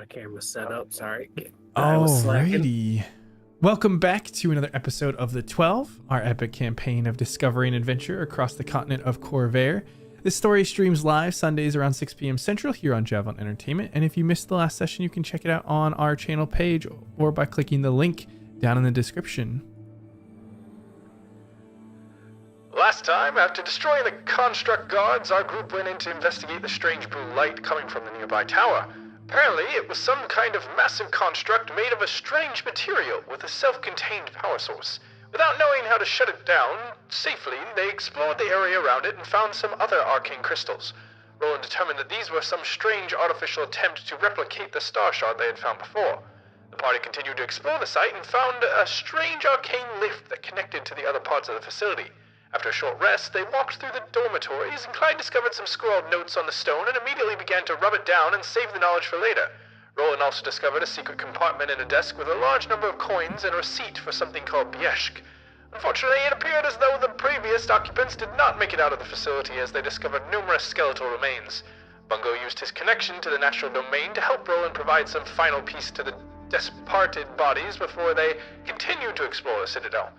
My camera's set up. Sorry. I was slacking. Alrighty. Welcome back to another episode of The 12, our epic campaign of discovery and adventure across the continent of Corvair. This story streams live Sundays around 6 p.m. Central here on Javelin Entertainment, and if you missed the last session, you can check it out on our channel page or by clicking the link down in the description. Last time, after destroying the construct guards, our group went in to investigate the strange blue light coming from the nearby tower. Apparently, it was some kind of massive construct made of a strange material with a self-contained power source. Without knowing how to shut it down safely, they explored the area around it and found some other arcane crystals. Roland determined that these were some strange artificial attempt to replicate the Starshard they had found before. The party continued to explore the site and found a strange arcane lift that connected to the other parts of the facility. After a short rest, they walked through the dormitories, and Clyde discovered some scrawled notes on the stone and immediately began to rub it down and save the knowledge for later. Roland also discovered a secret compartment in a desk with a large number of coins and a receipt for something called Byeshk. Unfortunately, it appeared as though the previous occupants did not make it out of the facility as they discovered numerous skeletal remains. Bungo used his connection to the natural domain to help Roland provide some final piece to the disparted bodies before they continued to explore the Citadel.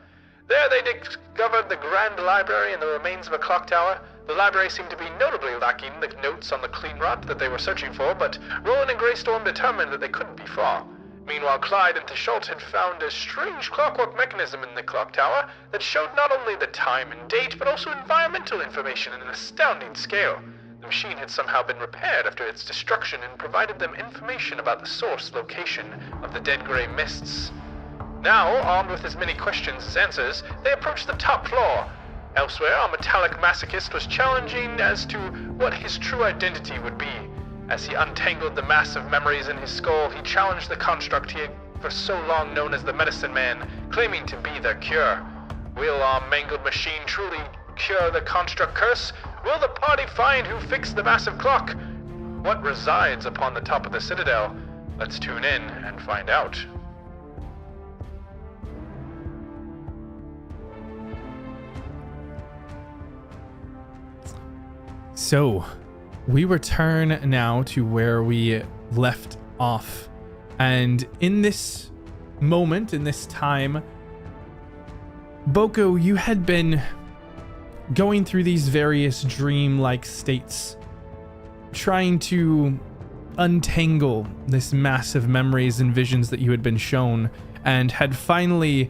There they discovered the Grand Library and the remains of a clocktower. The library seemed to be notably lacking the notes on the Cleanrot that they were searching for, but Roland and Greystorm determined that they couldn't be far. Meanwhile, Clyde and Theschault had found a strange clockwork mechanism in the clocktower that showed not only the time and date, but also environmental information in an astounding scale. The machine had somehow been repaired after its destruction and provided them information about the source location of the dead gray mists. Now, armed with as many questions as answers, they approached the top floor. Elsewhere, our metallic masochist was challenging as to what his true identity would be. As he untangled the mass of memories in his skull, he challenged the construct he had for so long known as the Medicine Man, claiming to be their cure. Will our mangled machine truly cure the construct curse? Will the party find who fixed the massive clock? What resides upon the top of the Citadel? Let's tune in and find out. So, we return now to where we left off. And in this moment, in this time, Boko, you had been going through these various dream-like states, trying to untangle this massive memories and visions that you had been shown, and had finally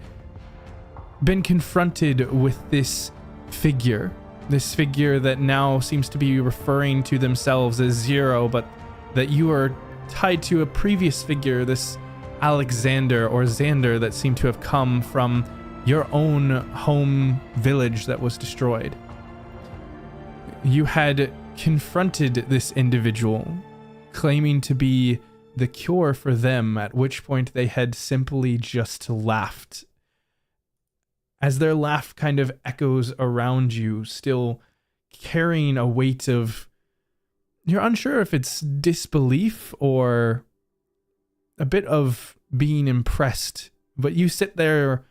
been confronted with this figure that now seems to be referring to themselves as Zero, but that you are tied to a previous figure, this Alexander or Xander, that seemed to have come from your own home village that was destroyed. You had confronted this individual, claiming to be the cure for them, at which point they had simply just laughed. As their laugh kind of echoes around you, still carrying a weight of, you're unsure if it's disbelief or a bit of being impressed, but you sit there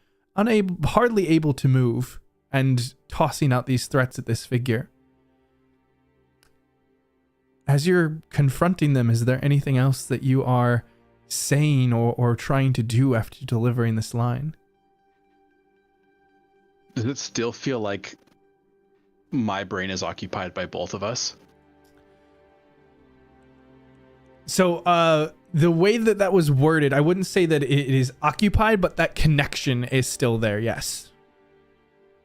hardly able to move and tossing out these threats at this figure. As you're confronting them, is there anything else that you are saying or trying to do after delivering this line? Does it still feel like my brain is occupied by both of us? So, the way that was worded, I wouldn't say that it is occupied, but that connection is still there, yes.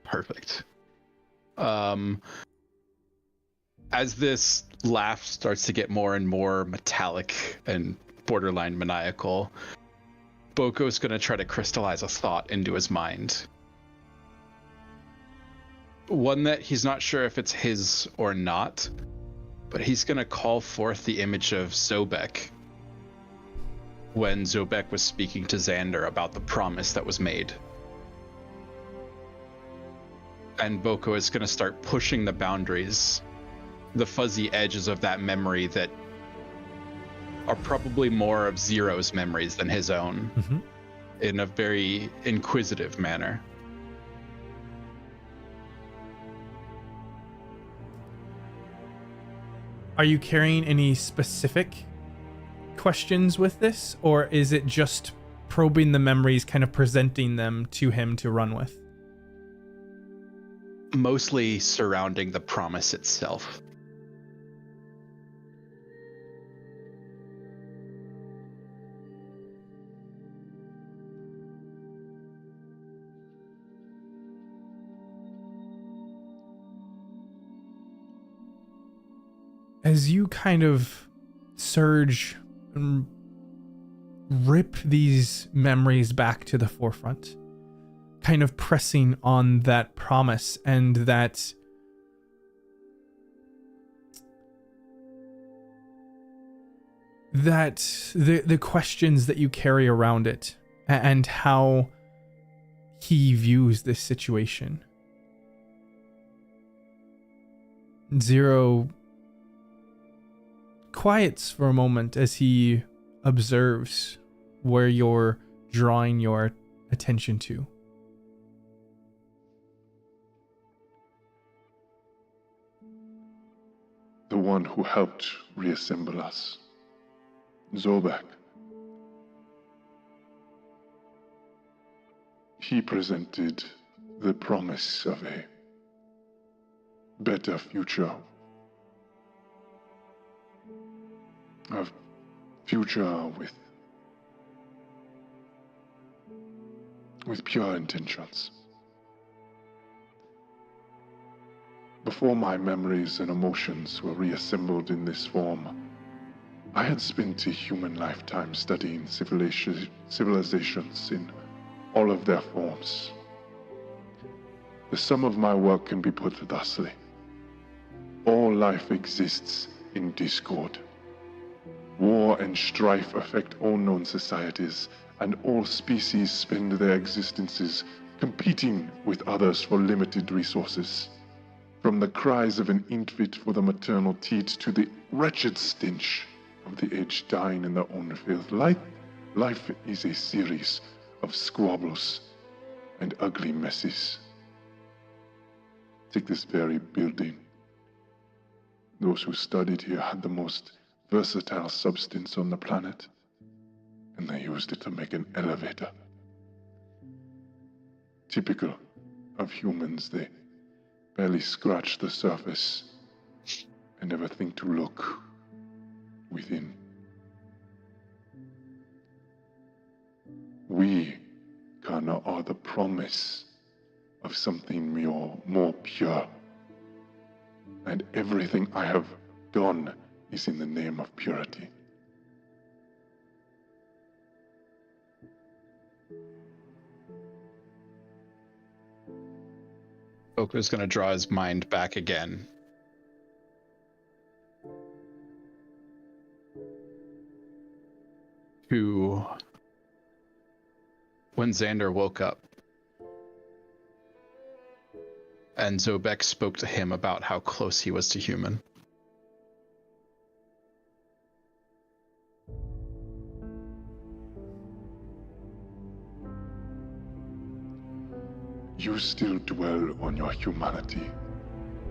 Perfect. As this laugh starts to get more and more metallic and borderline maniacal, Boko's going to try to crystallize a thought into his mind. One that he's not sure if it's his or not, but he's going to call forth the image of Zobek when Zobek was speaking to Xander about the promise that was made. And Boko is going to start pushing the boundaries, the fuzzy edges of that memory that are probably more of Zero's memories than his own, in a very inquisitive manner. Are you carrying any specific questions with this, or is it just probing the memories, kind of presenting them to him to run with? Mostly surrounding the promise itself. As you kind of surge and rip these memories back to the forefront, kind of pressing on that promise and that the questions that you carry around it and how he views this situation. Zero quiets for a moment as he observes where you're drawing your attention to. The one who helped reassemble us, Zobek. He presented the promise of a better future. A future with pure intentions. Before my memories and emotions were reassembled in this form, I had spent a human lifetime studying civilizations in all of their forms. The sum of my work can be put thusly. All life exists in discord. War and strife affect all known societies, and all species spend their existences competing with others for limited resources. From the cries of an infant for the maternal teat to the wretched stench of the aged dying in their own filth, life is a series of squabbles and ugly messes. Take this very building. Those who studied here had the most versatile substance on the planet, and they used it to make an elevator. Typical of humans, they barely scratch the surface and never think to look within. We, Kana, are the promise of something more pure, and everything I have done is in the name of purity. Boko's going to draw his mind back again. To when Xander woke up and Zobek spoke to him about how close he was to human. You still dwell on your humanity,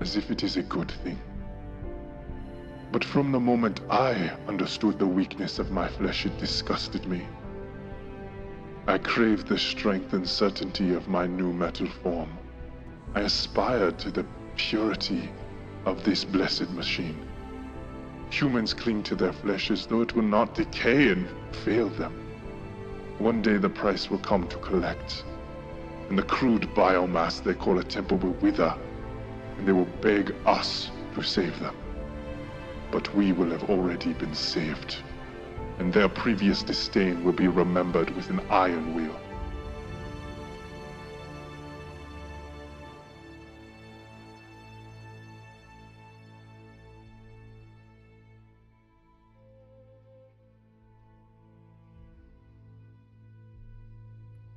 as if it is a good thing. But from the moment I understood the weakness of my flesh, it disgusted me. I craved the strength and certainty of my new metal form. I aspired to the purity of this blessed machine. Humans cling to their flesh as though it will not decay and fail them. One day the price will come to collect, and the crude biomass they call a temple will wither, and they will beg us to save them. But we will have already been saved, and their previous disdain will be remembered with an iron wheel.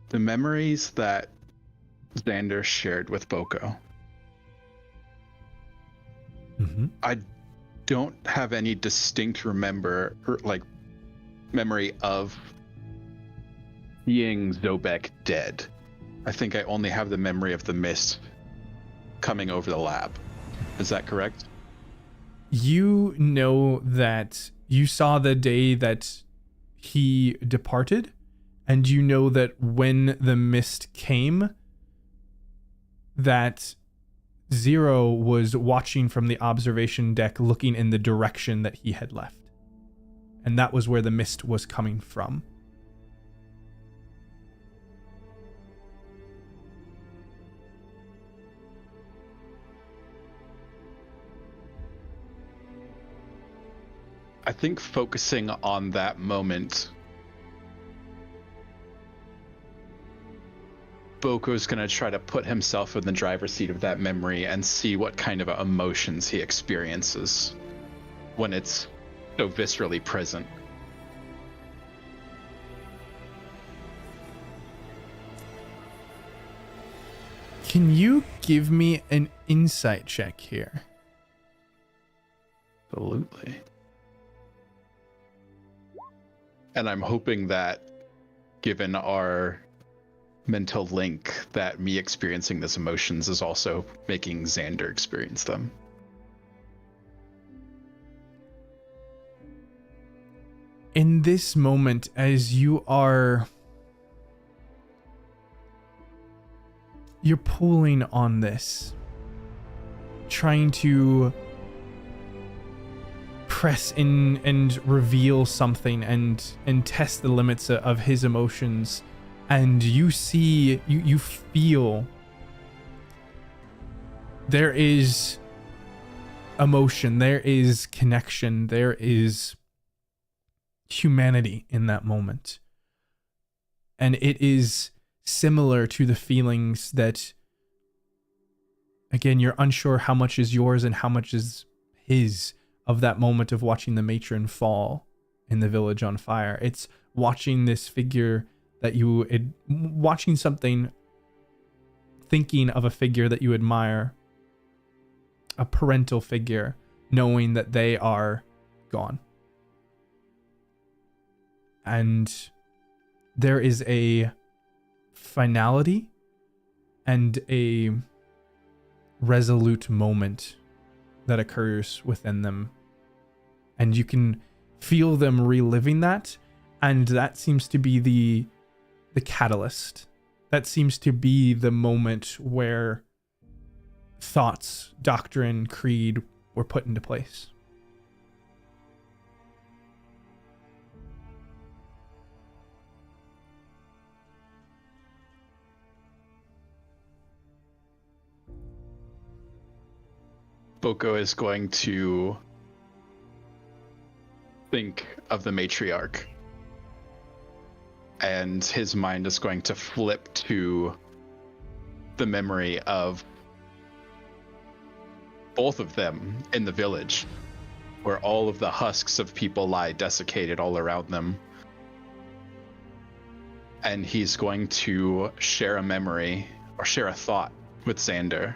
The memories that Xander shared with Boko. Mm-hmm. I don't have any distinct memory of seeing Zobek dead. I think I only have the memory of the mist coming over the lab. Is that correct? You know that you saw the day that he departed, and you know that when the mist came, that Zero was watching from the observation deck, looking in the direction that he had left. And that was where the mist was coming from. I think focusing on that moment, Boko's going to try to put himself in the driver's seat of that memory and see what kind of emotions he experiences when it's so viscerally present. Can you give me an insight check here? Absolutely. And I'm hoping that, given our mental link, that me experiencing these emotions is also making Xander experience them. In this moment, as you're pulling on this, trying to press in and reveal something and test the limits of his emotions, and you see, you feel there is emotion, there is connection, there is humanity in that moment. And it is similar to the feelings that, again, you're unsure how much is yours and how much is his, of that moment of watching the matron fall in the village on fire. It's watching this figure that watching something, thinking of a figure that you admire, a parental figure, knowing that they are gone. And there is a finality and a resolute moment that occurs within them. And you can feel them reliving that. And that seems to be the catalyst. That seems to be the moment where thoughts, doctrine, creed were put into place. Boko is going to think of the matriarch, and his mind is going to flip to the memory of both of them in the village, where all of the husks of people lie desiccated all around them. And he's going to share a memory or share a thought with Xander.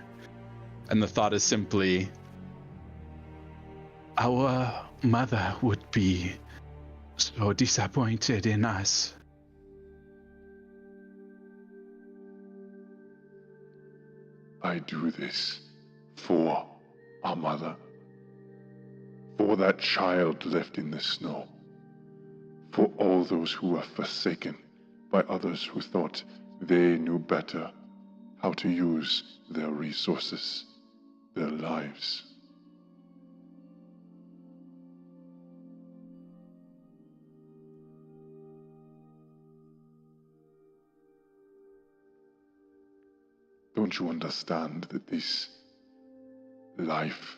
And the thought is simply, our mother would be so disappointed in us. I do this for our mother, for that child left in the snow, for all those who were forsaken by others who thought they knew better how to use their resources, their lives. Don't you understand that this life,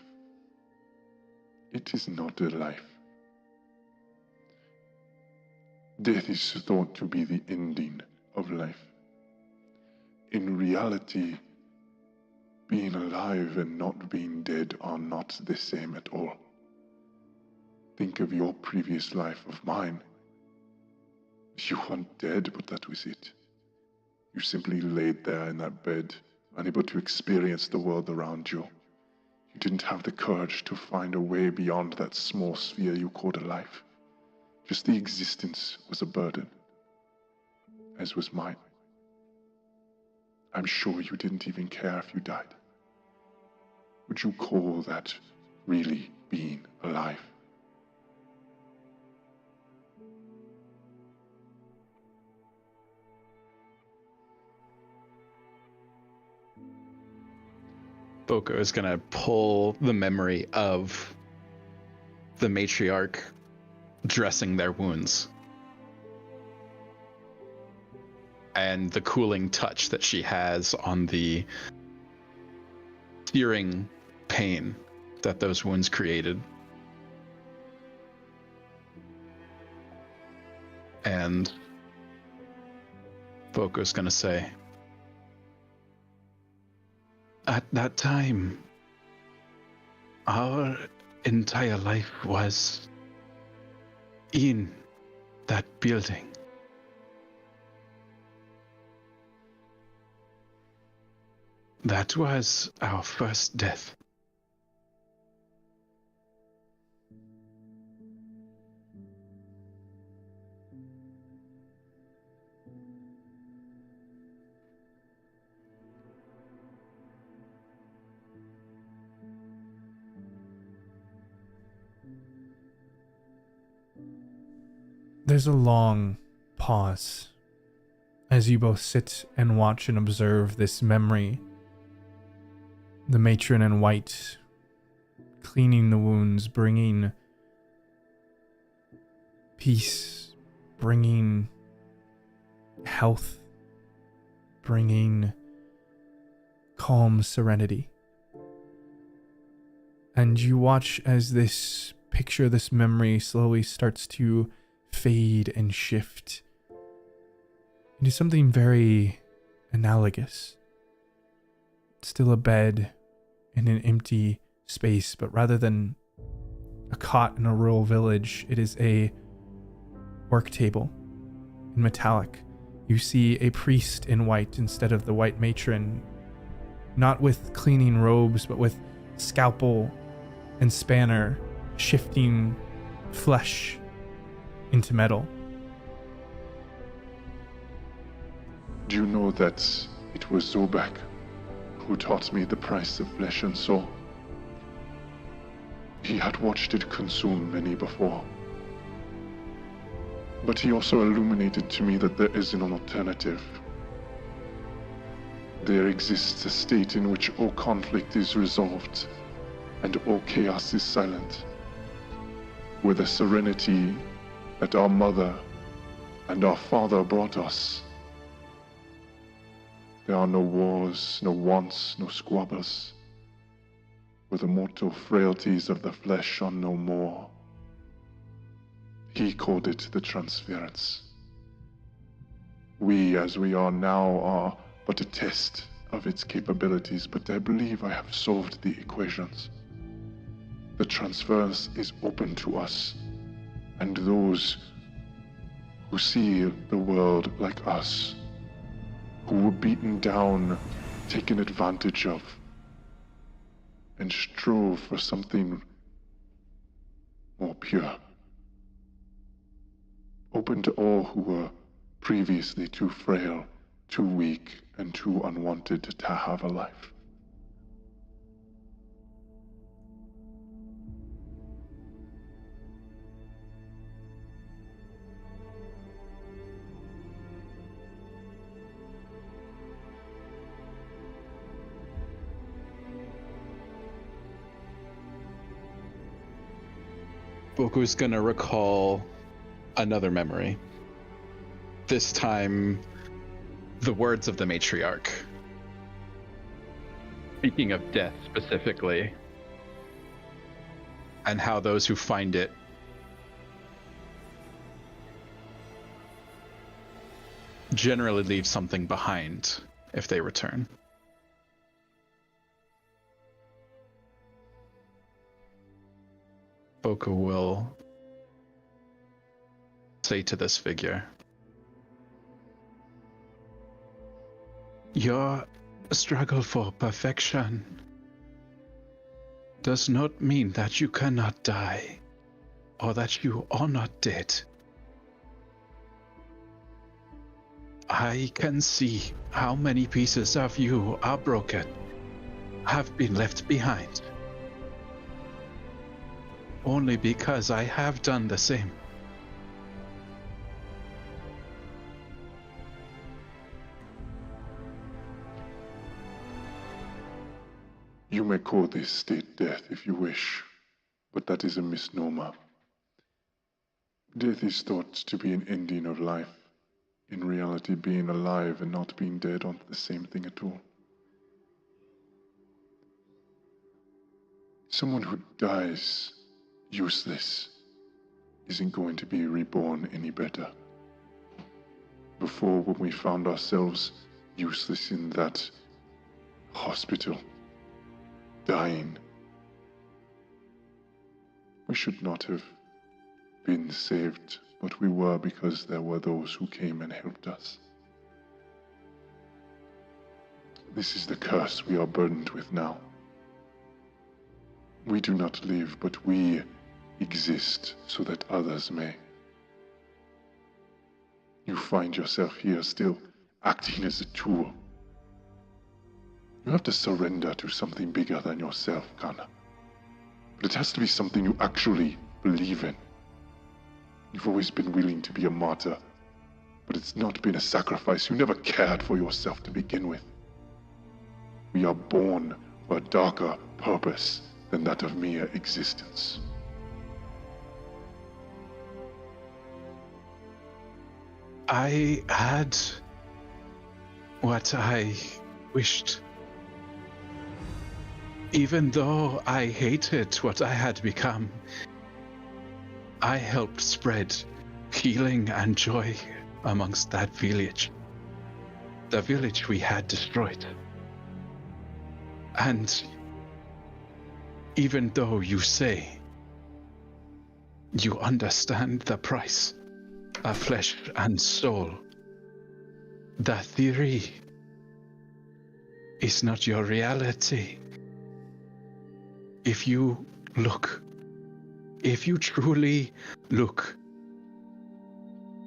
it is not a life. Death is thought to be the ending of life. In reality, being alive and not being dead are not the same at all. Think of your previous life of mine. You weren't dead, but that was it. You simply laid there in that bed, unable to experience the world around you. You didn't have the courage to find a way beyond that small sphere you called a life. Just the existence was a burden, as was mine. I'm sure you didn't even care if you died. Would you call that really being alive? Boko is going to pull the memory of the matriarch dressing their wounds. And the cooling touch that she has on the searing pain that those wounds created. And Boko's gonna say, at that time, our entire life was in that building. That was our first death. There's a long pause as you both sit and watch and observe this memory. The matron in white cleaning the wounds, bringing peace, bringing health, bringing calm serenity. And you watch as this picture, this memory slowly starts to fade and shift into something very analogous. Still a bed in an empty space, but rather than a cot in a rural village, it is a work table in metallic. You see a priest in white instead of the white matron, not with cleaning robes, but with scalpel and spanner, shifting flesh into metal. Do you know that it was Zobek who taught me the price of flesh and soul? He had watched it consume many before. But he also illuminated to me that there is an alternative. There exists a state in which all conflict is resolved and all chaos is silent, where the serenity that our mother and our father brought us. There are no wars, no wants, no squabbles, where the mortal frailties of the flesh are no more. He called it the transference. We, as we are now, are but a test of its capabilities, but I believe I have solved the equations. The transference is open to us, and those who see the world like us, who were beaten down, taken advantage of, and strove for something more pure. Open to all who were previously too frail, too weak, and too unwanted to have a life. Boku's gonna recall another memory. This time, the words of the matriarch. Speaking of death specifically, and how those who find it generally leave something behind if they return. Boku will say to this figure, your struggle for perfection does not mean that you cannot die, or that you are not dead. I can see how many pieces of you are broken, have been left behind. Only because I have done the same. You may call this state death if you wish, but that is a misnomer. Death is thought to be an ending of life. In reality, being alive and not being dead aren't the same thing at all. Someone who dies useless isn't going to be reborn any better. Before, when we found ourselves useless in that hospital, dying, we should not have been saved, but we were because there were those who came and helped us. This is the curse we are burdened with now. We do not live, but we exist so that others may. You find yourself here still acting as a tool. You have to surrender to something bigger than yourself, Kana. But it has to be something you actually believe in. You've always been willing to be a martyr, but it's not been a sacrifice. You never cared for yourself to begin with. We are born for a darker purpose than that of mere existence. I had what I wished. Even though I hated what I had become, I helped spread healing and joy amongst that village. The village we had destroyed. And even though you say you understand the price of flesh and soul, the theory is not your reality. If you look, if you truly look,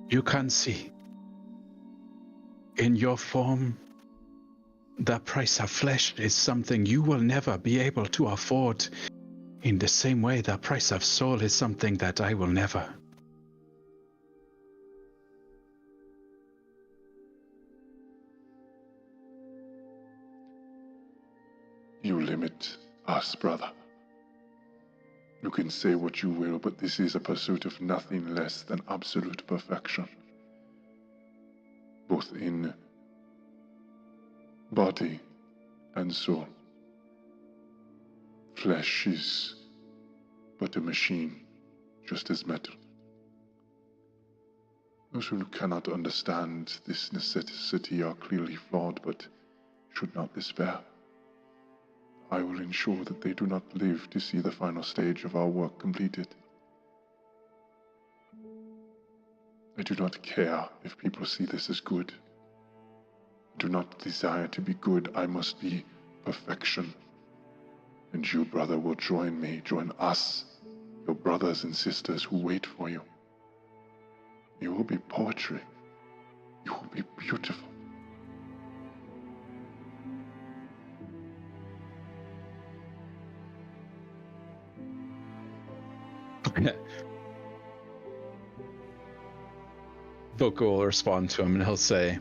you can see in your form the price of flesh is something you will never be able to afford, in the same way the price of soul is something that I will never. You limit us, brother. You can say what you will, but this is a pursuit of nothing less than absolute perfection. Both in body and soul. Flesh is but a machine, just as metal. Those who cannot understand this necessity are clearly flawed, but should not despair. I will ensure that they do not live to see the final stage of our work completed. I do not care if people see this as good. I do not desire to be good. I must be perfection. And you, brother, will join me, join us, your brothers and sisters who wait for you. You will be poetry. You will be beautiful. Bungo will respond to him and he'll say,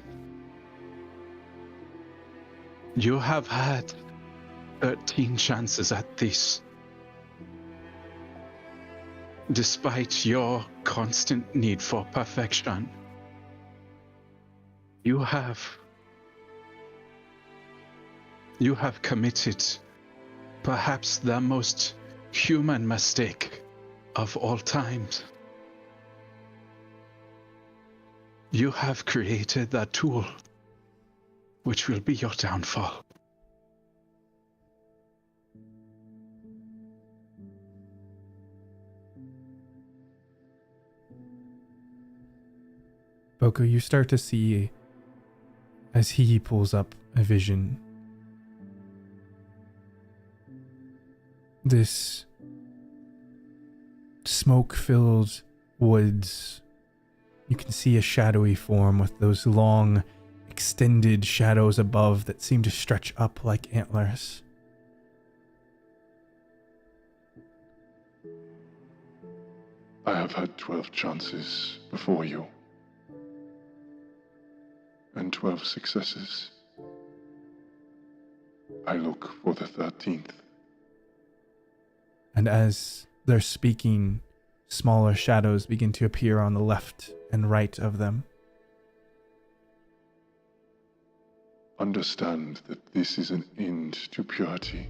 "You have had 13 chances at this. Despite your constant need for perfection, you have committed perhaps the most human mistake of all times. You have created that tool which will be your downfall." Bungo, you start to see, as he pulls up a vision, this smoke-filled woods. You can see a shadowy form with those long, extended shadows above that seem to stretch up like antlers. I have had 12 chances before you. And 12 successes. I look for the 13th. And as they're speaking, smaller shadows begin to appear on the left and right of them. Understand that this is an end to purity.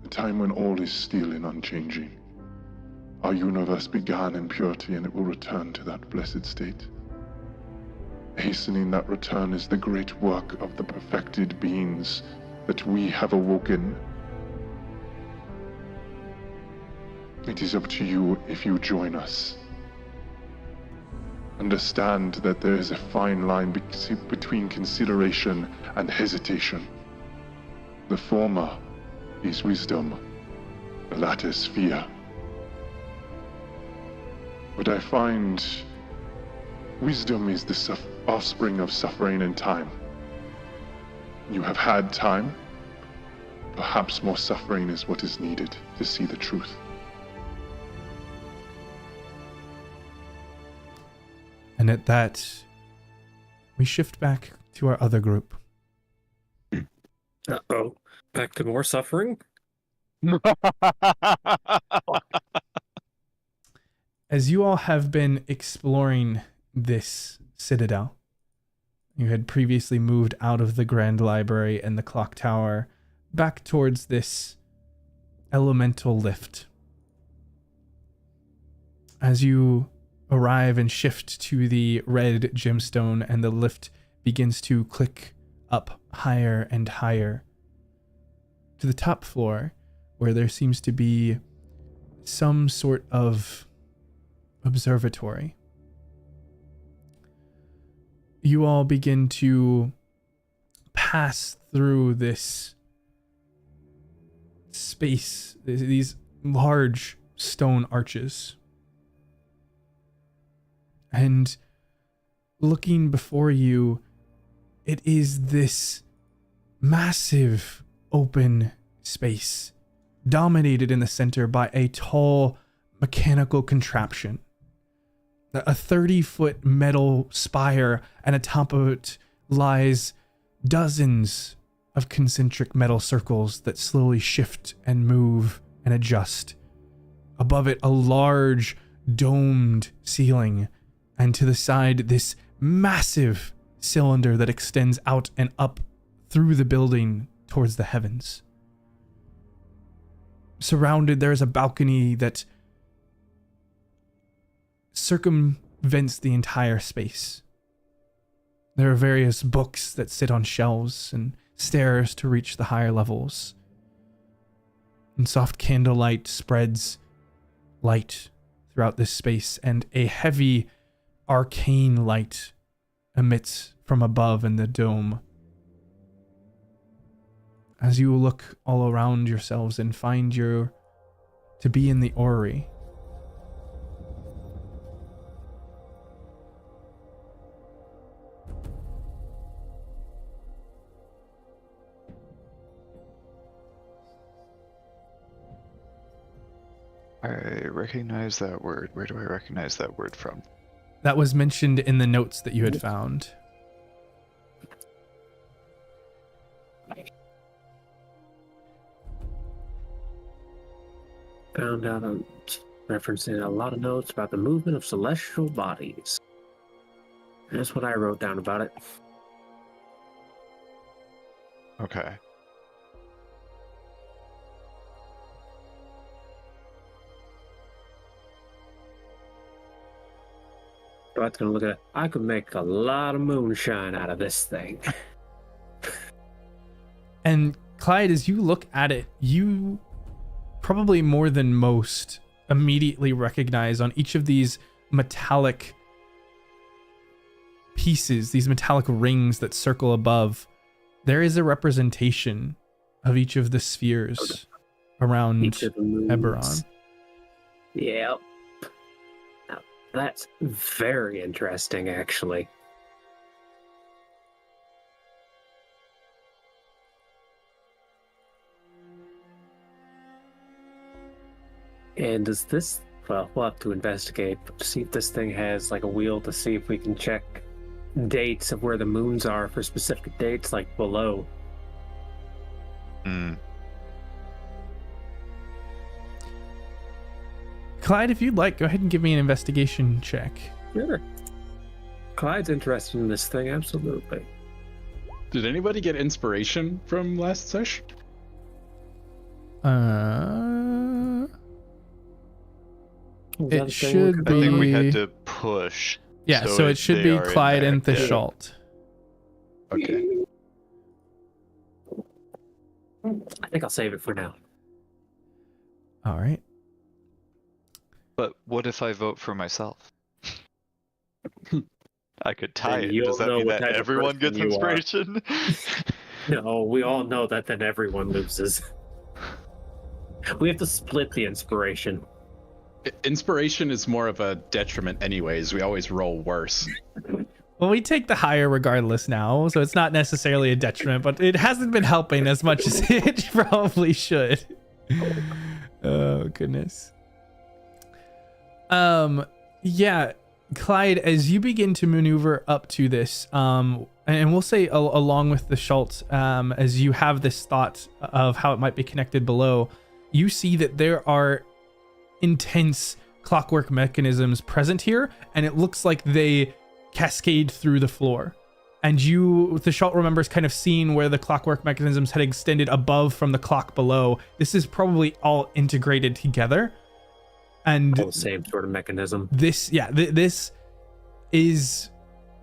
A time when all is still and unchanging. Our universe began in purity and it will return to that blessed state. Hastening that return is the great work of the perfected beings that we have awoken. It is up to you if you join us. Understand that there is a fine line between consideration and hesitation. The former is wisdom, the latter is fear. But I find wisdom is the offspring of suffering and time. You have had time. Perhaps more suffering is what is needed to see the truth. And at that, we shift back to our other group. Uh-oh. Back to more suffering? As you all have been exploring this citadel, you had previously moved out of the Grand Library and the clock tower back towards this elemental lift. As you arrive and shift to the red gemstone and the lift begins to click up higher and higher to the top floor, where there seems to be some sort of observatory. You all begin to pass through this space, these large stone arches. And looking before you, it is this massive open space, dominated in the center by a tall mechanical contraption. A 30-foot metal spire, and atop of it lies dozens of concentric metal circles that slowly shift and move and adjust. Above it, a large domed ceiling, and to the side, this massive cylinder that extends out and up through the building towards the heavens. Surrounded, there is a balcony that circumvents the entire space. There are various books that sit on shelves and stairs to reach the higher levels. And soft candlelight spreads light throughout this space, and a heavy arcane light emits from above in the dome. As you look all around yourselves and find to be in the Orrery. I recognize that word. Where do I recognize that word from? That was mentioned in the notes that you had found. Found out on referencing a lot of notes about the movement of celestial bodies. That's what I wrote down about it. Okay. So I was gonna look at it. I could make a lot of moonshine out of this thing. And Clyde, as you look at it, you probably more than most immediately recognize on each of these metallic pieces, these metallic rings that circle above, there is a representation of each of the spheres around Eberron. Yep. Now, that's very interesting, actually. And does this, well, we'll have to investigate to see if this thing has like a wheel to see if we can check dates of where the moons are for specific dates, like below. Clyde, if you'd like, go ahead and give me an investigation check. Sure. Clyde's interested in this thing, absolutely. Did anybody get inspiration from last sesh? It should be. I think we had to push. Yeah, so it should be Clyde and Theschault. Okay. I think I'll save it for now. All right. But what if I vote for myself? I could tie Then it. you Does don't that know mean what that type of everyone person gets you are. inspiration? No, we all know that then everyone loses. We have to split the inspiration. Inspiration is more of a detriment anyways. We always roll worse. Well, we take the higher regardless now, so it's not necessarily a detriment, but it hasn't been helping as much as it probably should. Oh, goodness. Yeah, Clyde, as you begin to maneuver up to this, and we'll say along with the Schultz, as you have this thought of how it might be connected below, you see that there are intense clockwork mechanisms present here, and it looks like they cascade through the floor. And the Schultz remembers kind of seeing where the clockwork mechanisms had extended above from the clock below. This is probably all integrated together. And All the same sort of mechanism. this is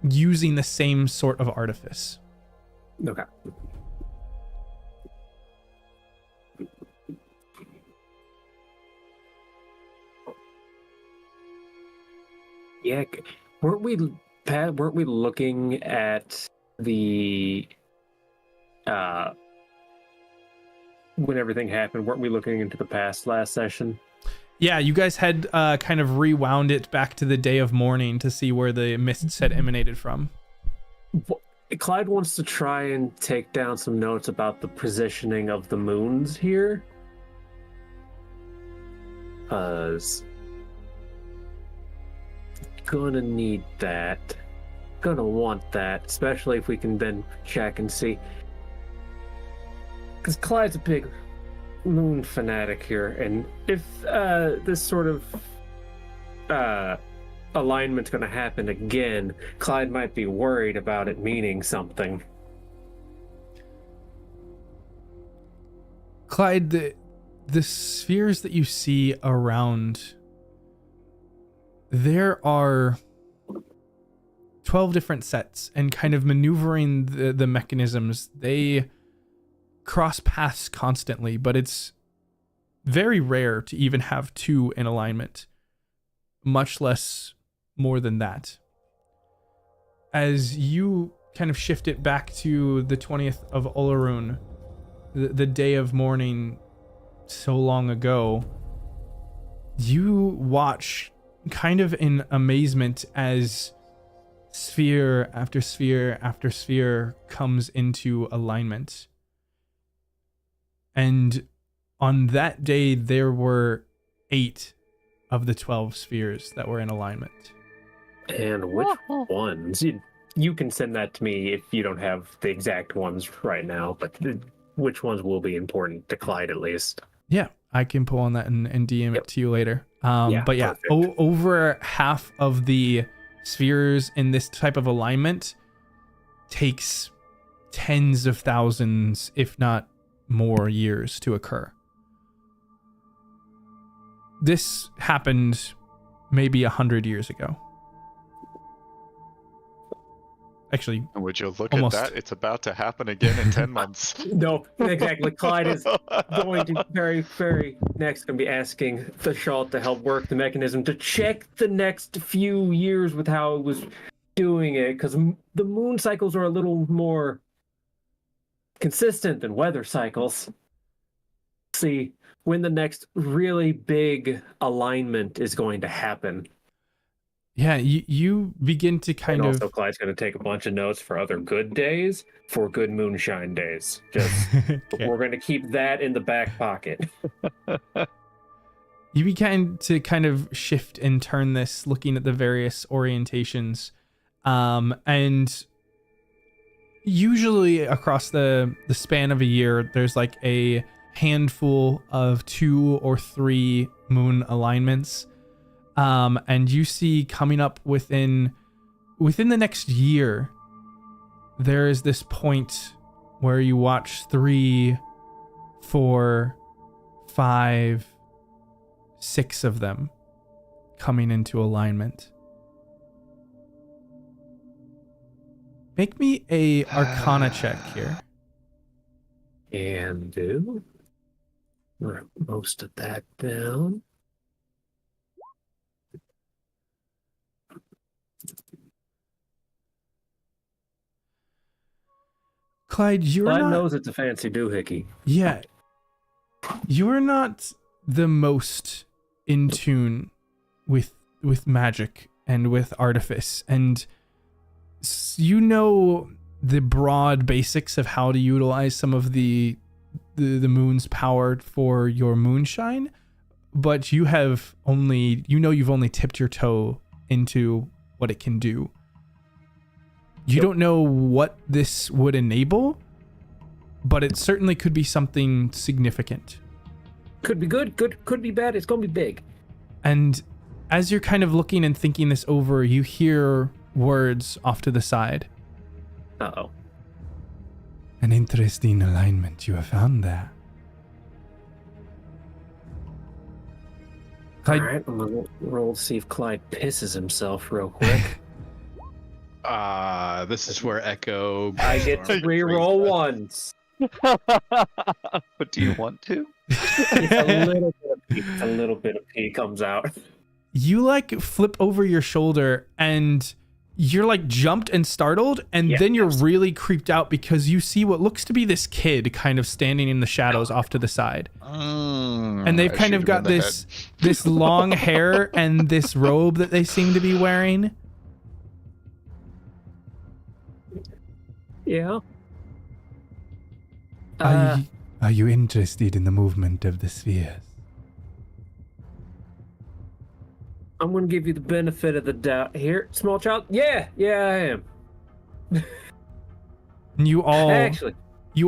using the same sort of artifice. Okay. Yeah, weren't we looking at the when everything happened? Weren't we looking into the past last session? Yeah, you guys had kind of rewound it back to the day of mourning to see where the mists had emanated from. Clyde wants to try and take down some notes about the positioning of the moons here. Gonna need that. Gonna want that, especially if we can then check and see. Because Clyde's a big moon fanatic here, and if this sort of alignment's gonna happen again, Clyde might be worried about it meaning something. Clyde, the spheres that you see around, there are 12 different sets, and kind of maneuvering the mechanisms, they cross paths constantly, but it's very rare to even have two in alignment, much less more than that. As you kind of shift it back to the 20th of Orrery, the day of mourning so long ago, you watch kind of in amazement as sphere after sphere after sphere comes into alignment. And on that day, there were 8 of the 12 spheres that were in alignment. And which ones? You can send that to me if you don't have the exact ones right now, but which ones will be important to Clyde at least? Yeah, I can pull on that and DM it to you later. But yeah, perfect. Over half of the spheres in this type of alignment takes tens of thousands, if not more, years to occur. This happened maybe 100 years ago. Actually, And would you look almost. at that? It's about to happen again in 10 months. No, exactly. Clyde is going to very next going to be asking Theschault to help work the mechanism to check the next few years with how it was doing it, because the moon cycles are a little more consistent than weather cycles. See when the next really big alignment is going to happen. Yeah, you begin to kind And of. also, Clyde's going to take a bunch of notes for other good days, for good moonshine days. Just Okay. we're going to keep that in the back pocket. You began to kind of shift and turn this, looking at the various orientations. And usually across the span of a year, there's like a handful of 2 or 3 moon alignments. And you see coming up within the next year, there is this point where you watch 3, 4, 5, 6 of them coming into alignment. Make me a Arcana check here. And do. Write most of that down. Clyde, you're Clyde not... knows it's a fancy doohickey. Yeah. You're not the most in tune with magic and with artifice, and you know the broad basics of how to utilize some of the moon's power for your moonshine, but you've only tipped your toe into what it can do. You don't know what this would enable, but it certainly could be something significant. Could be good, could be bad. It's gonna be big. And as you're kind of looking and thinking this over, you hear words off to the side. Uh-oh. An interesting alignment you have found there. Clyde, All right, I'm gonna roll to see if Clyde pisses himself real quick. This is where Echo. I get to re-roll once. But do you want to? It's a little bit of pee comes out. you like flip over your shoulder and you're like jumped and startled, and then you're really creeped out because you see what looks to be this kid kind of standing in the shadows off to the side. And they've kind of got this long hair and this robe that they seem to be wearing. Yeah. Are you interested in the movement of the spheres? I'm going to give you the benefit of the doubt here, small child. Yeah, I am. You Actually,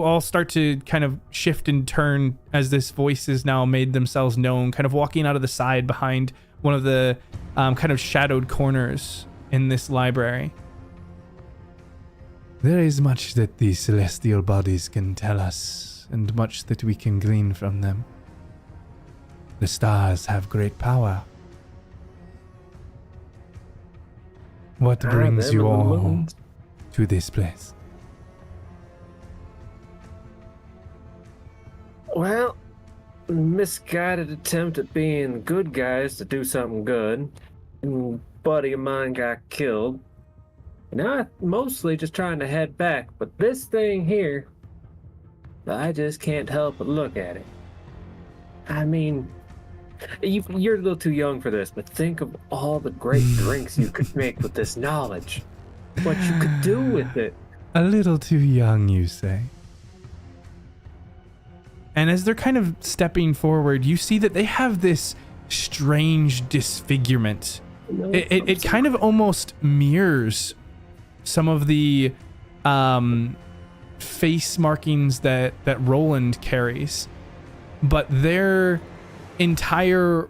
all start to kind of shift and turn as this voice has now made themselves known, kind of walking out of the side behind one of the kind of shadowed corners in this library. There is much that these celestial bodies can tell us, and much that we can glean from them. The stars have great power. What brings you all to this place? well, misguided attempt at being good guys to do something good. And a buddy of mine got killed. Now I'm mostly just trying to head back, but this thing here, I just can't help but look at it. I mean, you're a little too young for this, but think of all the great drinks you could make with this knowledge. What you could do with it. A little too young, you say? And as they're kind of stepping forward, you see that they have this strange disfigurement. It kind of almost mirrors some of the face markings that Roland carries, but their entire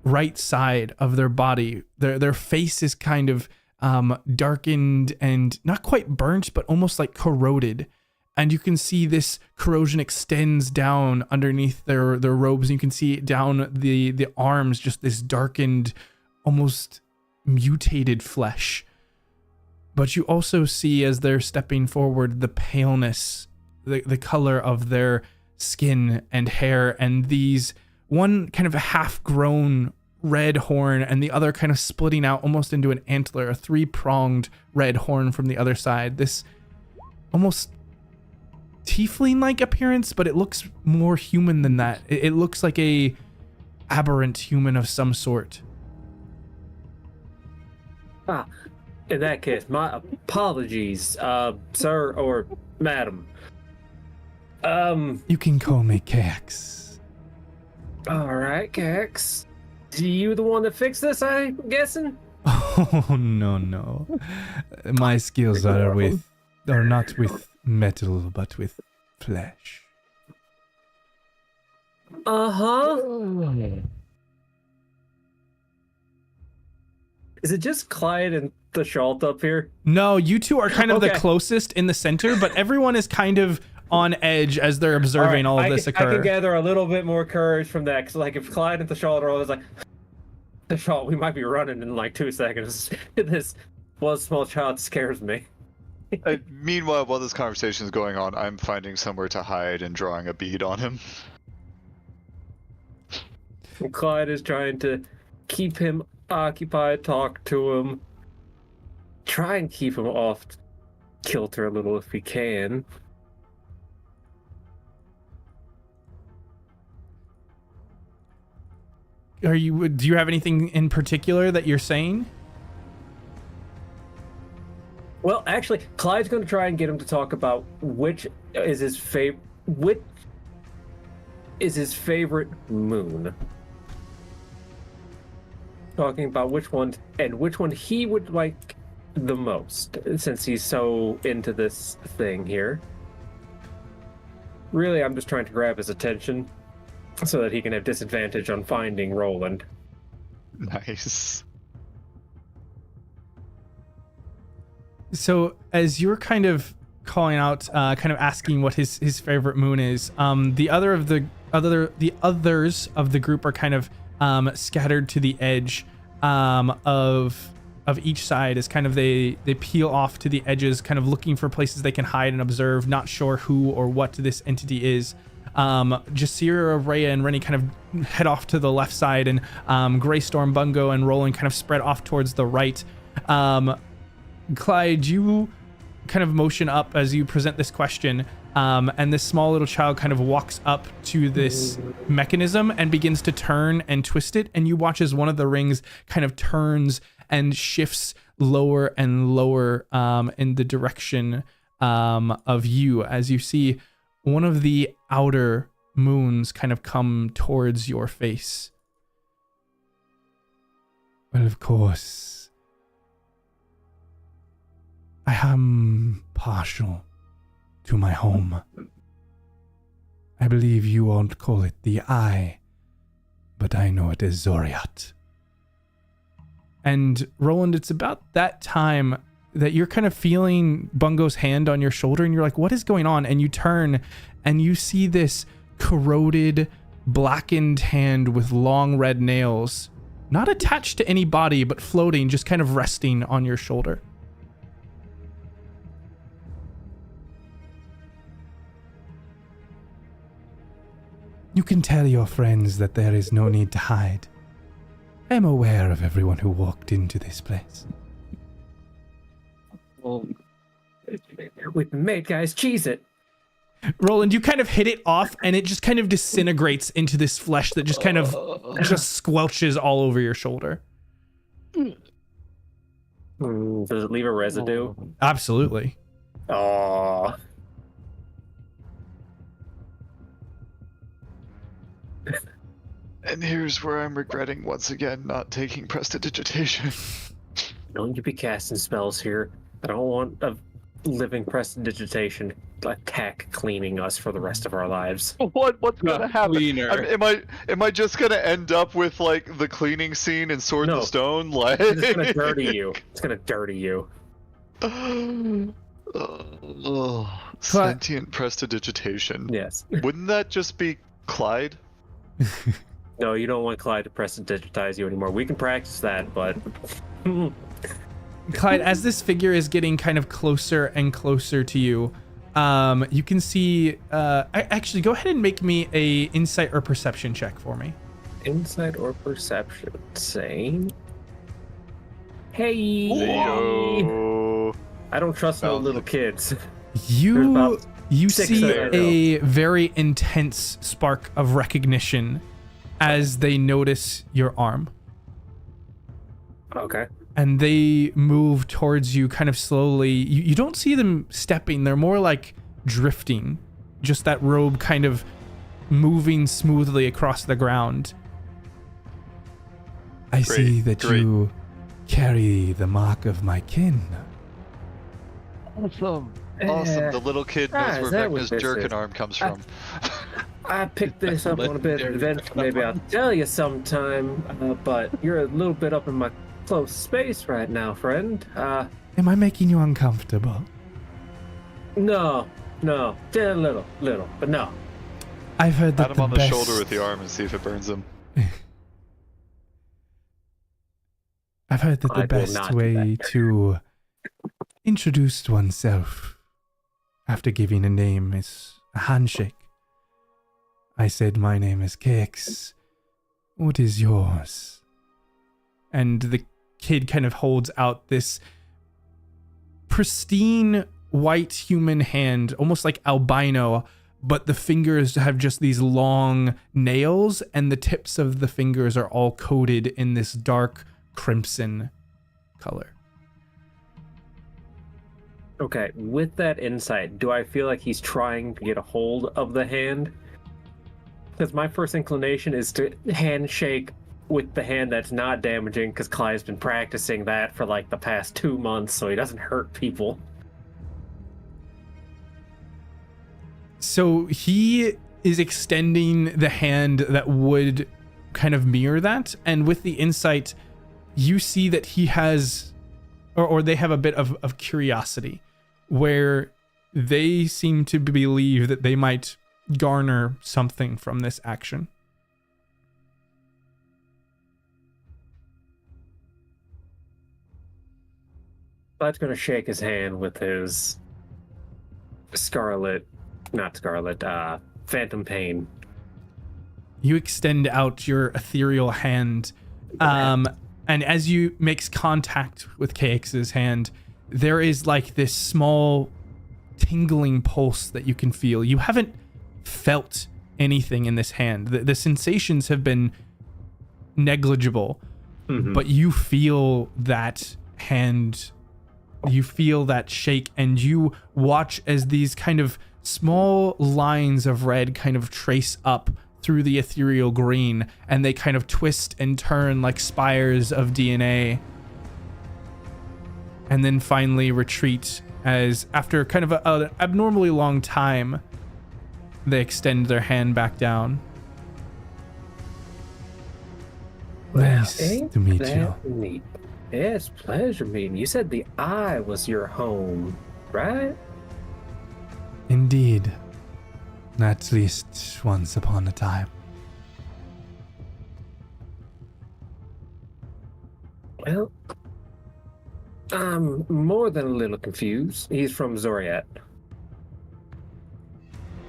right side of their body, their face is kind of darkened and not quite burnt, but almost like corroded. And you can see this corrosion extends down underneath their robes. And you can see down the arms, just this darkened, almost mutated flesh. But you also see, as they're stepping forward, the paleness, the color of their skin and hair, and these one kind of half-grown red horn and the other kind of splitting out almost into an antler, a 3-pronged red horn from the other side. This almost tiefling-like appearance, but it looks more human than that. It looks like a aberrant human of some sort. In that case, my apologies, sir or madam. You can call me Cax. All right, Cax. You the one that fixed this, I'm guessing? Oh, no. My skills are with Or not with metal, but with flesh. Is it just Clyde and Theschault up here? No, you two are kind of the Okay. closest in the center, but everyone is kind of on edge as they're observing all of this I occur. can gather a little bit more courage from that, because like if Clyde and Theschault are always like, Theschault, we might be running in like 2 seconds. This small child scares me. Meanwhile, while this conversation is going on, I'm finding somewhere to hide and drawing a bead on him. And Clyde is trying to keep him occupied, talk to him, try and keep him off kilter a little if we can. Do you have anything in particular that you're saying? Well, actually, Clyde's going to try and get him to talk about which is his favorite moon. Talking about which one he would like the most, since he's so into this thing here. Really, I'm just trying to grab his attention so that he can have disadvantage on finding Roland. Nice. So as you're kind of calling out, kind of asking what his favorite moon is, the others of the group are kind of scattered to the edge of each side, as kind of they peel off to the edges, kind of looking for places they can hide and observe, not sure who or what this entity is. Jasira, Rhea, and Rennie kind of head off to the left side, and Greystorm, Bungo, and Roland kind of spread off towards the right. Clyde, you kind of motion up as you present this question, and this small little child kind of walks up to this mechanism and begins to turn and twist it, and you watch as one of the rings kind of turns and shifts lower and lower in the direction of you, as you see one of the outer moons kind of come towards your face. Well, of course, I am partial to my home. I believe you won't call it the Eye, but I know it as Zoriat. And Roland, it's about that time that you're kind of feeling Bungo's hand on your shoulder, and you're like, what is going on? And you turn and you see this corroded, blackened hand with long red nails, not attached to any body, but floating, just kind of resting on your shoulder. You can tell your friends that there is no need to hide. I am aware of everyone who walked into this place. Well, we've been made, guys. Cheese it. Roland, you kind of hit it off, and it just kind of disintegrates into this flesh that just kind of just squelches all over your shoulder. Does it leave a residue? Absolutely. Oh. And here's where I'm regretting once again not taking prestidigitation. Don't you be casting spells here. I don't want a living prestidigitation attack cleaning us for the rest of our lives. What's gonna happen? Cleaner. Am I just gonna end up with like the cleaning scene in Sword in No. the Stone? Like It's gonna dirty you. It's gonna dirty you. Sentient prestidigitation. Yes. Wouldn't that just be Clyde? No, you don't want Clyde to prestidigitize you anymore. We can practice that, but... Clyde, as this figure is getting kind of closer and closer to you, you can see... actually, go ahead and make me a insight or perception check for me. Insight or perception, say... Hey! Yo. I don't trust no little kids. You six see that I know. a very intense spark of recognition as they notice your arm. Okay. And they move towards you kind of slowly. You don't see them stepping. They're more like drifting. Just that robe kind of moving smoothly across the ground. I see that you carry the mark of my kin. Awesome. Awesome. The little kid knows is where that what Vecna's this jerkin is? arm comes from. I picked this up on a bit of adventure. Maybe I'll tell you sometime. But you're a little bit up in my close space right now, friend. Am I making you uncomfortable? No, just a little, but no. I've heard that Pat him on the best... shoulder with the arm and see if it burns him. I've heard that the I will best not do way that. to introduce oneself after giving a name is a handshake. I said my name is Kix. What is yours? And the kid kind of holds out this pristine white human hand, almost like albino, but the fingers have just these long nails, and the tips of the fingers are all coated in this dark crimson color. Okay, with that insight, do I feel like he's trying to get a hold of the hand? Because my first inclination is to handshake with the hand that's not damaging, because Clyde's been practicing that for like the past 2 months, so he doesn't hurt people. So he is extending the hand that would kind of mirror that, and with the insight, you see that he has, or they have a bit of curiosity, where they seem to believe that they might garner something from this action. Clyde's going to shake his hand with his phantom pain. You extend out your ethereal hand, and as you makes contact with KX's hand, there is like this small tingling pulse that you can feel. You haven't felt anything in this hand. The sensations have been negligible, but you feel that hand, you feel that shake, and you watch as these kind of small lines of red kind of trace up through the ethereal green, and they kind of twist and turn like spires of DNA, and then finally retreat as, after kind of an abnormally long time, they extend their hand back down. Nice to meet you. Neat. Yeah, it's a pleasure meeting. You said the eye was your home, right? Indeed. At least once upon a time. Well, I'm more than a little confused. He's from Zoriat,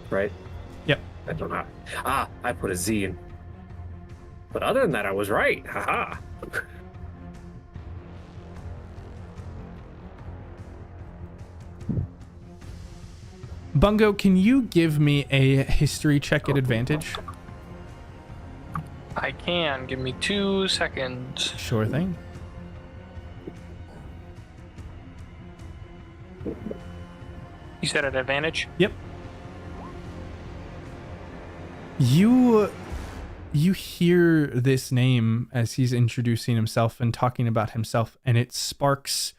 right? Yep. I don't know. I put a Z in. But other than that, I was right. Haha. Bungo, can you give me a history check at advantage? I can. Give me 2 seconds. Sure thing. You said at advantage? Yep. You hear this name as he's introducing himself and talking about himself, and it sparks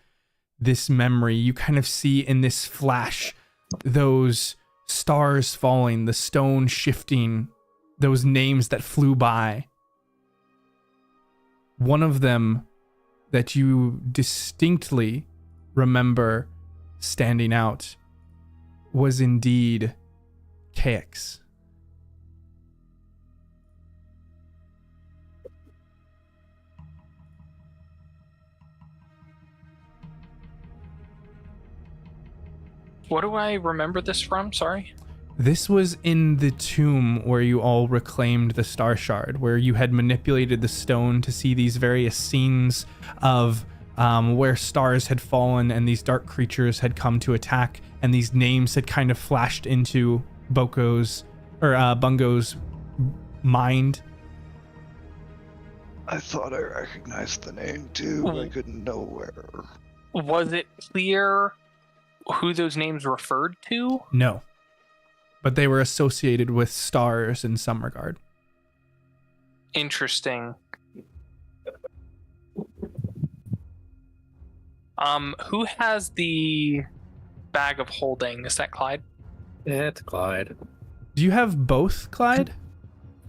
this memory. You kind of see in this flash those stars falling, the stone shifting, those names that flew by. One of them that you distinctly remember standing out was indeed KX. What do I remember this from? Sorry. This was in the tomb where you all reclaimed the Starshard, where you had manipulated the stone to see these various scenes of where stars had fallen and these dark creatures had come to attack, and these names had kind of flashed into Bungo's mind. I thought I recognized the name too, but I couldn't know where. Was it clear who those names referred to? No. But they were associated with stars in some regard. Interesting. Who has the bag of holding. Is that Clyde? Yeah, it's Clyde. Do you have both, Clyde?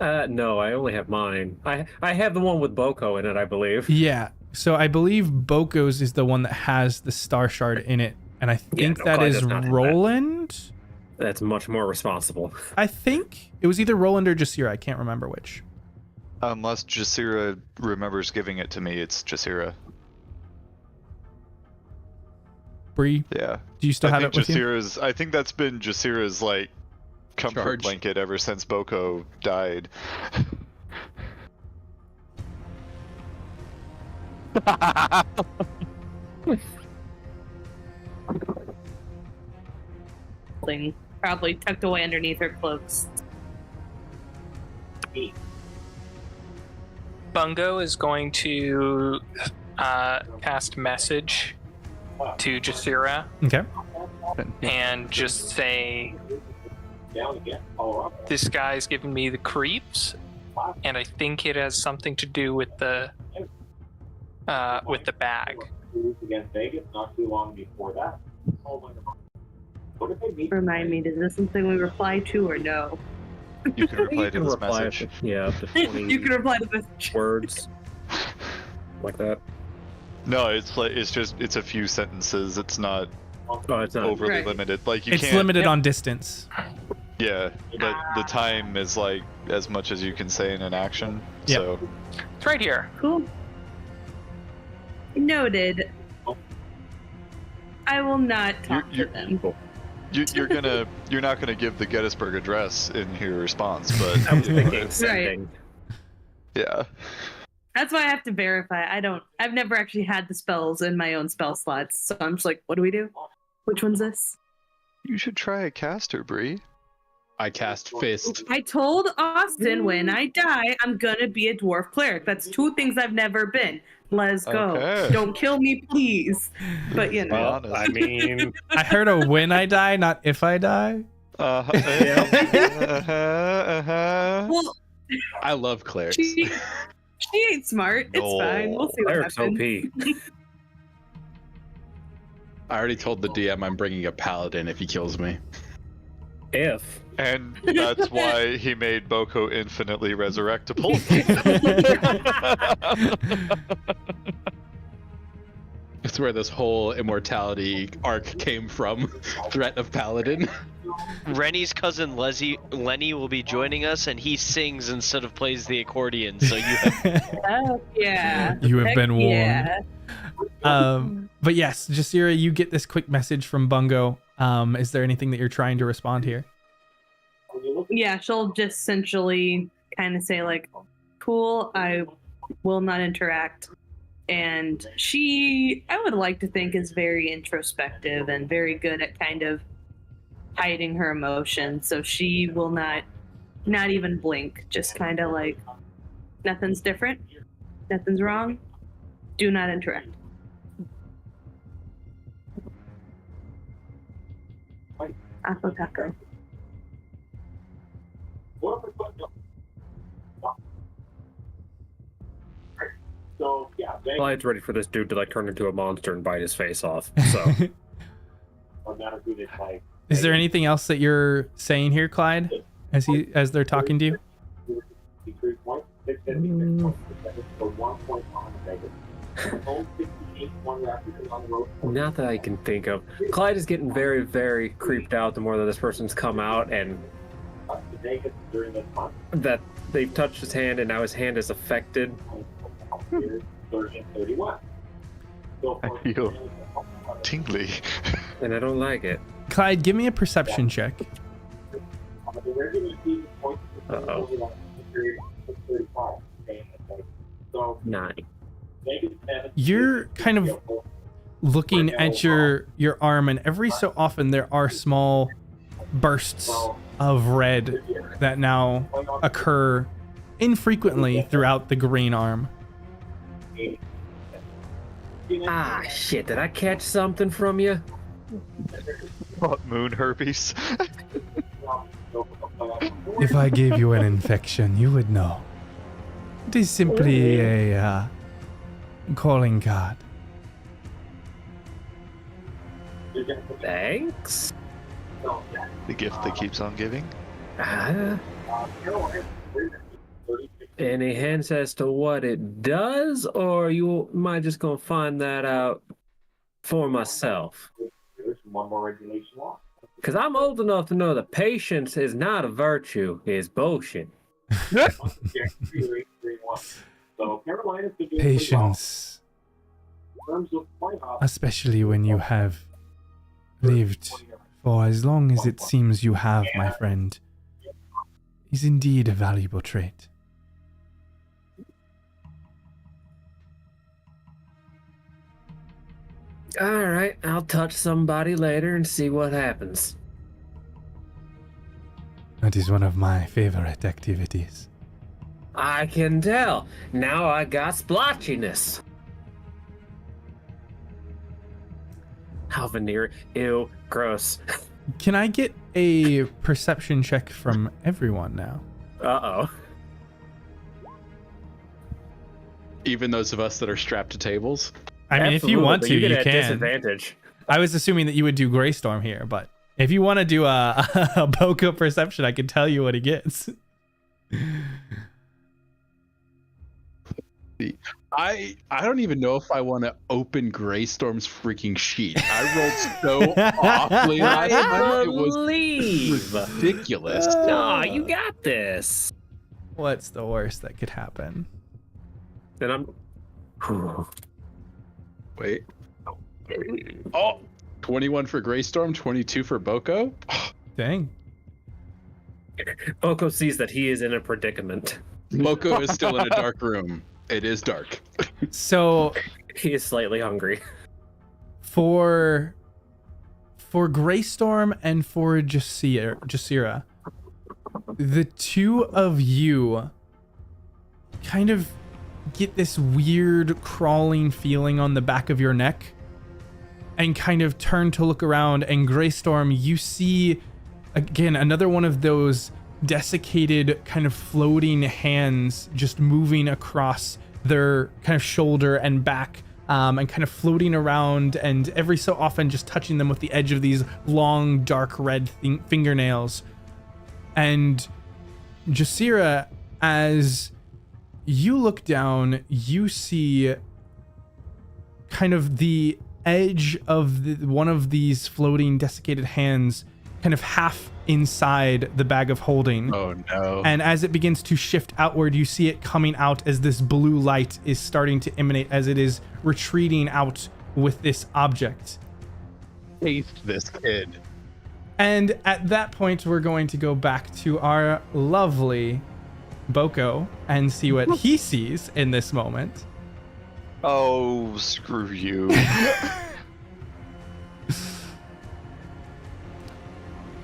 No, I only have mine. I have the one with Boko in it, I believe. Yeah. So I believe Boko's is the one that has the Starshard in it, and I think that Clyde is does not have that. Roland. That's much more responsible. I think it was either Roland or Jasira. I can't remember which. Unless Jasira remembers giving it to me, it's Jasira. Bree, Yeah. do you still have it with you? I think that's been Jasira's like comfort Charge. blanket ever since Boko died. Probably tucked away underneath her clothes. Bungo is going to cast message to Jasira Okay. and just say, this guy's giving me the creeps, and I think it has something to do with the bag. Remind me, is this something we reply to or no? You can reply to this reply message. Yeah, up to 20 You can reply to this. words. Like that. No, it's a few sentences. It's not Oh, it's not. overly Right. limited. Like you It's can't. limited on distance. Yeah, but the time is like as much as you can say in an action. Yep. So It's right here. Cool. Noted. I will not talk to them. you're not gonna give the Gettysburg Address in your response, but I was thinking sending. yeah. That's why I have to verify. I've never actually had the spells in my own spell slots, so I'm just like, what do we do? Which one's this? You should try a caster, Bree. I cast Fist. I told Austin when I die, I'm gonna be a dwarf cleric. That's two things I've never been. Let's go. Okay. Don't kill me, please. But you know. honest. I mean, I heard a when I die, not if I die. Uh-huh. Well, I love clerics. she ain't smart. It's No. fine. We'll see what Cleric's happens. OP. I already told the DM I'm bringing a paladin if he kills me. If. And that's why he made Boko infinitely resurrectable. It's where this whole immortality arc came from. Threat of paladin. Rennie's cousin Lenny will be joining us, and he sings instead of plays the accordion. So you have Oh, yeah. You have Heck been warned. yeah. But yes, Jasira, you get this quick message from Bungo. Is there anything that you're trying to respond here? Yeah, she'll just essentially kind of say like, cool, I will not interact. And she, I would like to think, is very introspective and very good at kind of hiding her emotions. So she will not even blink, just kind of like, nothing's different, nothing's wrong, do not interact. Apple taco. Clyde's ready for this dude to like turn into a monster and bite his face off. So Is there anything else that you're saying here, Clyde, as they're talking to you? not that I can think of. Clyde is getting very, very creeped out the more that this person's come out, and that they've touched his hand and now his hand is affected. I feel tingly. And I don't like it. Clyde, give me a perception check. Uh-oh. 9. You're kind of looking at your arm, and every so often there are small bursts of red that now occur infrequently throughout the green arm. Ah, shit, did I catch something from you? What, moon herpes? If I gave you an infection, you would know. It is simply a calling card. Thanks. The gift that keeps on giving. Any hints as to what it does, or you am I just gonna find that out for myself? Because I'm old enough to know that patience is not a virtue, it's bullshit. Patience. Especially when you have lived for as long as it seems you have, my friend, is indeed a valuable trait. Alright, I'll touch somebody later and see what happens. That is one of my favorite activities. I can tell. Now I got splotchiness. How veneer. Ew, gross. Can I get a perception check from everyone now? Uh-oh. Even those of us that are strapped to tables. I mean, if you want to, you get can. Disadvantage. I was assuming that you would do Greystorm here, but if you want to do a Boko perception, I can tell you what he gets. I don't even know if I want to open Greystorm's freaking sheet. I rolled so awfully last time. It was ridiculous. No, you got this. What's the worst that could happen? Then I'm... Wait. Oh, 21 for Greystorm, 22 for Boko. Dang. Boko sees that he is in a predicament. Boko is still in a dark room. It is dark. So he is slightly hungry. For Greystorm and for Jasira, the two of you kind of get this weird crawling feeling on the back of your neck and kind of turn to look around, and Greystorm, you see again another one of those desiccated kind of floating hands just moving across their kind of shoulder and back, and kind of floating around, and every so often just touching them with the edge of these long dark red fingernails. And Jasira, as you look down, you see kind of the edge of one of these floating desiccated hands kind of half inside the bag of holding. Oh no. And as it begins to shift outward, you see it coming out as this blue light is starting to emanate as it is retreating out with this object. Taste this kid. And at that point, we're going to go back to our lovely Boko and see what he sees in this moment. Oh, screw you.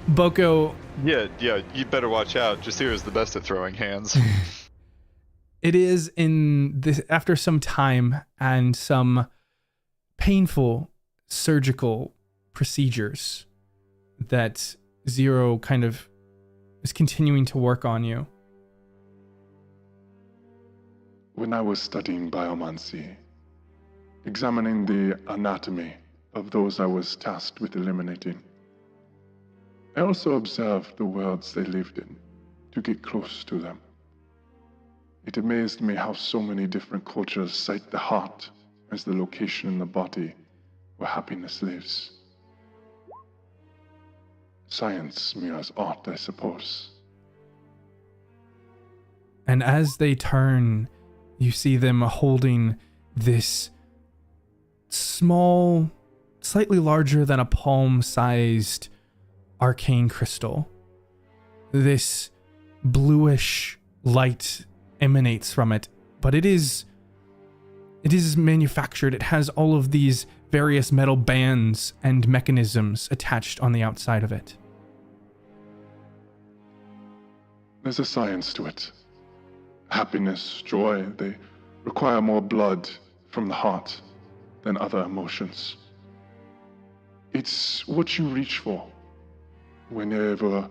Boko. Yeah, you better watch out. Jasira's the best at throwing hands. It is in this, after some time and some painful surgical procedures, that Zero kind of is continuing to work on you. When I was studying biomancy, examining the anatomy of those I was tasked with eliminating, I also observed the worlds they lived in to get close to them. It amazed me how so many different cultures cite the heart as the location in the body where happiness lives. Science mirrors art, I suppose. And as they turn, you see them holding this small, slightly larger than a palm-sized arcane crystal. This bluish light emanates from it, but it is manufactured. It has all of these various metal bands and mechanisms attached on the outside of it. There's a science to it. Happiness, joy, they require more blood from the heart than other emotions. It's what you reach for whenever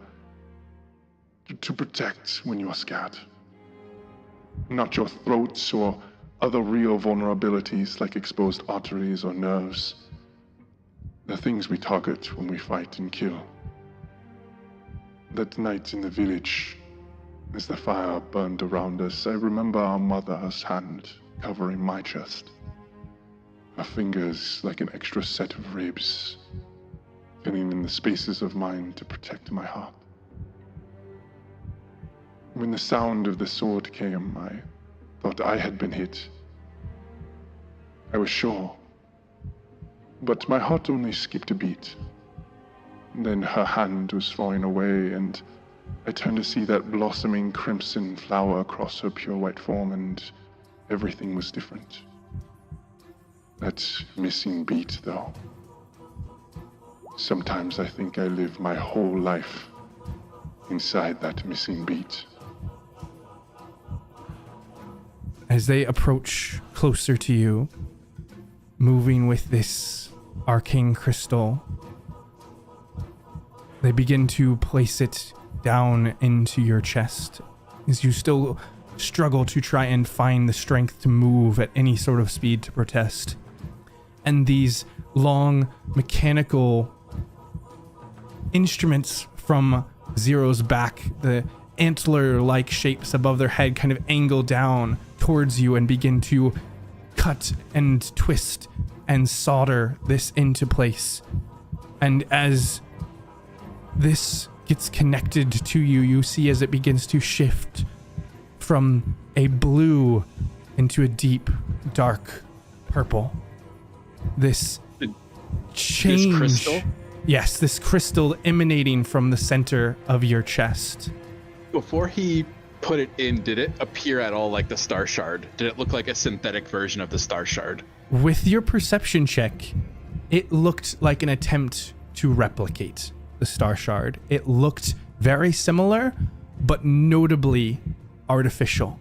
to protect when you are scared. Not your throats or other real vulnerabilities like exposed arteries or nerves. the things we target when we fight and kill. That night in the village, as the fire burned around us, I remember our mother's hand covering my chest. Her fingers like an extra set of ribs, filling in the spaces of mine to protect my heart. When the sound of the sword came, I thought I had been hit. I was sure. But my heart only skipped a beat. Then her hand was falling away, and I turned to see that blossoming crimson flower across her pure white form, and everything was different. That missing beat, though. Sometimes I think I live my whole life inside that missing beat. As they approach closer to you, moving with this arcane crystal, they begin to place it down into your chest as you still struggle to try and find the strength to move at any sort of speed to protest. And these long mechanical instruments from Zero's back, the antler-like shapes above their head, kind of angle down towards you and begin to cut and twist and solder this into place. And as this gets connected to you, you see as it begins to shift from a blue into a deep, dark purple. This change. This crystal? Yes, this crystal emanating from the center of your chest. Before he put it in, did it appear at all like the Starshard? Did it look like a synthetic version of the Starshard? With your perception check, it looked like an attempt to replicate the Starshard. It looked very similar, but notably artificial.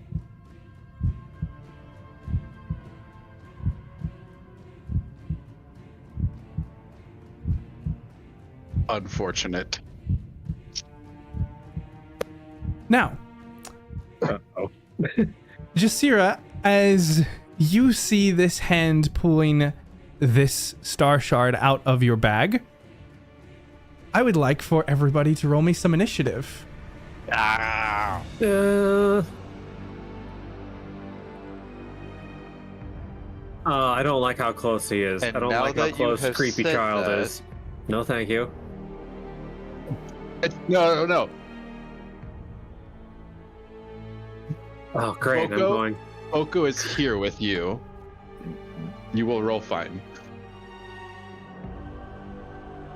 Unfortunate. Now, Uh-oh. Jasira, as you see this hand pulling this Starshard out of your bag, I would like for everybody to roll me some initiative. I don't like how close he is. And I don't now like how that you close have creepy said child that- is. No, thank you. No. Oh, great. Bungo? I'm going. Oko is here with you. You will roll fine.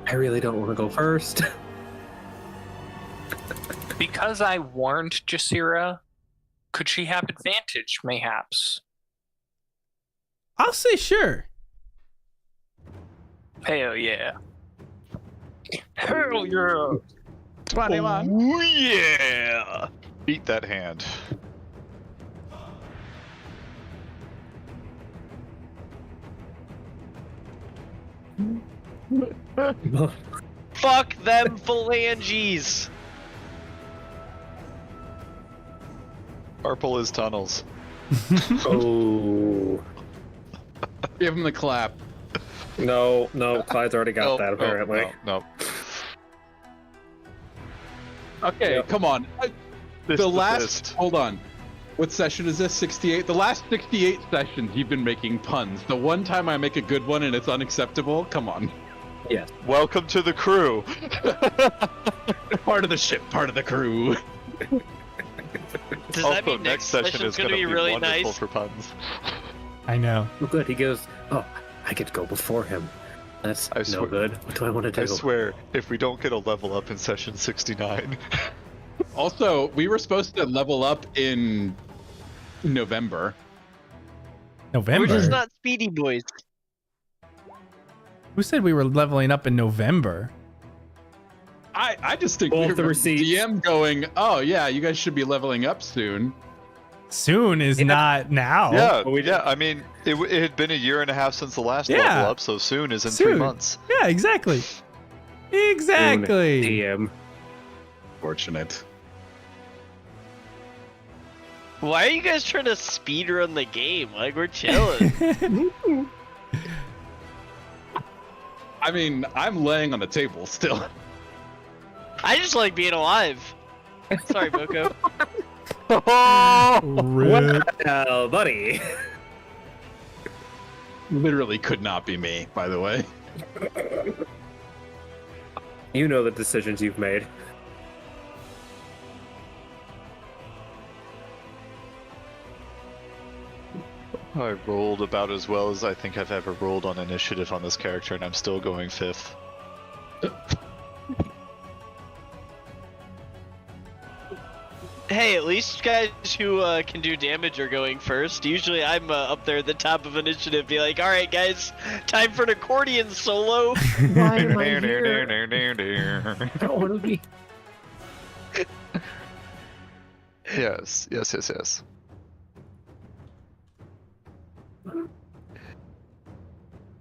I really don't want to go first. Because I warned Jasira, could she have advantage, mayhaps? I'll say sure. Hell yeah. Hell yeah. 21. Oh yeah. Beat that hand. Fuck them phalanges. Purple is tunnels. Oh. Give him the clap. No, Clyde's already got that, apparently. No. Okay, Yep. come on. Fist The to last. fist. Hold on. What session is this? 68? The last 68 sessions you've been making puns. The one time I make a good one and it's unacceptable? Come on. Yes. Welcome to the crew. Part of the ship, part of the crew. Does Also, that mean next session session's is going to be really wonderful nice? for puns. I know. Oh, good. He goes, oh, I get to go before him. That's I no swear- good. What do I want to do? I swear, if we don't get a level up in session 69, Also, we were supposed to level up in November. November? We're just not speedy boys. Who said we were leveling up in November? I just think Both we the were receipts. DM going, oh yeah, you guys should be leveling up soon. Soon is not now. yeah, but we yeah. I mean, it had been a year and a half since the last Yeah. level up, so soon is in 3 Soon. months. Yeah, exactly. Exactly. DM. Fortunate. Why are you guys trying to speedrun the game? Like, we're chilling. I mean, I'm laying on the table still. I just like being alive. Sorry, Boko. Rip. Well, buddy. Literally could not be me, by the way. You know the decisions you've made. I rolled about as well as I think I've ever rolled on initiative on this character, and I'm still going 5th. Hey, at least guys who can do damage are going first. Usually I'm up there at the top of initiative, be like, alright guys, time for an accordion solo. Why am I here? I don't want to be. Yes.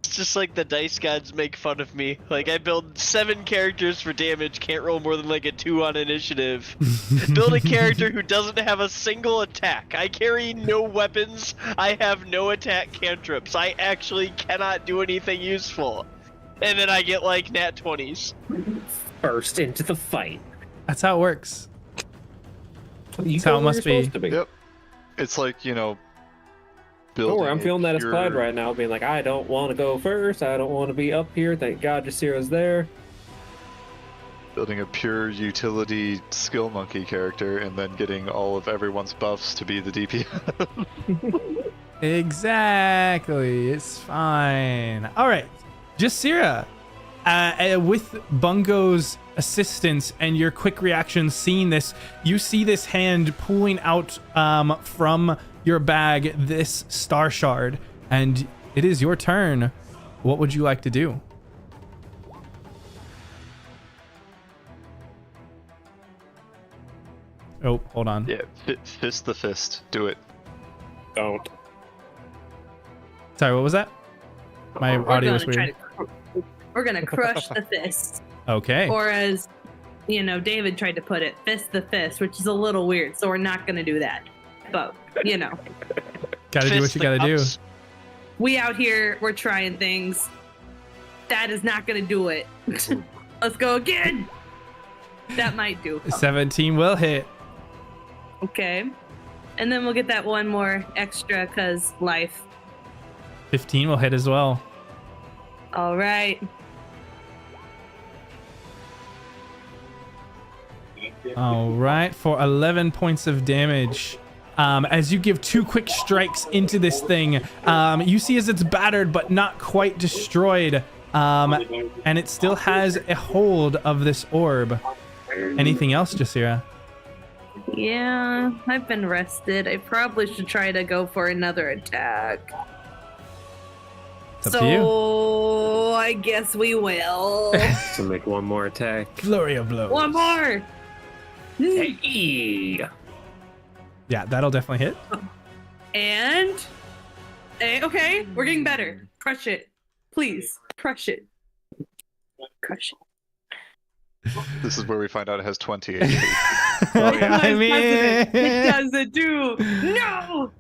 It's just like the dice gods make fun of me. Like, I build 7 characters for damage, can't roll more than like a 2 on initiative. Build a character who doesn't have a single attack. I carry no weapons. I have no attack cantrips. I actually cannot do anything useful. And then I get like nat 20s. First into the fight. That's how it works. You That's how go it where must you're be. supposed to be. Yep. It's like, you know, Don't worry, I'm building feeling that as your- Clyde right now, being like, I don't want to go first. I don't want to be up here. Thank God Jasira's there. Building a pure utility skill monkey character and then getting all of everyone's buffs to be the DPS. Exactly. It's fine. All right. Jasira, with Bungo's assistance and your quick reaction seeing this, you see this hand pulling out from your bag this Starshard, and it is your turn. What would you like to do? Oh, hold on. Yeah, fist the fist. Do it. Don't. Sorry, what was that? My audio was weird. We're gonna crush the fist, Okay. or as you know, David tried to put it, fist the fist, which is a little weird. So we're not gonna do that. But you know, Gotta do what Fist you the gotta do. cups. we out here, we're trying things. That is not gonna do it. Let's go again. That might do. 17 will hit. Okay. And then we'll get that one more extra cause life. 15 will hit as well. All right. All right, for 11 points of damage. As you give 2 quick strikes into this thing, you see as it's battered but not quite destroyed, and it still has a hold of this orb. Anything else, Jasira? Yeah, I've been rested. I probably should try to go for another attack. It's up to you. So I guess we will. So make one more attack. Flurry of blows. One more. Hey. Yeah, that'll definitely hit. And okay, we're getting better. Crush it, please. Crush it. Crush it. This is where we find out it has 20 HP. I mean, it doesn't do. No.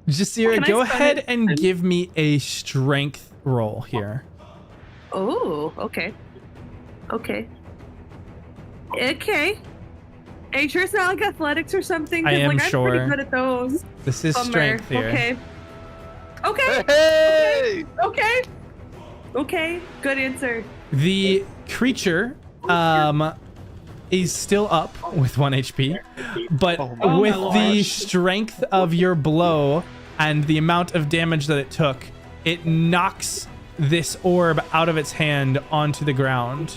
Jasira, Can I go stun ahead it? and give me a strength roll here. Oh, okay. Okay. Okay. Are you sure it's not like athletics or something? 'Cause, I am I'm sure. pretty good at those. This is Bummer. strength here. Okay. Okay. Hey! Okay. Okay. Good answer. The creature is still up with 1 HP, but Oh with my the gosh. strength of your blow and the amount of damage that it took, it knocks this orb out of its hand onto the ground.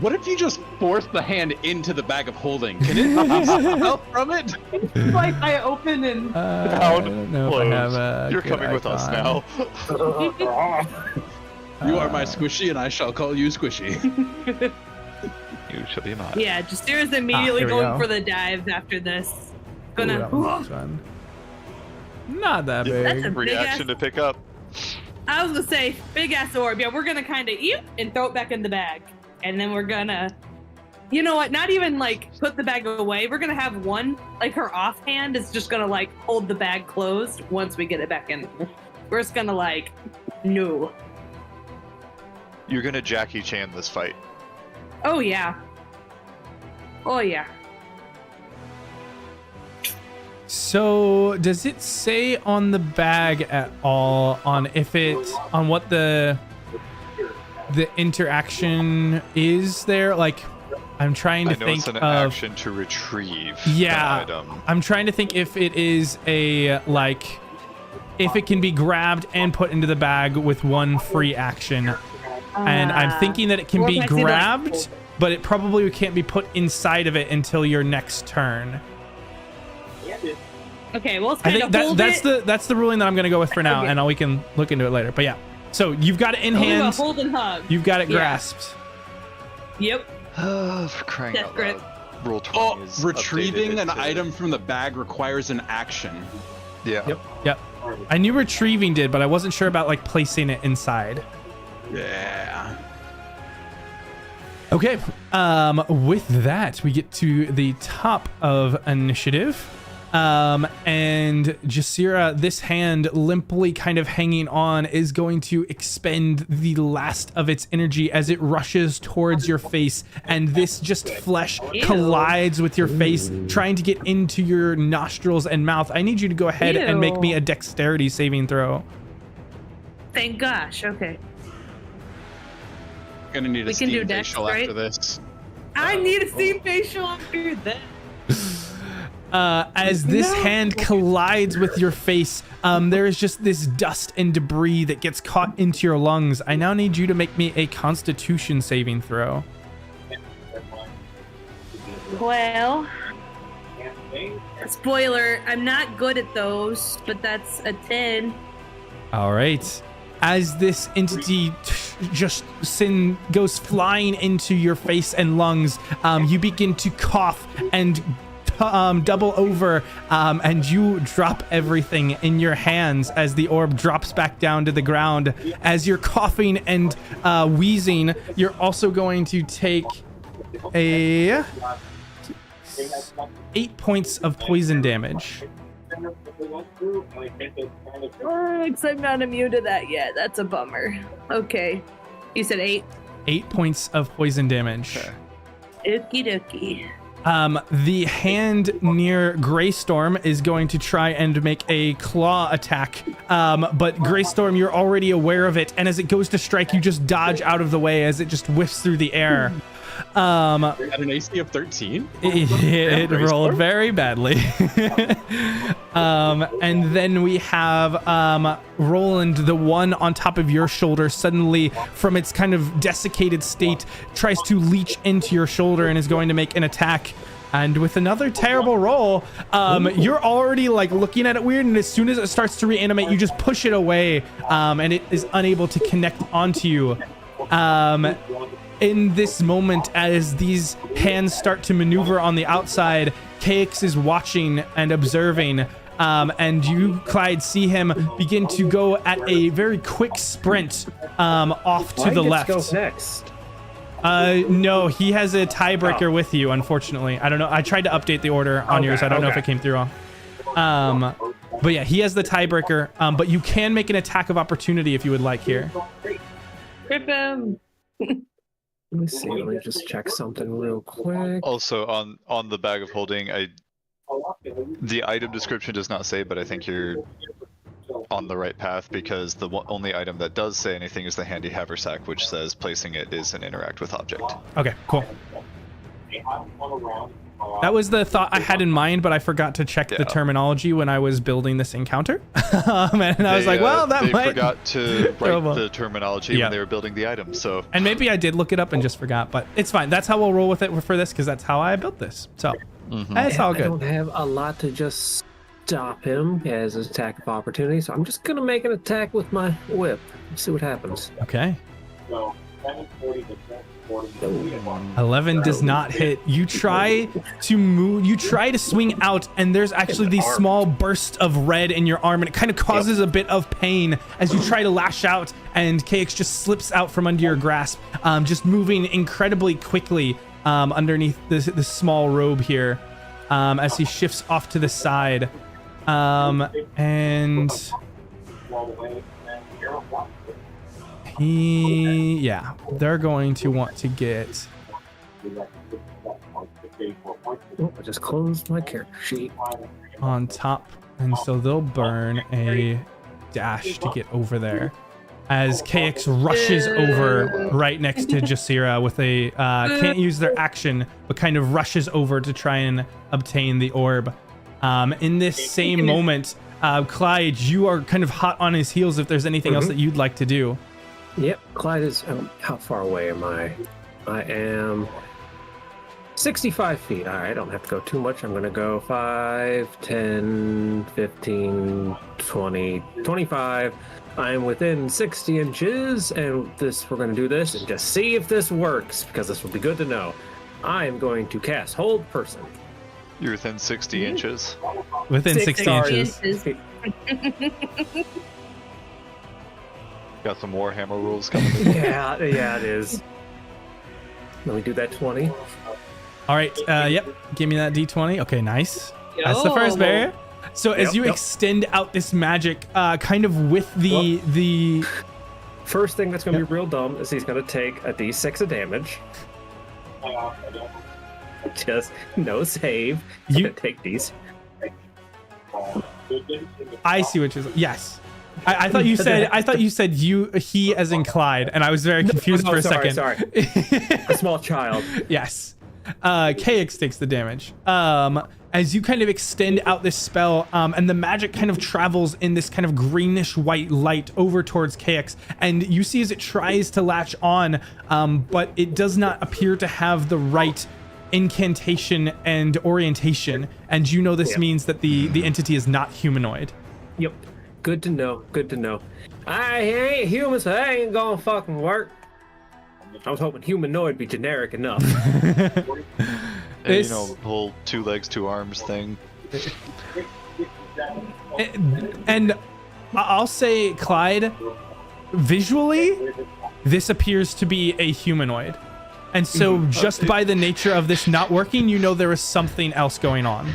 What if you just force the hand into the bag of holding? Can it release itself from it? Like I open and I don't know if I have a You're good coming with us icon. now. You are my squishy, and I shall call you squishy. You shall be mine. yeah, Jasira's immediately here we going go. for the dive after this. Ooh, Gonna. that was fun. Not that That's a big. big Reaction ass. to pick up. I was gonna say big ass orb. Yeah, we're gonna kind of eat and throw it back in the bag, and then we're gonna, you know what? Not even like put the bag away. We're gonna have one, like her offhand is just gonna like hold the bag closed once we get it back in. We're just gonna like, no. You're gonna Jackie Chan this fight. Oh yeah. Oh yeah. So does it say on the bag at all on what the interaction is there? Like, I'm trying to think it's an of action to retrieve yeah. an item. I'm trying to think if it is if it can be grabbed and put into the bag with one free action. And I'm thinking that it can be grabbed, but it probably can't be put inside of it until your next turn. Okay, well, I think that's the ruling that I'm going to go with for now, and we can look into it later. But yeah, so you've got it in hand. Hold and hug. You've got it grasped. Yep. For crying out loud. Roll 20 Oh, is retrieving updated an to- item from the bag requires an action. Yeah. Yep. I knew retrieving did, but I wasn't sure about like placing it inside. Yeah. Okay. With that, we get to the top of initiative. And Jasira, this hand limply kind of hanging on, is going to expend the last of its energy as it rushes towards your face, and this just flesh collides with your face, trying to get into your nostrils and mouth. I need you to go ahead and make me a dexterity saving throw. Thank gosh. Okay. Gonna need a We can do steam dex, facial right? after this. I need a steam facial after that. As this hand collides with your face, there is just this dust and debris that gets caught into your lungs. I now need you to make me a Constitution saving throw. Well, spoiler, I'm not good at those, but that's a 10. All right. As this entity just goes flying into your face and lungs, you begin to cough and double over, and you drop everything in your hands as the orb drops back down to the ground. As you're coughing and wheezing, you're also going to take 8 points of poison damage. Because I'm not immune to that yet. That's a bummer. Okay. You said 8? 8 points of poison damage. Okie dokie. The hand near Greystorm is going to try and make a claw attack, but Greystorm, you're already aware of it, and as it goes to strike, you just dodge out of the way as it just whiffs through the air. At an AC of 13? It rolled very badly. And then we have Roland, the one on top of your shoulder, suddenly from its kind of desiccated state tries to leech into your shoulder and is going to make an attack. And with another terrible roll, you're already like looking at it weird, and as soon as it starts to reanimate, you just push it away, and it is unable to connect onto you. In this moment, as these hands start to maneuver on the outside, KX is watching and observing, and you, Clyde, see him begin to go at a very quick sprint off to the left. Go next. No, he has a tiebreaker with you, unfortunately. I don't know. I tried to update the order on yours. I don't know if it came through wrong. But yeah, he has the tiebreaker, but you can make an attack of opportunity if you would like here. Rip him. Let me see. Let me just check something real quick. Also, on the bag of holding, the item description does not say, but I think you're on the right path, because the only item that does say anything is the handy haversack, which says placing it is an interact with object. Okay, cool. That was the thought I had in mind, but I forgot to check the terminology when I was building this encounter. And I was like, well, that might... They forgot to write the terminology when they were building the item, so... And maybe I did look it up and just forgot, but it's fine. That's how we'll roll with it for this, because that's how I built this. So, that's all good. I don't have a lot to just stop him as an attack of opportunity, so I'm just going to make an attack with my whip. See what happens. Okay. 11 does not hit. You try to move, you try to swing out, and there's actually these small bursts of red in your arm, and it kind of causes a bit of pain as you try to lash out, and KX just slips out from under your grasp, just moving incredibly quickly underneath this small robe here, as he shifts off to the side. And They're going to want to get. Oh, I just closed my character sheet. On top, and so they'll burn a dash to get over there. As KX rushes over right next to Jasira with a can't use their action, but kind of rushes over to try and obtain the orb. In this same moment, Clyde, you are kind of hot on his heels if there's anything else that you'd like to do. Yep, Clyde is. How far away am I? I am 65 feet. All right, I don't have to go too much. I'm going to go 5, 10, 15, 20, 25. I'm within 60 inches, and we're going to do this and just see if this works, because this will be good to know. I am going to cast Hold Person. You're within 60 inches. Within 60 inches. Got some Warhammer rules coming. Yeah, it is. Let me do that 20. All right, yep. Give me that D20. Okay, nice. That's the first barrier. So as you extend out this magic, kind of with the first thing that's going to be real dumb is he's going to take a D6 of damage. Just no save. You take these. I see what you're saying. Yes. I thought you said he as in Clyde, and I was very confused for a second. Sorry. A small child. Yes. KX takes the damage. As you kind of extend out this spell, and the magic kind of travels in this kind of greenish white light over towards KX, and you see as it tries to latch on, but it does not appear to have the right incantation and orientation, and you know this means that the entity is not humanoid. Yep. Good to know. Good to know. I ain't human, so that ain't gonna fucking work. I was hoping humanoid be generic enough. You know, whole 2 legs, 2 arms thing. And I'll say, Clyde, visually, this appears to be a humanoid. And so just by the nature of this not working, you know there is something else going on.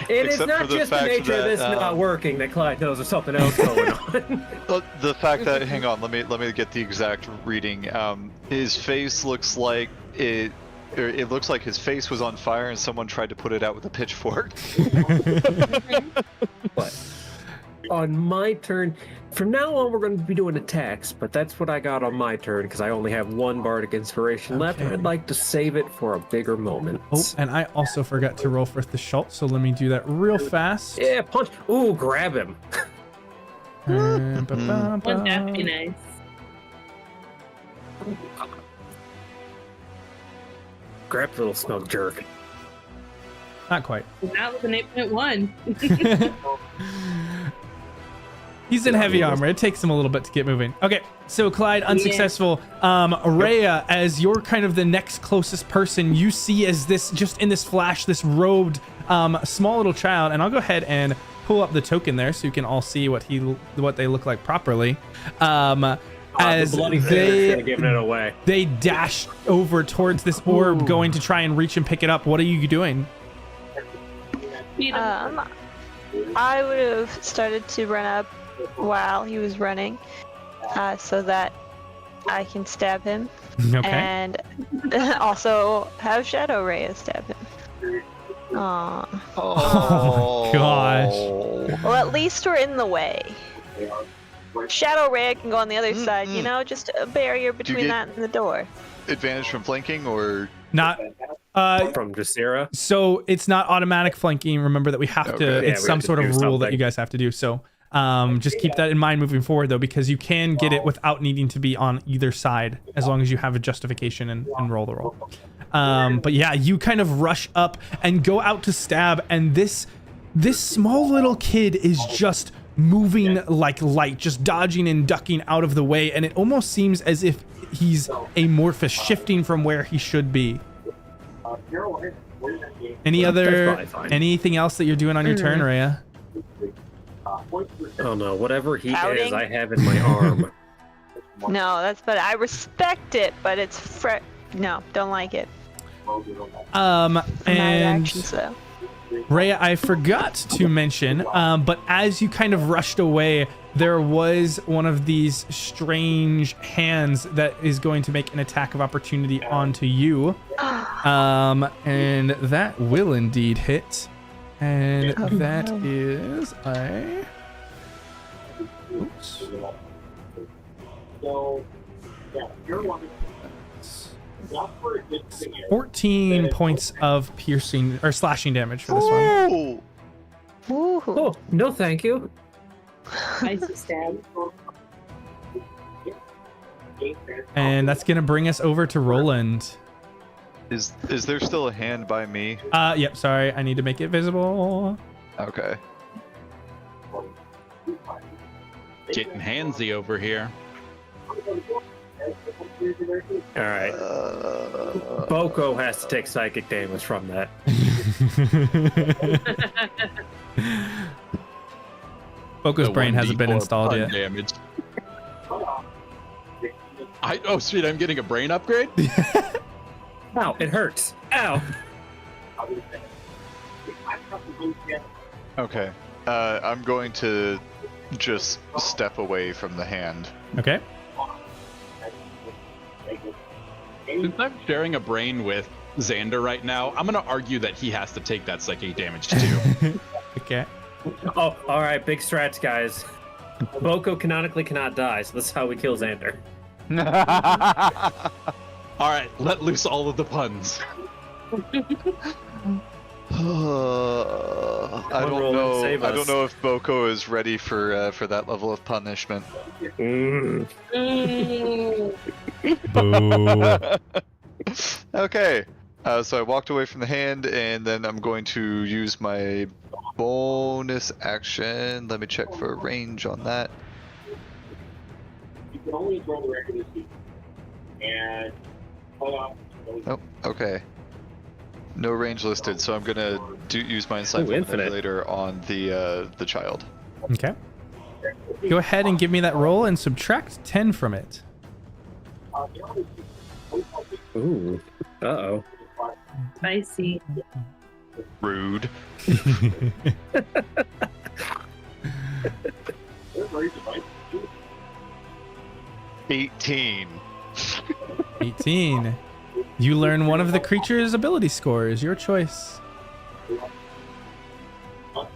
It is not just the nature of this not working that Clyde knows there's something else going on. The fact that, hang on, let me get the exact reading. His face looks like it looks like his face was on fire and someone tried to put it out with a pitchfork. But on my turn, from now on we're going to be doing attacks, but that's what I got on my turn because I only have 1 bardic inspiration left. And I'd like to save it for a bigger moment. Oh, and I also forgot to roll for Theschault, so let me do that real fast. Yeah, punch. Ooh, grab him. Wouldn't that be nice? Grab the little snug jerk. Not quite. That was an 8.1. He's in heavy armor. It takes him a little bit to get moving. Okay, so Clyde, unsuccessful. Rhea, as you're kind of the next closest person, you see as this, just in this flash, this robed small little child, and I'll go ahead and pull up the token there so you can all see what they look like properly. As they dash over towards this orb, going to try and reach and pick it up. What are you doing? I would have started to run up while he was running, so that I can stab him. Okay. And also have Shadow Rhea stab him. Aww. Oh gosh. Well, at least we're in the way. Shadow Rhea can go on the other side, you know, just a barrier between that and the door. Advantage from flanking or not? From Jasira. So it's not automatic flanking. Remember that we have to. It's some sort of rule that you guys have to do. So just keep that in mind moving forward, though, because you can get it without needing to be on either side, as long as you have a justification and roll the roll. But yeah, you kind of rush up and go out to stab, and this small little kid is just moving like light, just dodging and ducking out of the way, and it almost seems as if he's amorphous, shifting from where he should be. Anything else that you're doing on your turn, Rhea? Oh no, whatever he is, I have in my arm. No, but I respect it, but it's no, don't like it. And actions, though. Rhea, I forgot to mention, but as you kind of rushed away, there was one of these strange hands that is going to make an attack of opportunity onto you. And that will indeed hit. And that is a... Oops. 14 points of piercing or slashing damage for this one. Oh, no thank you. Nice stab. And that's gonna bring us over to Roland. Is there still a hand by me? Yep, sorry, I need to make it visible. Okay. Getting handsy over here. All right. Boko has to take psychic damage from that. Boko's The brain hasn't been 1d4 installed pun yet. Damage. Oh, sweet, I'm getting a brain upgrade? Ow, it hurts. Ow. Okay. I'm going to just step away from the hand. Okay. Since I'm sharing a brain with Xander right now, I'm going to argue that he has to take that psychic damage too. Okay. Oh, all right, big strats, guys. Boko canonically cannot die, so this is how we kill Xander. All right, let loose all of the puns. I don't know. I don't know if Boko is ready for that level of punishment. Okay. So I walked away from the hand, and then I'm going to use my bonus action. Let me check for range on that. You can only throw the record this week. And Oh, okay. No range listed, so I'm gonna use my insightful manipulator on the child. Okay. Go ahead and give me that roll and subtract 10 from it. Ooh. Uh-oh. Spicy. Rude. 18. 18. You learn one of the creature's ability scores. Your choice. Let's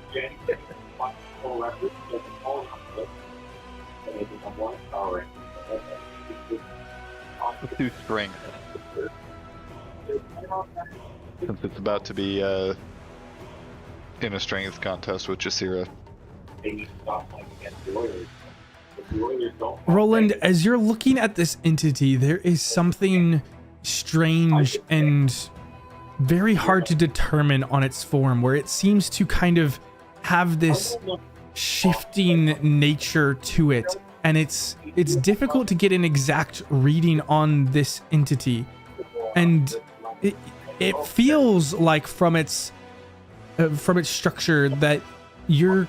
do strength. Since it's about to be in a strength contest with Jasira. Roland, as you're looking at this entity, there is something strange and very hard to determine on its form, where it seems to kind of have this shifting nature to it, and it's difficult to get an exact reading on this entity, and it feels like from its structure that you're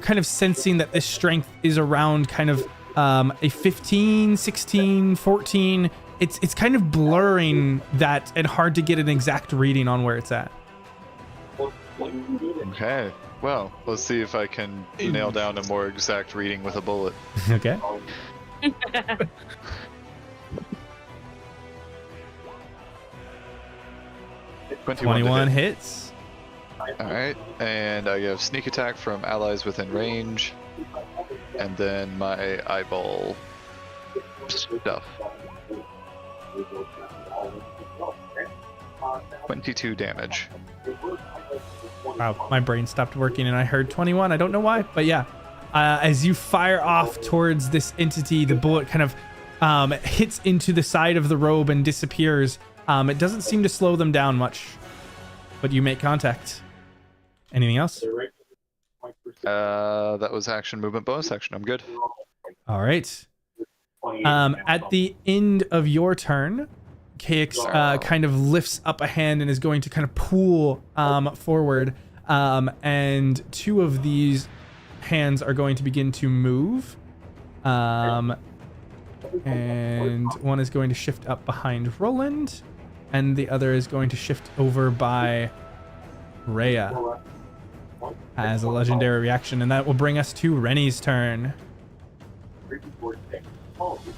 kind of sensing that this strength is around kind of a 15, 16, 14. It's kind of blurring that and hard to get an exact reading on where it's at. Okay. Well, let's see if I can nail down a more exact reading with a bullet. Okay. 21 hits. Alright, and I have sneak attack from allies within range, and then my eyeball stuff. 22 damage. Wow, my brain stopped working and I heard 21. I don't know why, but yeah. As you fire off towards this entity, the bullet kind of hits into the side of the robe and disappears. It doesn't seem to slow them down much, but you make contact. Anything else? That was action, movement, bonus action. I'm good. All right. At the end of your turn, KX kind of lifts up a hand and is going to kind of pull forward, and two of these hands are going to begin to move, and one is going to shift up behind Roland, and the other is going to shift over by Rhea has a legendary reaction, and that will bring us to Rennie's turn.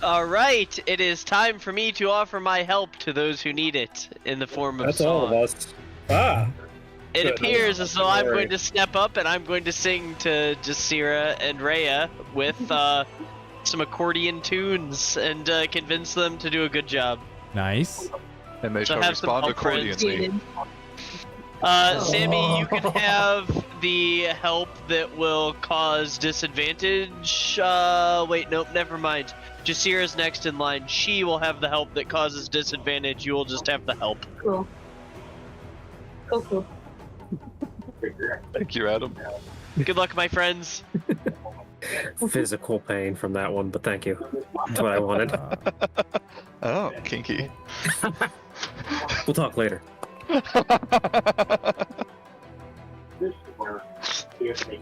Alright, it is time for me to offer my help to those who need it in the form of That's song. all of us. Ah. It Good. appears as though I'm Don't worry. going to step up and I'm going to sing to Jasira and Rhea with some accordion tunes and convince them to do a good job. Nice. And they So shall have some respond conference. accordingly. Sammy, you can have the help that will cause disadvantage. Wait, nope, never mind. Jasira's next in line. She will have the help that causes disadvantage. You will just have the help. Cool. Cool. Thank you, Adam. Good luck, my friends. Physical pain from that one, but thank you. That's what I wanted. Oh, kinky. We'll talk later.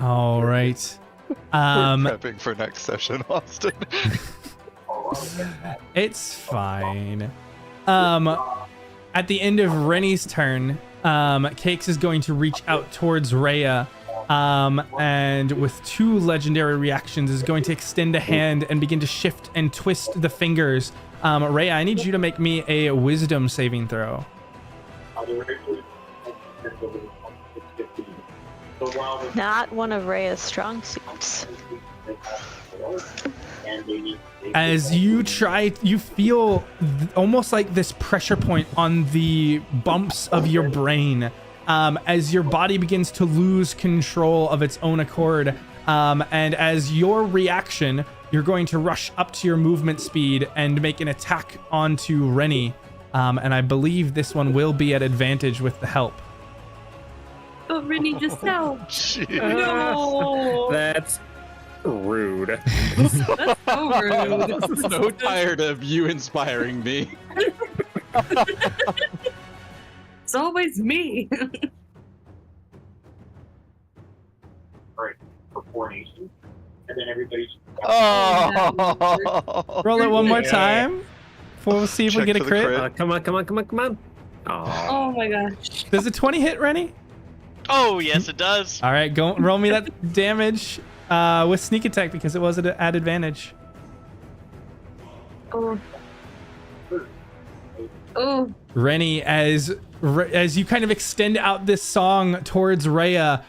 All right. We're prepping for next session, Austin. It's fine. At the end of Rennie's turn, Cakes is going to reach out towards Rhea, and with 2 legendary reactions is going to extend a hand and begin to shift and twist the fingers. Rhea, I need you to make me a wisdom saving throw. Not one of Rhea's strong suits. As you try, you feel almost like this pressure point on the bumps of your brain, as your body begins to lose control of its own accord. And as your reaction, you're going to rush up to your movement speed and make an attack onto Rennie. And I believe this one will be at advantage with the help. Oh, Rennie, just help. No. That's rude. That's so rude. I'm so tired of you inspiring me. It's always me. Alright, for 4 nations. And then everybody's. Oh! Roll it one more time. We'll see if we Check get a for the crit. crit. Come on. Oh. Oh my gosh. Does a 20 hit, Rennie? Oh, yes, it does. All right, go roll me that damage with sneak attack because it was at advantage. Oh. Oh. Rennie, as you kind of extend out this song towards Rhea,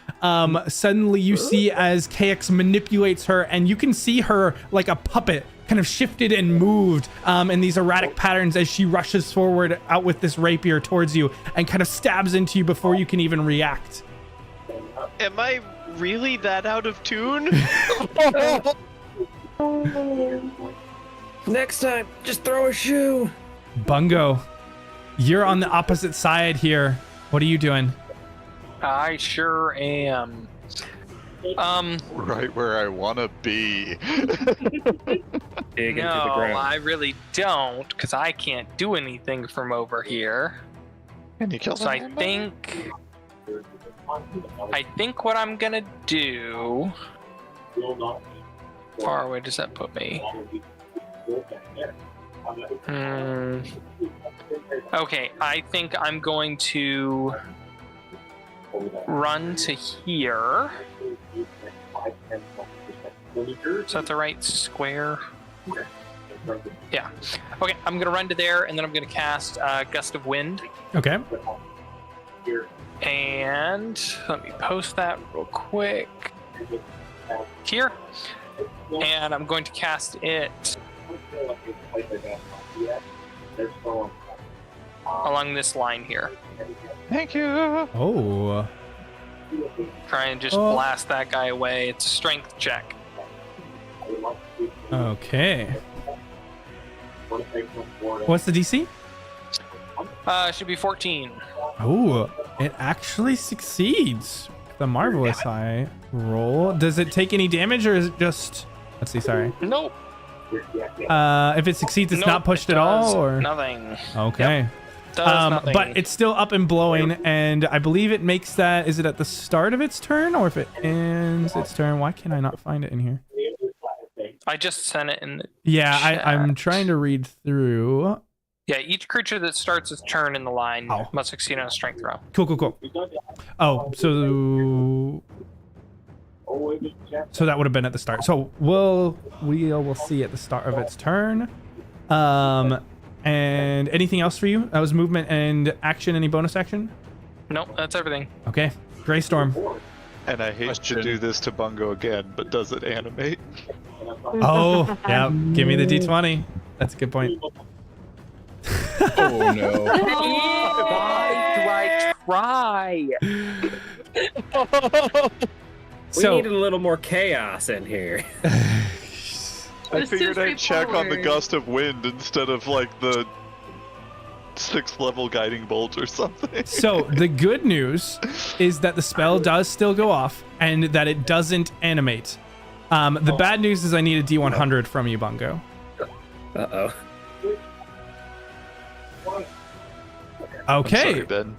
suddenly you see as KX manipulates her, and you can see her like a puppet kind of shifted and moved in these erratic patterns as she rushes forward out with this rapier towards you and kind of stabs into you before you can even react. Am I really that out of tune? Next time, just throw a shoe. Bungo, you're on the opposite side here. What are you doing? I sure am. Right where I want to be. Dig into No, the ground. I really don't, because I can't do anything from over here. Can you kill So I think what I'm gonna do. How far away does that put me? Okay, I think I'm going to run to here. Is that the right square? Yeah. Okay, I'm gonna run to there, and then I'm gonna cast Gust of Wind. Okay. And let me post that real quick here. And I'm going to cast it along this line here. Thank you. Oh. Try and just blast that guy away. It's a strength check. Okay. What's the DC? Should be 14. Oh, it actually succeeds. The marvelous high roll. Does it take any damage, or is it just? Let's see. Sorry. Nope. If it succeeds, it's Nope, not pushed it at all, does or nothing. okay. Yep. Does nothing. But it's still up and blowing, and I believe it makes that. Is it at the start of its turn, or if it ends its turn? Why can I not find it in here? I just sent it in the Yeah, chat. I'm trying to read through. Yeah, each creature that starts its turn in the line Oh. must succeed on a strength throw. Cool. Oh, so that would have been at the start. So we'll see at the start of its turn. And anything else for you? That was movement and action. Any bonus action? Nope, that's everything. Okay, Greystorm. And I hate to do this to Bungo again, but does it animate? Oh, yeah. Give me the d20. That's a good point. Oh no. Why do I try? We needed a little more chaos in here. I figured I'd check on the gust of wind instead of like the 6th level guiding bolt or something. So the good news is that the spell does still go off and that it doesn't animate. The bad news is I need a D100 from you, Bungo. Uh-oh. Okay. I'm sorry, Ben.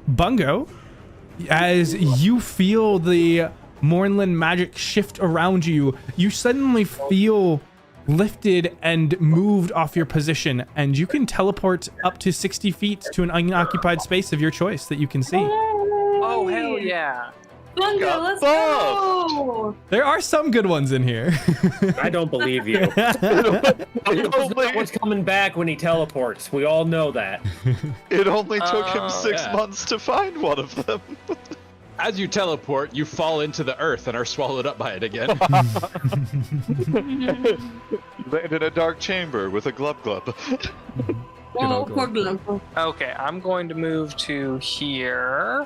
Bungo, as you feel the Mornland magic shift around you, you suddenly feel lifted and moved off your position, and you can teleport up to 60 feet to an unoccupied space of your choice that you can see. Oh, hell yeah. Bungo, let's go! There are some good ones in here. I don't believe you. What's coming back when he teleports? We all know that. It only took him 6 months to find one of them. As you teleport, you fall into the earth and are swallowed up by it again. Land in a dark chamber with a glub glub. Oh, poor Glumpo. Okay, I'm going to move to here.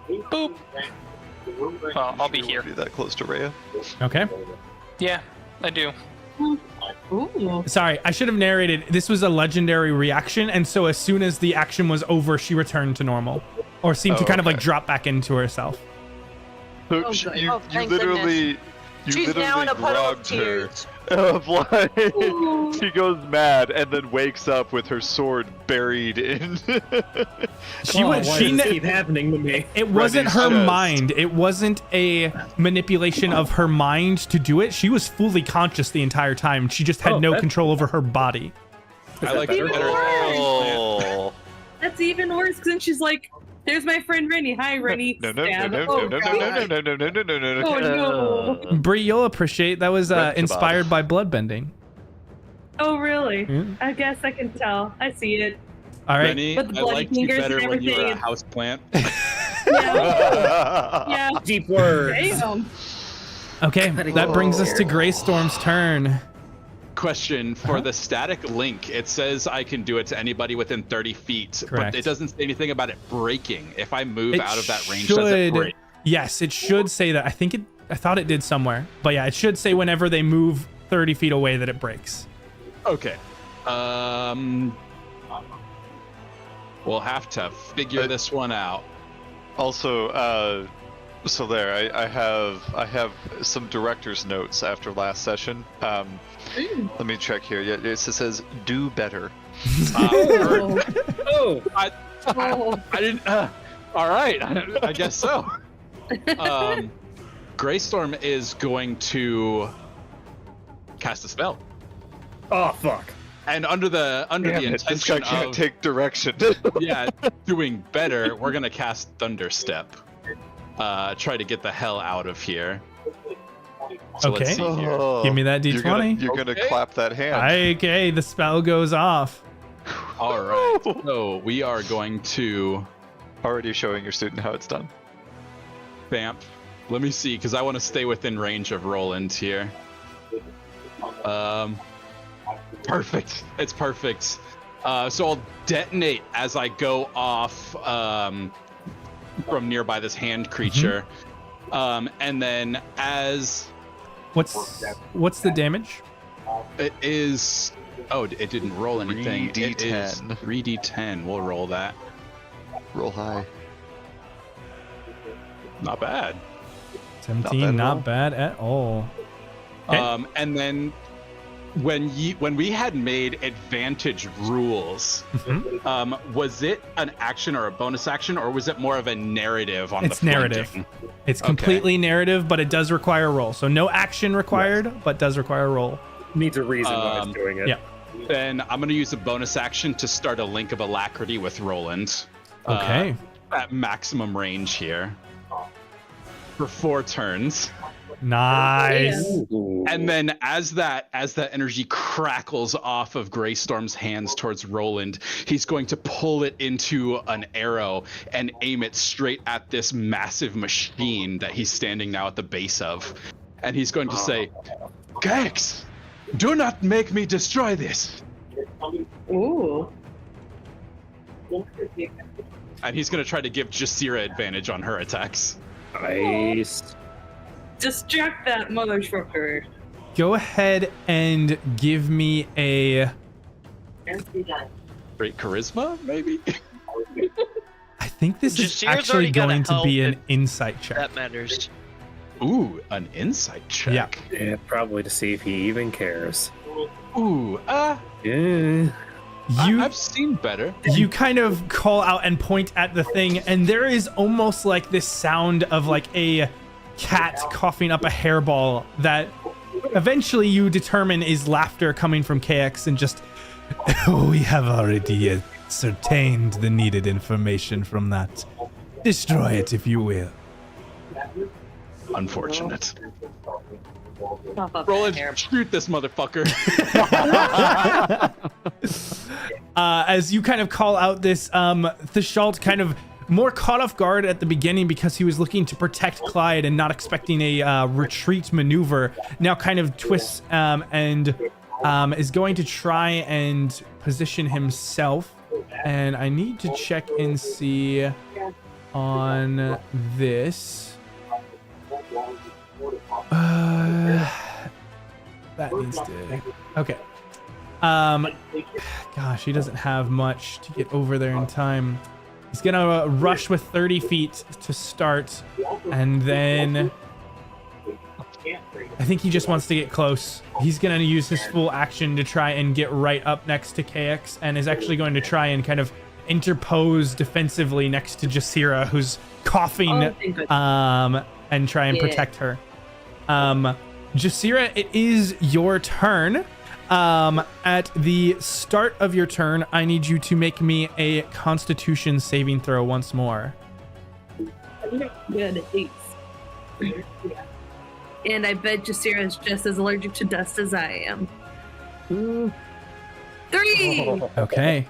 Boop. Well, I'll be here. Be that close to Rhea. Okay. Yeah, I do. Ooh. Sorry, I should have narrated. This was a legendary reaction, and so as soon as the action was over, she returned to normal, or seemed to kind of like drop back into herself. So Oh, you, good. you, Oh, you thank literally, you She's literally now in a puddle of drugged her. tears. Of like, she goes mad and then wakes up with her sword buried in. She was. Why She. does this keep happening to me? It wasn't Ready's her chest. mind. It wasn't a manipulation of her mind to do it. She was fully conscious the entire time. She just had no control over her body. I like That's it better. Oh. That's even worse, because then she's like, there's my friend Rennie. Hi, Rennie. No, no, no, Stab. no, Oh, no, no, God. no, no, no, no, no, no, no, no. Oh, no. Bree, you'll appreciate that was Red inspired by bloodbending. Oh, really? Yeah. I guess I can tell. I see it. All right. Rennie, With the I bloody liked you fingers better and when you were a everything. house plant. Yeah. Yeah. Deep words. Damn. Okay, that brings us to Greystorm's turn. Question for the static link. It says I can do it to anybody within 30 feet, Correct. but it doesn't say anything about it breaking. If I move It out of that range, does it should- break? Yes, it should say that. I thought it did somewhere, but yeah, it should say whenever they move 30 feet away that it breaks. Okay. We'll have to figure this one out. Also, so there, I have some director's notes after last session. Let me check here. Yeah, it says do better. Oh, I didn't. All right, I guess so. Greystorm is going to cast a spell, oh, fuck. and under the Damn it, this guy intention can't of take direction. doing better, we're gonna cast Thunderstep. Try to get the hell out of here. So Okay. let's see here. Give me that D20. You're gonna Okay. clap that hand. Okay, the spell goes off. All right. So we are going to Already showing your student how it's done. Bamp. Let me see, because I want to stay within range of Roland here. Perfect. It's perfect. So I'll detonate as I go off from nearby this hand creature. And then as What's the damage? it is... Oh, it didn't roll anything. 3d10. It is 3d10. We'll roll that. Roll high. Not bad. 17, not bad at all. Okay. And then when we had made advantage rules, was it an action or a bonus action, or was it more of a narrative on It's the flanking? narrative. It's completely narrative, but it does require a roll. So no action required, but does require a roll. Needs a reason why it's doing it. Yeah. Then I'm gonna use a bonus action to start a link of alacrity with Roland. Okay. At maximum range here. For 4 turns. Nice. And then as that energy crackles off of Greystorm's hands towards Roland, he's going to pull it into an arrow and aim it straight at this massive machine that he's standing now at the base of. And he's going to say, Gex, do not make me destroy this. Ooh. And he's going to try to give Jasira advantage on her attacks. Nice. Distract that motherfucker. Go ahead and give me a... Great charisma, maybe? I think this is Jasira's actually already got a going to help be an if insight check. That matters. Ooh, an insight check. Yeah, probably to see if he even cares. Ooh, Yeah. I've seen better. You kind of call out and point at the thing, and there is almost like this sound of like a cat coughing up a hairball that eventually you determine is laughter coming from KX, and just, we have already ascertained the needed information from that. Destroy it if you will. Unfortunate. Pop up Roland, that hair. shoot this motherfucker. As you kind of call out this, Theschault kind of more caught off guard at the beginning because he was looking to protect Clyde and not expecting a retreat maneuver, now kind of twists and is going to try and position himself. And I need to check and see on this. That needs to... Okay. Gosh, he doesn't have much to get over there in time. He's gonna rush with 30 feet to start, and then I think he just wants to get close. He's gonna use his full action to try and get right up next to KX, and is actually going to try and kind of interpose defensively next to Jasira, who's coughing, and try and protect her. Jasira, it is your turn. At the start of your turn, I need you to make me a Constitution saving throw once more. Good. 8. And I bet Jasira is just as allergic to dust as I am. 3! Okay.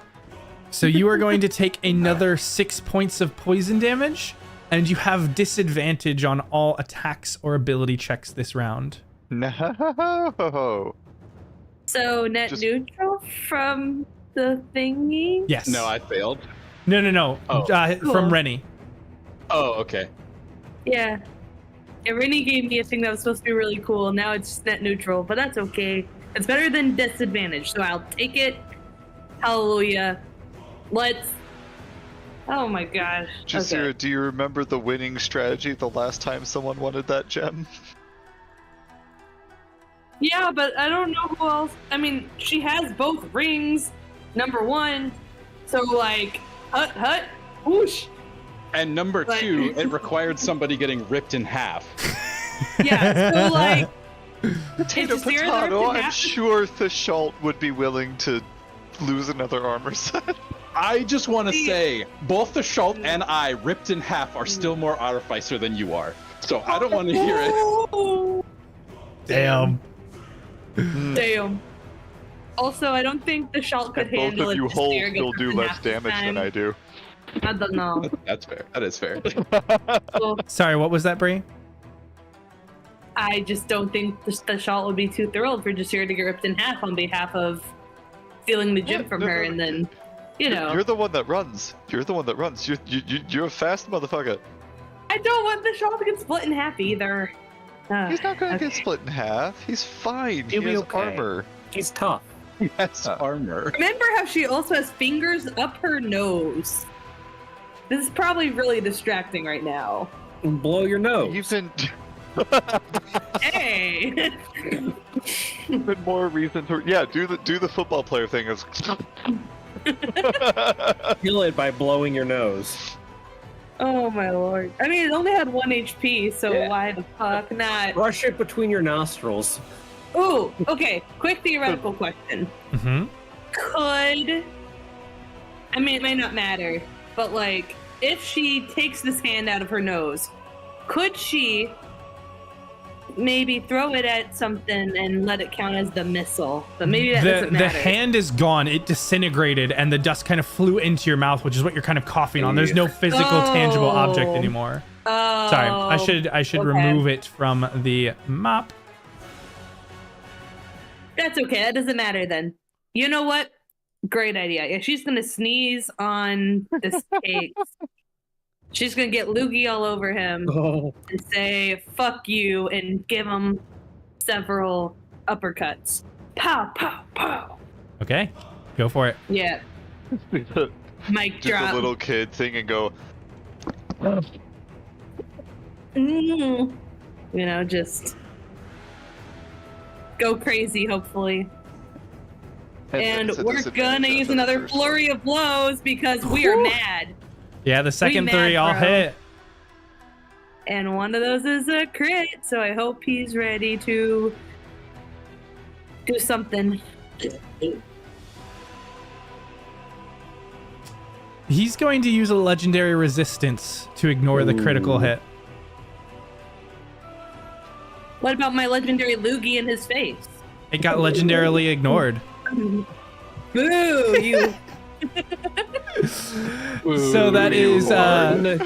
So you are going to take another 6 points of poison damage, and you have disadvantage on all attacks or ability checks this round. No. So net neutral from the thingy? Yes. No, I failed. No. Oh. Cool. From Rennie. Oh, okay. Yeah. Yeah, Rennie gave me a thing that was supposed to be really cool. Now it's just net neutral, but that's okay. It's better than disadvantage, so I'll take it. Hallelujah. Let's... Oh my gosh. Jasira, Okay. do you remember the winning strategy the last time someone wanted that gem? Yeah, but I don't know who else. I mean, she has both rings, number 1. So, like, hut, whoosh. And number 2, it required somebody getting ripped in half. Yeah, so, like, Potato, I'm sure Theschault would be willing to lose another armor set. I just want to say, both the Theschault and I, ripped in half, are still more artificer than you are. So I don't want to hear it. Damn. Damn. Also, I don't think the Theschault could Both handle of it. you Just holes there still goes do in less half the damage than time. I do. I don't know. That's fair. That is fair. Well, Sorry, what was that, Bree? I just don't think the Theschault would be too thrilled for Jasira to get ripped in half on behalf of stealing the gem from her, and then, you know. You're the one that runs. You're a fast motherfucker. I don't want the Theschault to get split in half either. He's not gonna get split in half. He's fine. He'll he be has okay. armor. He's tough. That's armor. Remember how she also has fingers up her nose? This is probably really distracting right now. Blow your nose. Even Hey! even more reason to do the football player thing is Kill it by blowing your nose. Oh my lord. I mean, it only had 1 HP, so Yeah. why the fuck not? Brush it between your nostrils. Ooh, okay. Quick theoretical question. Mm-hmm. Could, I mean, it may not matter, but like, if she takes this hand out of her nose, could she maybe throw it at something and let it count as the missile? But maybe that doesn't matter. The hand is gone. It disintegrated, and the dust kind of flew into your mouth, which is what you're kind of coughing on. There's no physical, tangible object anymore. Oh, sorry, I should remove it from the map. That's okay. That doesn't matter then. You know what? Great idea. Yeah, she's gonna sneeze on this cake. She's gonna get loogie all over him and say "fuck you" and give him several uppercuts. Pow, pow, pow. Okay, go for it. Yeah. Mic Do drop. the little kid thing and go. You know, just go crazy, hopefully. And It's a we're disadvantage gonna use after the another first flurry of blows because we are mad. Yeah, the second mad, three all bro. hit. And one of those is a crit, so I hope he's ready to do something. He's going to use a legendary resistance to ignore the critical hit. What about my legendary loogie in his face? It got legendarily ignored. Boo, you. So that is I was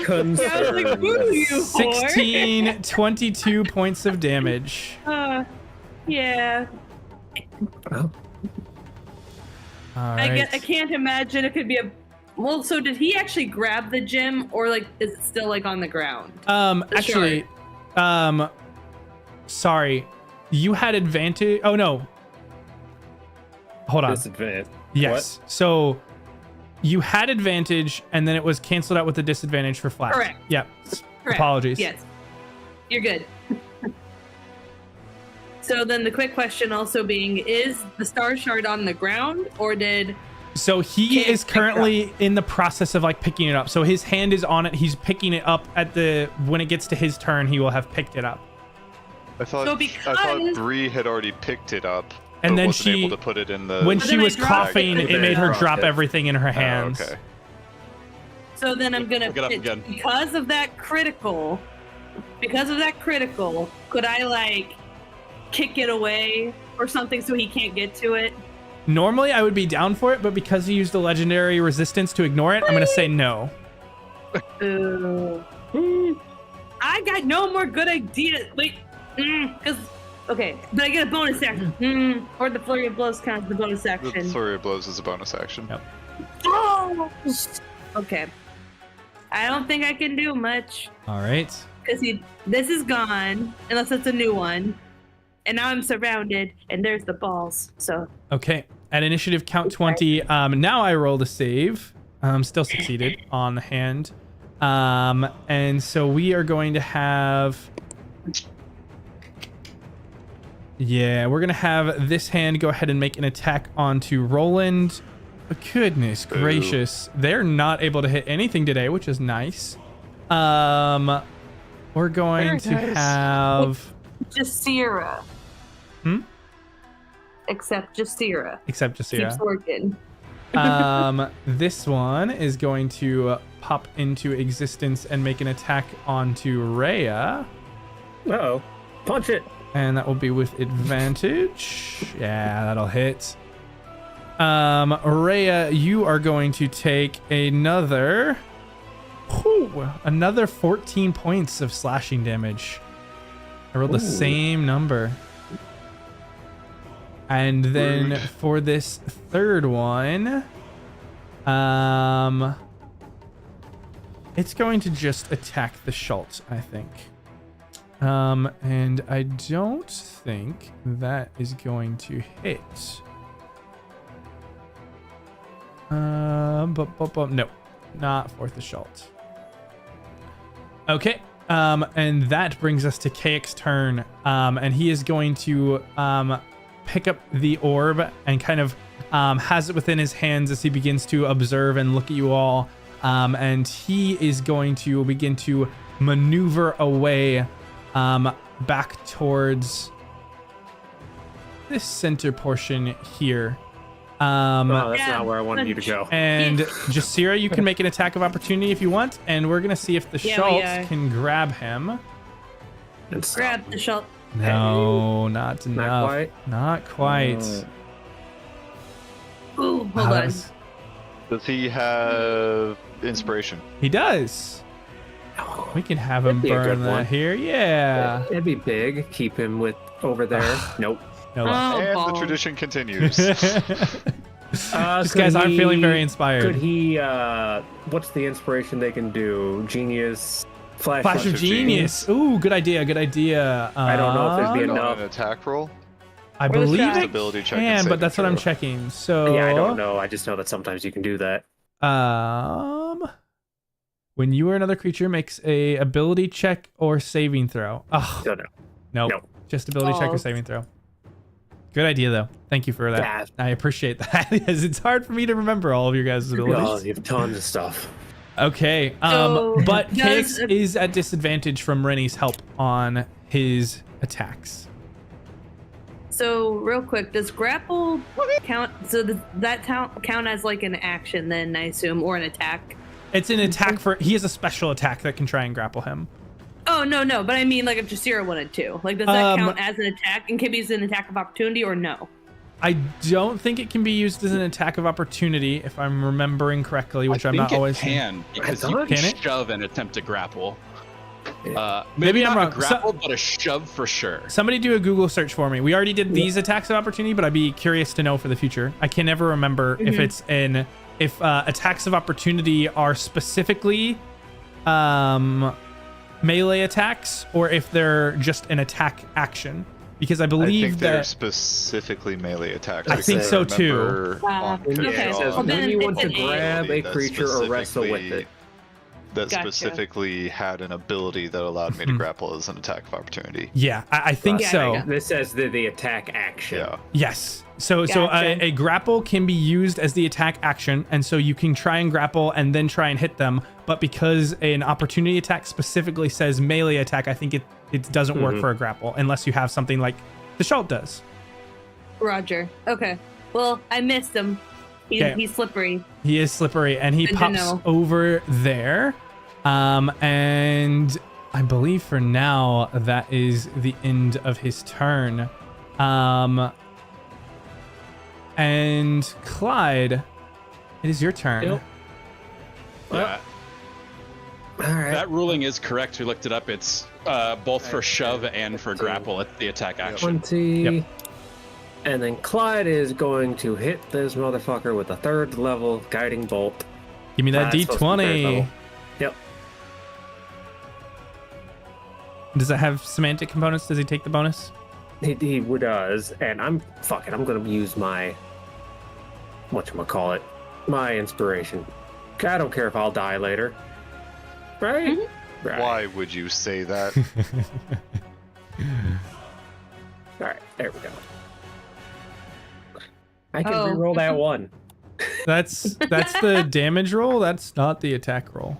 like, boo, you whore. 16, 22 points of damage. Yeah. All I right. can't imagine it could be a. Well, so did he actually grab the gem, or like is it still like on the ground? Actually, sorry, you had advantage. Oh no. Hold on. Disadvantage. Yes. What? So you had advantage, and then it was canceled out with a disadvantage for flash. Correct. Yep. Correct. Apologies. Yes. You're good. So then the quick question also being, is the Starshard on the ground, or did... So he is currently in the process of like picking it up. So his hand is on it. He's picking it up at the, when it gets to his turn, he will have picked it up. I thought Bree had already picked it up, and but then wasn't she, able to put it in the. when she was coughing, it made her drop it. everything in her hands. Oh, okay. So then I'm gonna Look it up again. because of that critical, could I like kick it away or something so he can't get to it? Normally I would be down for it, but because he used a legendary resistance to ignore it, I'm gonna say no. I got no more good ideas. Wait, because okay, but I get a bonus action. Or the flurry of blows counts as the bonus The action. flurry of blows is a bonus action. Yep. Oh, okay. I don't think I can do much All right. because this is gone unless it's a new one, and now I'm surrounded and there's the balls. So Okay. At initiative count 20. Now I rolled a save. Still succeeded on the hand. And so we are going to have. Yeah, we're gonna have this hand go ahead and make an attack onto Roland. Goodness gracious, they're not able to hit anything today, which is nice. We're going to have Jasira. Except Jasira. Keeps working. This one is going to pop into existence and make an attack onto Rhea. Uh-oh. Punch it. And that will be with advantage. Yeah, that'll hit. Rhea, you are going to take another 14 points of slashing damage. I rolled the same number. And then for this third one, it's going to just attack the Schultz, I think. And I don't think that is going to hit. No, not for the Schultz. Okay. And that brings us to Kayak's turn. And he is going to pick up the orb and kind of has it within his hands as he begins to observe and look at you all. And he is going to begin to maneuver away back towards this center portion here. Oh, that's not where I wanted you to go. And Jasira, you can make an attack of opportunity if you want, and we're gonna see if the Schultz can grab him. Grab the Schultz. No, not enough. Not quite. Ooh, hold on. Does he have inspiration? He does. We can have him burn that here. Yeah. It'd be big. Keep him with over there. Nope. No. And the tradition continues. These guys aren't feeling very inspired. Could he, what's the inspiration they can do? Genius? Flash of Genius. Ooh, good idea. Good idea. I don't know if there'd be enough. An attack roll? I believe it ability check can, but that's what I'm checking. So yeah, I don't know. I just know that sometimes you can do that. When you or another creature makes a ability check or saving throw. Oh, no. Just ability check or saving throw. Good idea, though. Thank you for that. Yeah. I appreciate that, because it's hard for me to remember all of your guys' abilities. Oh, you have tons of stuff. Okay, but KX is at disadvantage from Rennie's help on his attacks. So, real quick, does grapple count? So, does that count as like an action then, I assume, or an attack? It's an attack for... He has a special attack that can try and grapple him. Oh, no. But I mean, like, if Jasira wanted to. Like, does that count as an attack? And can be used as an attack of opportunity, or no? I don't think it can be used as an attack of opportunity, if I'm remembering correctly, which I'm not always... Because you can shove and attempt to grapple. Maybe I'm wrong. A grapple, but a shove for sure. Somebody do a Google search for me. We already did these attacks of opportunity, but I'd be curious to know for the future. I can never remember if it's in... If attacks of opportunity are specifically melee attacks, or if they're just an attack action. Because I believe they're specifically melee attacks. I think so too. Okay. So when you want to grab a creature or wrestle with it. That specifically had an ability that allowed me to grapple as an attack of opportunity. Yeah, I think so. This says the attack action. Yeah. Yes. So a grapple can be used as the attack action, and so you can try and grapple and then try and hit them. But because an opportunity attack specifically says melee attack, I think it doesn't work for a grapple unless you have something like the Schultz does. Roger. Okay. Well, I missed him. He's slippery. He is slippery, and he pops over there. And I believe for now that is the end of his turn. And Clyde, it is your turn. Yep. All right. That ruling is correct. We looked it up. It's both for shove and for grapple. It's the attack action. 20. Yep. And then Clyde is going to hit this motherfucker with a 3rd level guiding bolt. Give me that D20. Yep. Does it have semantic components? Does he take the bonus? He does. And I'm going to use my... whatchamacallit? My inspiration. I don't care if I'll die later. Right? Mm-hmm. Right. Why would you say that? Alright, there we go. I can reroll that one. That's the damage roll. That's not the attack roll,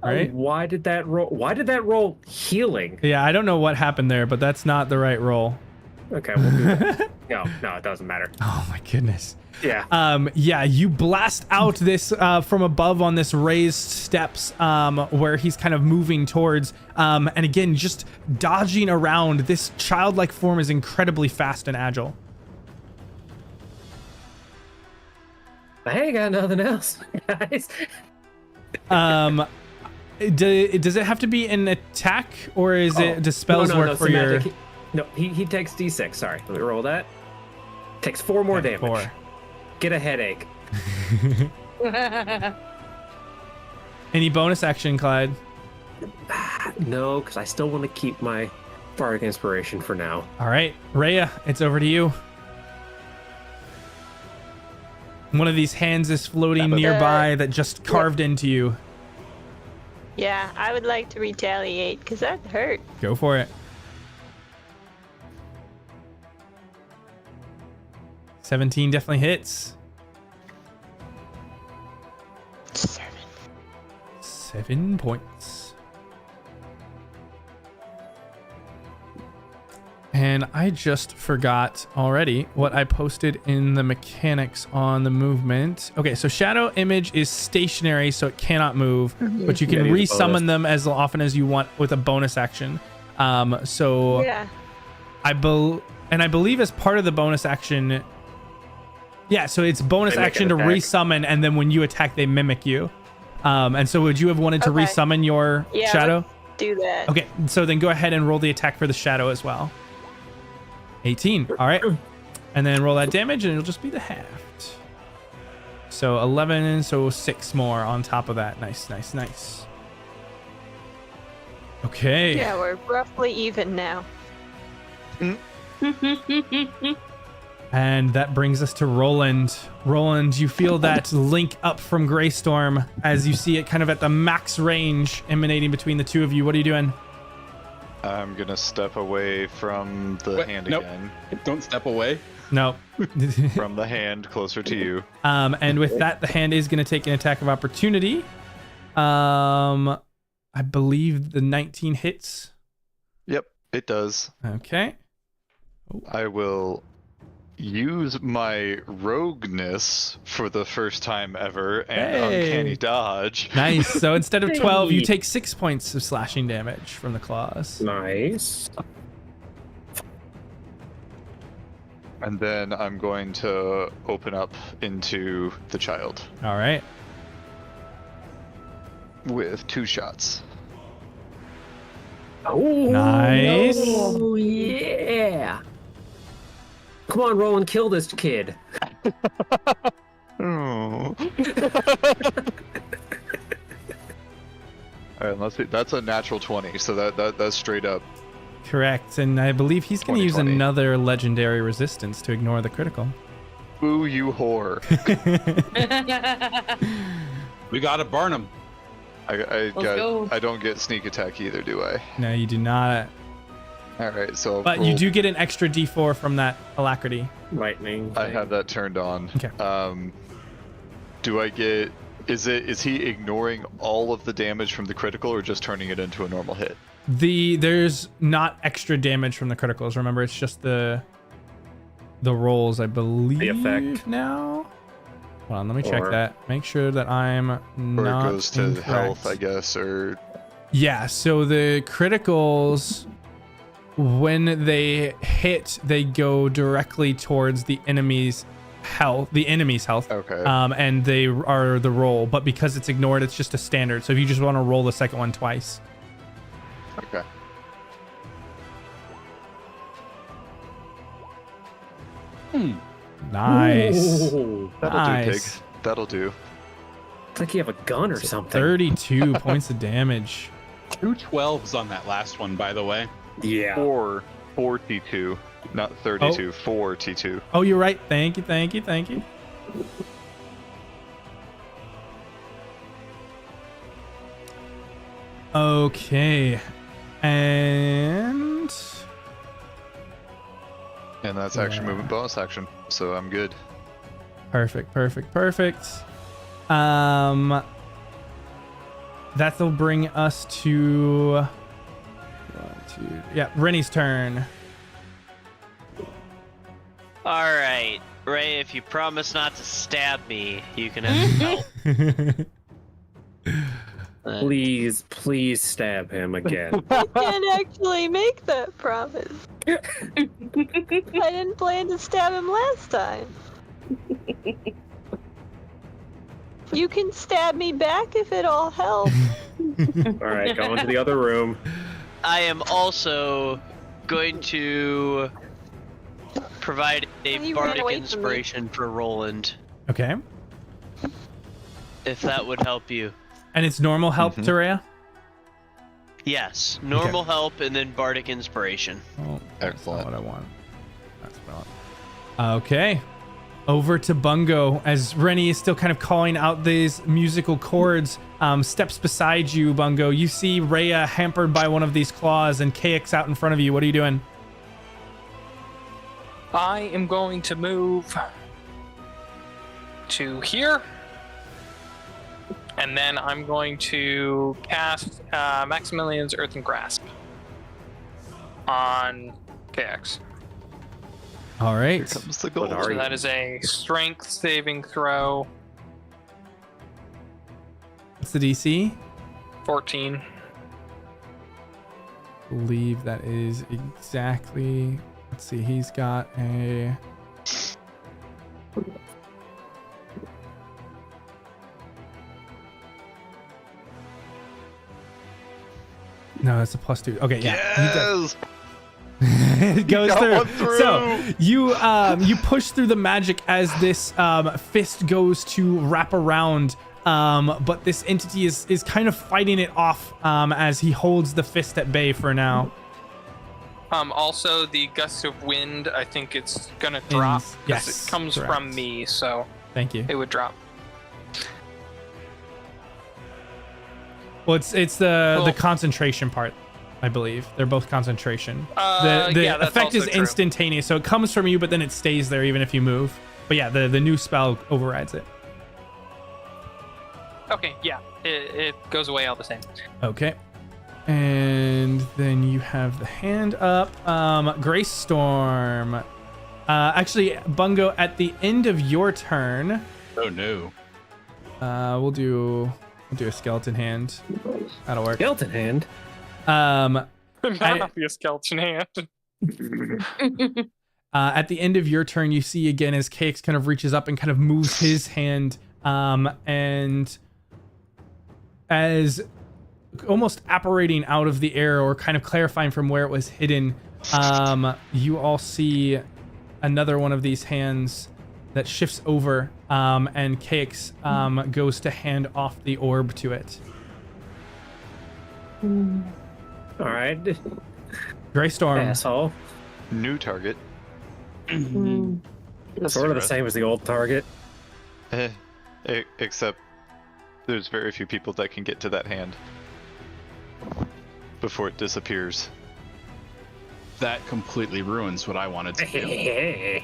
right? Why did that roll healing? Yeah, I don't know what happened there, but that's not the right roll. Okay, we'll do that. No, it doesn't matter. Oh my goodness. Yeah. You blast out this from above on this raised steps where he's kind of moving towards. And again, just dodging around. This childlike form is incredibly fast and agile. I ain't got nothing else, guys. Does it have to be an attack, or is it does spells work for your? No, he takes D6. Sorry, let me roll that. Takes 4 more damage. 4. Get a headache. Any bonus action, Clyde? No, because I still want to keep my bardic inspiration for now. All right, Rhea, it's over to you. One of these hands is floating nearby that just carved into you. Yeah, I would like to retaliate because that hurt. Go for it. 17 definitely hits. 7 points. And I just forgot already what I posted in the mechanics on the movement. Okay, so shadow image is stationary, so it cannot move, but you can resummon them as often as you want with a bonus action. So Yeah. I believe as part of the bonus action, yeah, so it's bonus action to resummon, and then when you attack, they mimic you. And so would you have wanted to Okay. resummon your Yeah, shadow? let's do that. Okay, so then go ahead and roll the attack for the shadow as well. 18. All right. And then roll that damage, and it'll just be the halved. So 11, so 6 more on top of that. Nice, nice, nice. Okay. Yeah, we're roughly even now. And that brings us to Roland. Roland, you feel that link up from Greystorm as you see it kind of at the max range emanating between the two of you. What are you doing? I'm gonna step away from the hand again. Don't step away. No. From the hand closer to you. And with that, the hand is going to take an attack of opportunity. I believe the 19 hits. Yep, it does. Okay. I will use my rogueness for the first time ever and uncanny dodge. Nice. So instead of 12, you take 6 points of slashing damage from the claws. Nice. And then I'm going to open up into the child All right. with 2 shots. Oh, Nice. Oh, yeah. Come on, Roland, kill this kid. Oh. All right, let's see. That's a natural 20, so that's straight up. Correct. And I believe he's going to use 20. another legendary resistance to ignore the critical. Boo, you whore. We gotta burn him. I don't get sneak attack either, do I? No, you do not. All right, so But you do get an extra d4 from that alacrity. Lightning. I have that turned on. Okay. Do I get? Is he ignoring all of the damage from the critical, or just turning it into a normal hit? There's not extra damage from the criticals. Remember, it's just the rolls, I believe. The effect. Now. Hold on, let me check that. Make sure that I'm Or not it goes to incorrect. health, I guess, or Yeah, so the criticals, when they hit, they go directly towards the enemy's health. Okay. And they are the roll, but because it's ignored, it's just a standard. So if you just want to roll the second one twice. Okay. Nice. Ooh, That'll do, pig. Nice. That'll do. it's like you have a gun or something. 32 points of damage. 2 12s on that last one, by the way. Yeah. 4 T2, not 32. 4 T2. Oh, you're right. Thank you, thank you, thank you. Okay. And And that's action movement bonus action, so I'm good. perfect. That'll bring us to Rennie's turn. All right, Ray, if you promise not to stab me, you can have help. Please stab him again. I can't actually make that promise. I didn't plan to stab him last time. You can stab me back if it'll help. Alright, go into the other room. I am also going to provide a You ran bardic away from me. inspiration for Roland, Okay. if that would help you. And it's normal help, Toraya? Yes, normal help and then bardic inspiration. Oh, that's not Excellent. what I want. That's what I want. Okay. Over to Bungo as Rennie is still kind of calling out these musical chords. Steps beside you, Bungo. You see Rhea hampered by one of these claws and KX out in front of you. What are you doing? I am going to move to here. And then I'm going to cast Maximilian's Earthen Grasp on KX. All right. Here comes the gold. So that is a strength saving throw. What's the DC? 14. I believe that is exactly. Let's see. He's got a. No, that's a +2. Okay, yeah. Yes! It goes got through. one through. So you push through the magic as this fist goes to wrap around, but this entity is kind of fighting it off as he holds the fist at bay for now. Also, the gust of wind, I think it's gonna drop. Yes, it comes correct. from me, so Thank you. it would drop. Well, it's the Cool. concentration part, I believe. They're both concentration. Yeah, The that's effect is also true. instantaneous, so it comes from you, but then it stays there even if you move. But yeah, the new spell overrides it. Okay, yeah, it goes away all the same. Okay. And then you have the hand up. Greystorm. Actually, Bungo, at the end of your turn, Oh no. we'll do a skeleton hand. That'll work. Skeleton hand. Not be a skeleton hand. At the end of your turn, you see again as Cakes kind of reaches up and kind of moves his hand, and as almost apparating out of the air or kind of clarifying from where it was hidden, you all see another one of these hands that shifts over, and Cakes goes to hand off the orb to it. All right. Greystorm. Asshole. New target. Sort of the same as the old target. Except there's very few people that can get to that hand before it disappears. That completely ruins what I wanted to do.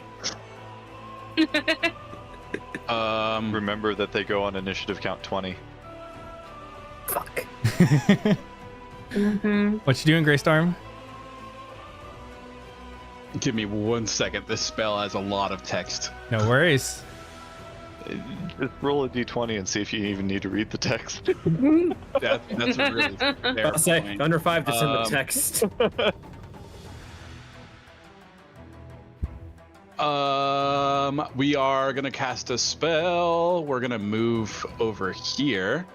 Remember that they go on initiative count 20. Fuck. What you doing, Greystorm? Give me 1 second. This spell has a lot of text. No worries. Just roll a d20 and see if you even need to read the text. That's a really fair I'll say point. under 5 to send the text. We are gonna cast a spell. We're gonna move over here,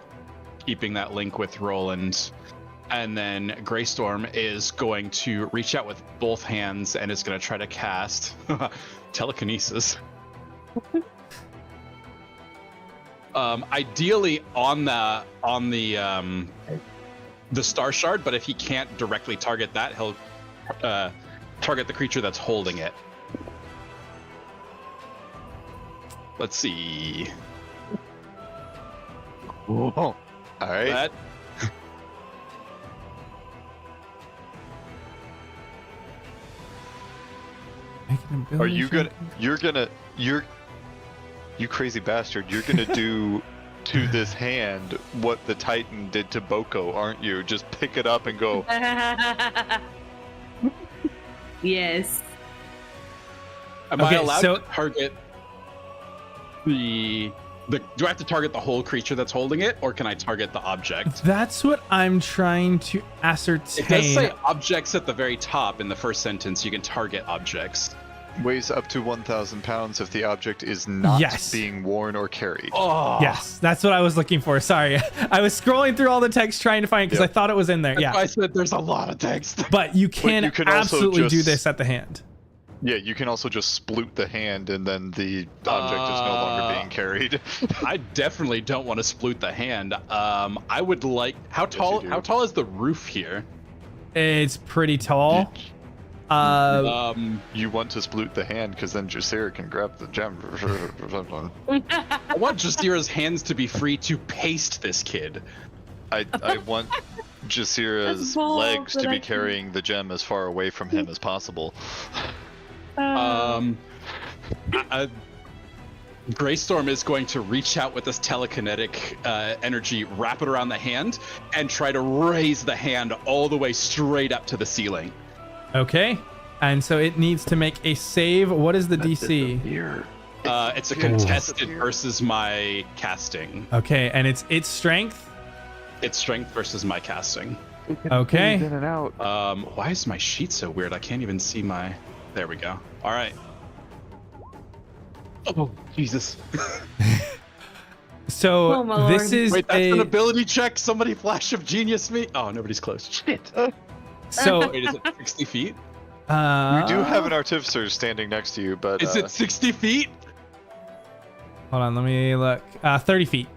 keeping that link with Roland. And then Greystorm is going to reach out with both hands and is going to try to cast telekinesis. Ideally on the Starshard, but if he can't directly target that, he'll target the creature that's holding it. Let's see. Whoa. All right. That Are you gonna? You crazy bastard! You're gonna do to this hand what the Titan did to Boko, aren't you? Just pick it up and go. Yes. Am I Okay, allowed so- to target the? Do I have to target the whole creature that's holding it, or can I target the object? That's what I'm trying to ascertain. It does say objects at the very top in the first sentence. You can target objects. Weighs up to 1,000 pounds if the object is not Yes. being worn or carried. Oh, Yes, that's what I was looking for. Sorry. I was scrolling through all the text trying to find it because I thought it was in there. That's Yeah. why I said there's a lot of text. But you can, you can also absolutely do just- this at the hand. Yeah, you can also just sploot the hand and then the object is no longer being carried. I definitely don't want to sploot the hand. I would like. How tall? do. How tall is the roof here? It's pretty tall. You want to sploot the hand because then Jasira can grab the gem. I want Jasira's hands to be free to paste this kid. I want Jasira's That's bold, legs to but be I carrying the gem as far away from him as possible. Greystorm is going to reach out with this telekinetic energy, wrap it around the hand, and try to raise the hand all the way straight up to the ceiling. Okay. And so it needs to make a save. What is the DC? It's a contested versus my casting. Okay, and it's strength? It's strength versus my casting. Okay. In and out. Why is my sheet so weird? I can't even see my... There we go. All right. Oh, Jesus. So Oh, my this lord. is Wait, that's an ability check. Somebody flash of genius me. Oh, nobody's close. Shit. so Wait, is it 60 feet? You do have an artificer standing next to you, but Is it 60 feet? hold on, let me look. 30 feet.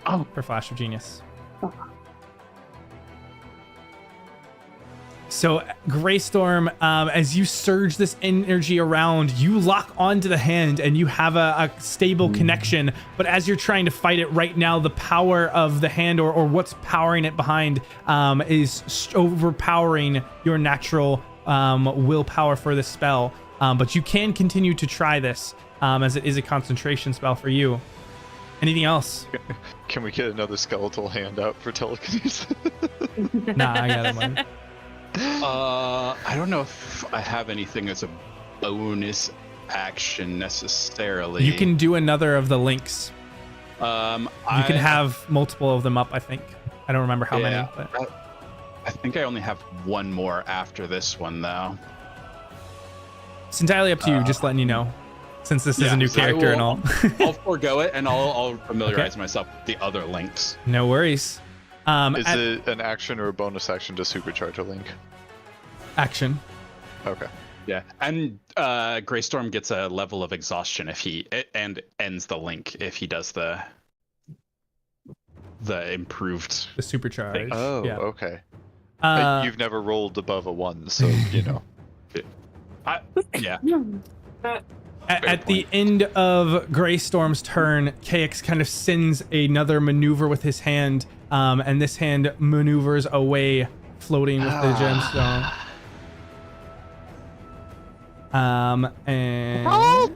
Oh. For Flash of Genius. So, Greystorm, as you surge this energy around, you lock onto the hand and you have a stable connection. But as you're trying to fight it right now, the power of the hand or what's powering it behind is overpowering your natural willpower for this spell. But you can continue to try this as it is a concentration spell for you. Anything else? can we get another skeletal hand out for telekinesis? Nah, I got that one. I don't know if I have anything as a bonus action necessarily. You can do another of the links. You can have multiple of them up, I think. I don't remember how many. But... I think I only have one more after this one, though. It's entirely up to you, just letting you know. Since this is a new character and all. I'll forego it, and I'll familiarize myself with the other links. No worries. Is it an action or a bonus action to supercharge a link? Action. Okay. Yeah, and Greystorm gets a level of exhaustion if and ends the link if he does the improved. The supercharge. Oh, yeah. okay. You've never rolled above a 1, so you know. Yeah. At the end of Greystorm's turn, KX kind of sends another maneuver with his hand, and this hand maneuvers away, floating with the gemstone. And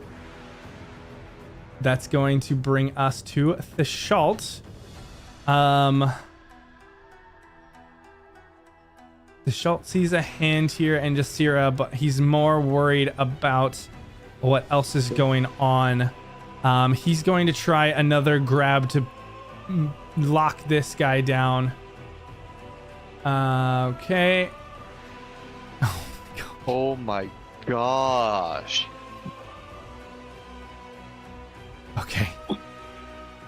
that's going to bring us to Theschault. Theschault sees a hand here and Jasira, but he's more worried about what else is going on. He's going to try another grab to lock this guy down. Okay. Oh my gosh. Okay.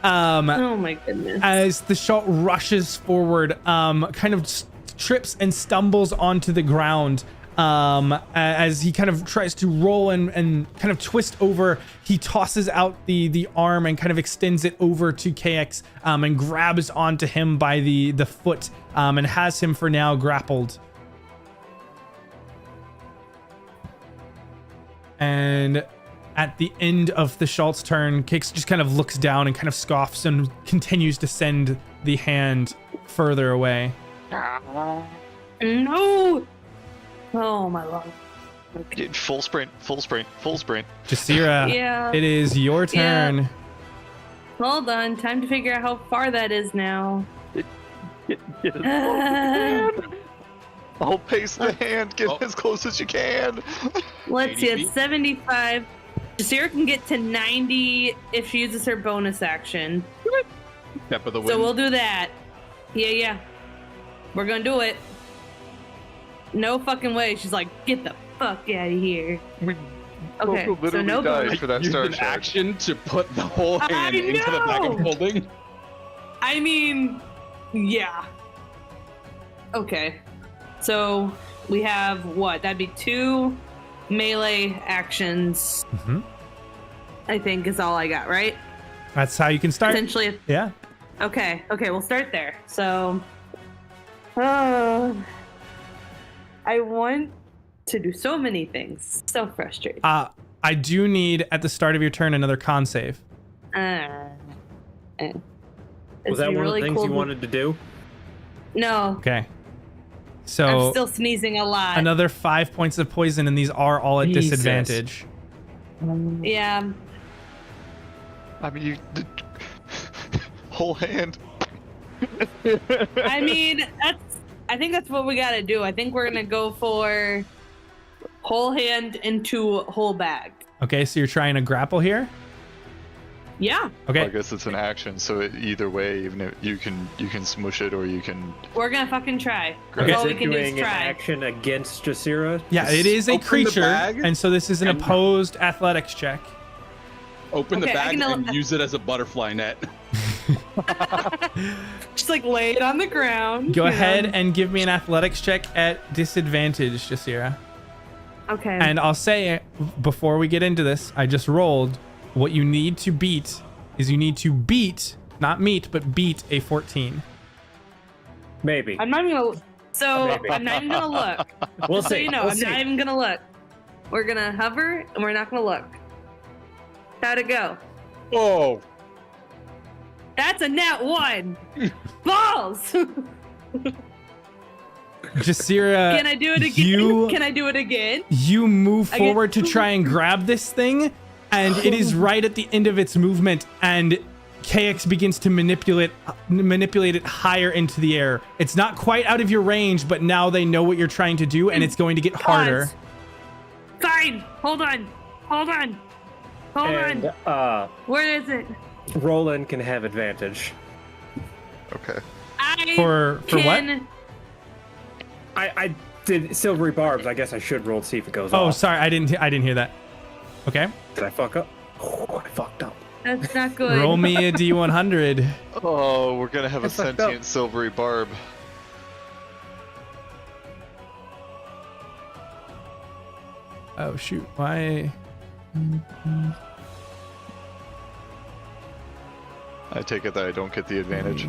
Oh my goodness. As the shot rushes forward, kind of trips and stumbles onto the ground. As he kind of tries to roll and kind of twist over, he tosses out the arm and kind of extends it over to KX and grabs onto him by the foot and has him for now grappled. And at the end of the Schultz turn, KX just kind of looks down and kind of scoffs and continues to send the hand further away. No! Oh my lord. Okay. Full sprint. Jasira, Yeah. it is your turn. Hold on, time to figure out how far that is now. I'll pace the hand. Get as close as you can. Let's see, it's 75. Jasira can get to 90 if she uses her bonus action. Step of the wind. So we'll do that. Yeah. We're gonna do it. No fucking way. She's like, get the fuck out of here. Okay, Bungo literally so no died bonus. for that Use an Starshard. action to put the whole hand into the bag of know! holding. I mean, yeah. Okay. So we have what? That'd be 2 melee actions. Mm-hmm. I think is all I got, right? That's how you can start. Essentially. Yeah. Okay, we'll start there. So, I want to do so many things. So frustrating. I do need at the start of your turn another con save. Was that one of the things you wanted to do? No. Okay. So I'm still sneezing a lot. another 5 points of poison, and these are all at Jesus. disadvantage. Yeah. I mean, whole hand. I mean, I think that's what we gotta do. I think we're gonna go for whole hand into whole bag. Okay, so you're trying to grapple here? Yeah. Okay. Well, I guess it's an action, so either way, even if you can smush it or you can. We're gonna fucking try. Okay. All Is we it can do is doing an try. action against Jasira? Yeah, it is a Open the creature, bag and so this is an opposed athletics check. Open the Okay, I bag can- and use it as a butterfly net. Just like lay it on the ground. Go you ahead know. and give me an athletics check at disadvantage, Jasira. Okay. And I'll say, before we get into this, I just rolled. What you need to beat is you need to beat, not meet, but beat a 14. Maybe. I'm not even gonna. So Maybe. I'm not even gonna look. We'll So see. you know, We'll I'm see. not even gonna look. We're gonna hover and we're not gonna look. How'd it go? Oh. That's a net 1. Balls. Jasira, Can I do it again? you- Can I do it again? you move I get- forward to try and grab this thing, and it is right at the end of its movement, and KX begins to manipulate it higher into the air. It's not quite out of your range, but now they know what you're trying to do, and it's going to get harder. Fine. Hold on. Hold on. Hold And on. Where is it? Roland can have advantage. Okay. I For what? can... I did silvery barbs. I guess I should roll to see if it goes Oh, off. sorry, I didn't hear that. Okay. Did I fuck up? Oh, I fucked up. That's not good. Roll me a D100. Oh, we're gonna have a I fucked up. sentient silvery barb. Oh shoot, why? I take it that I don't get the advantage.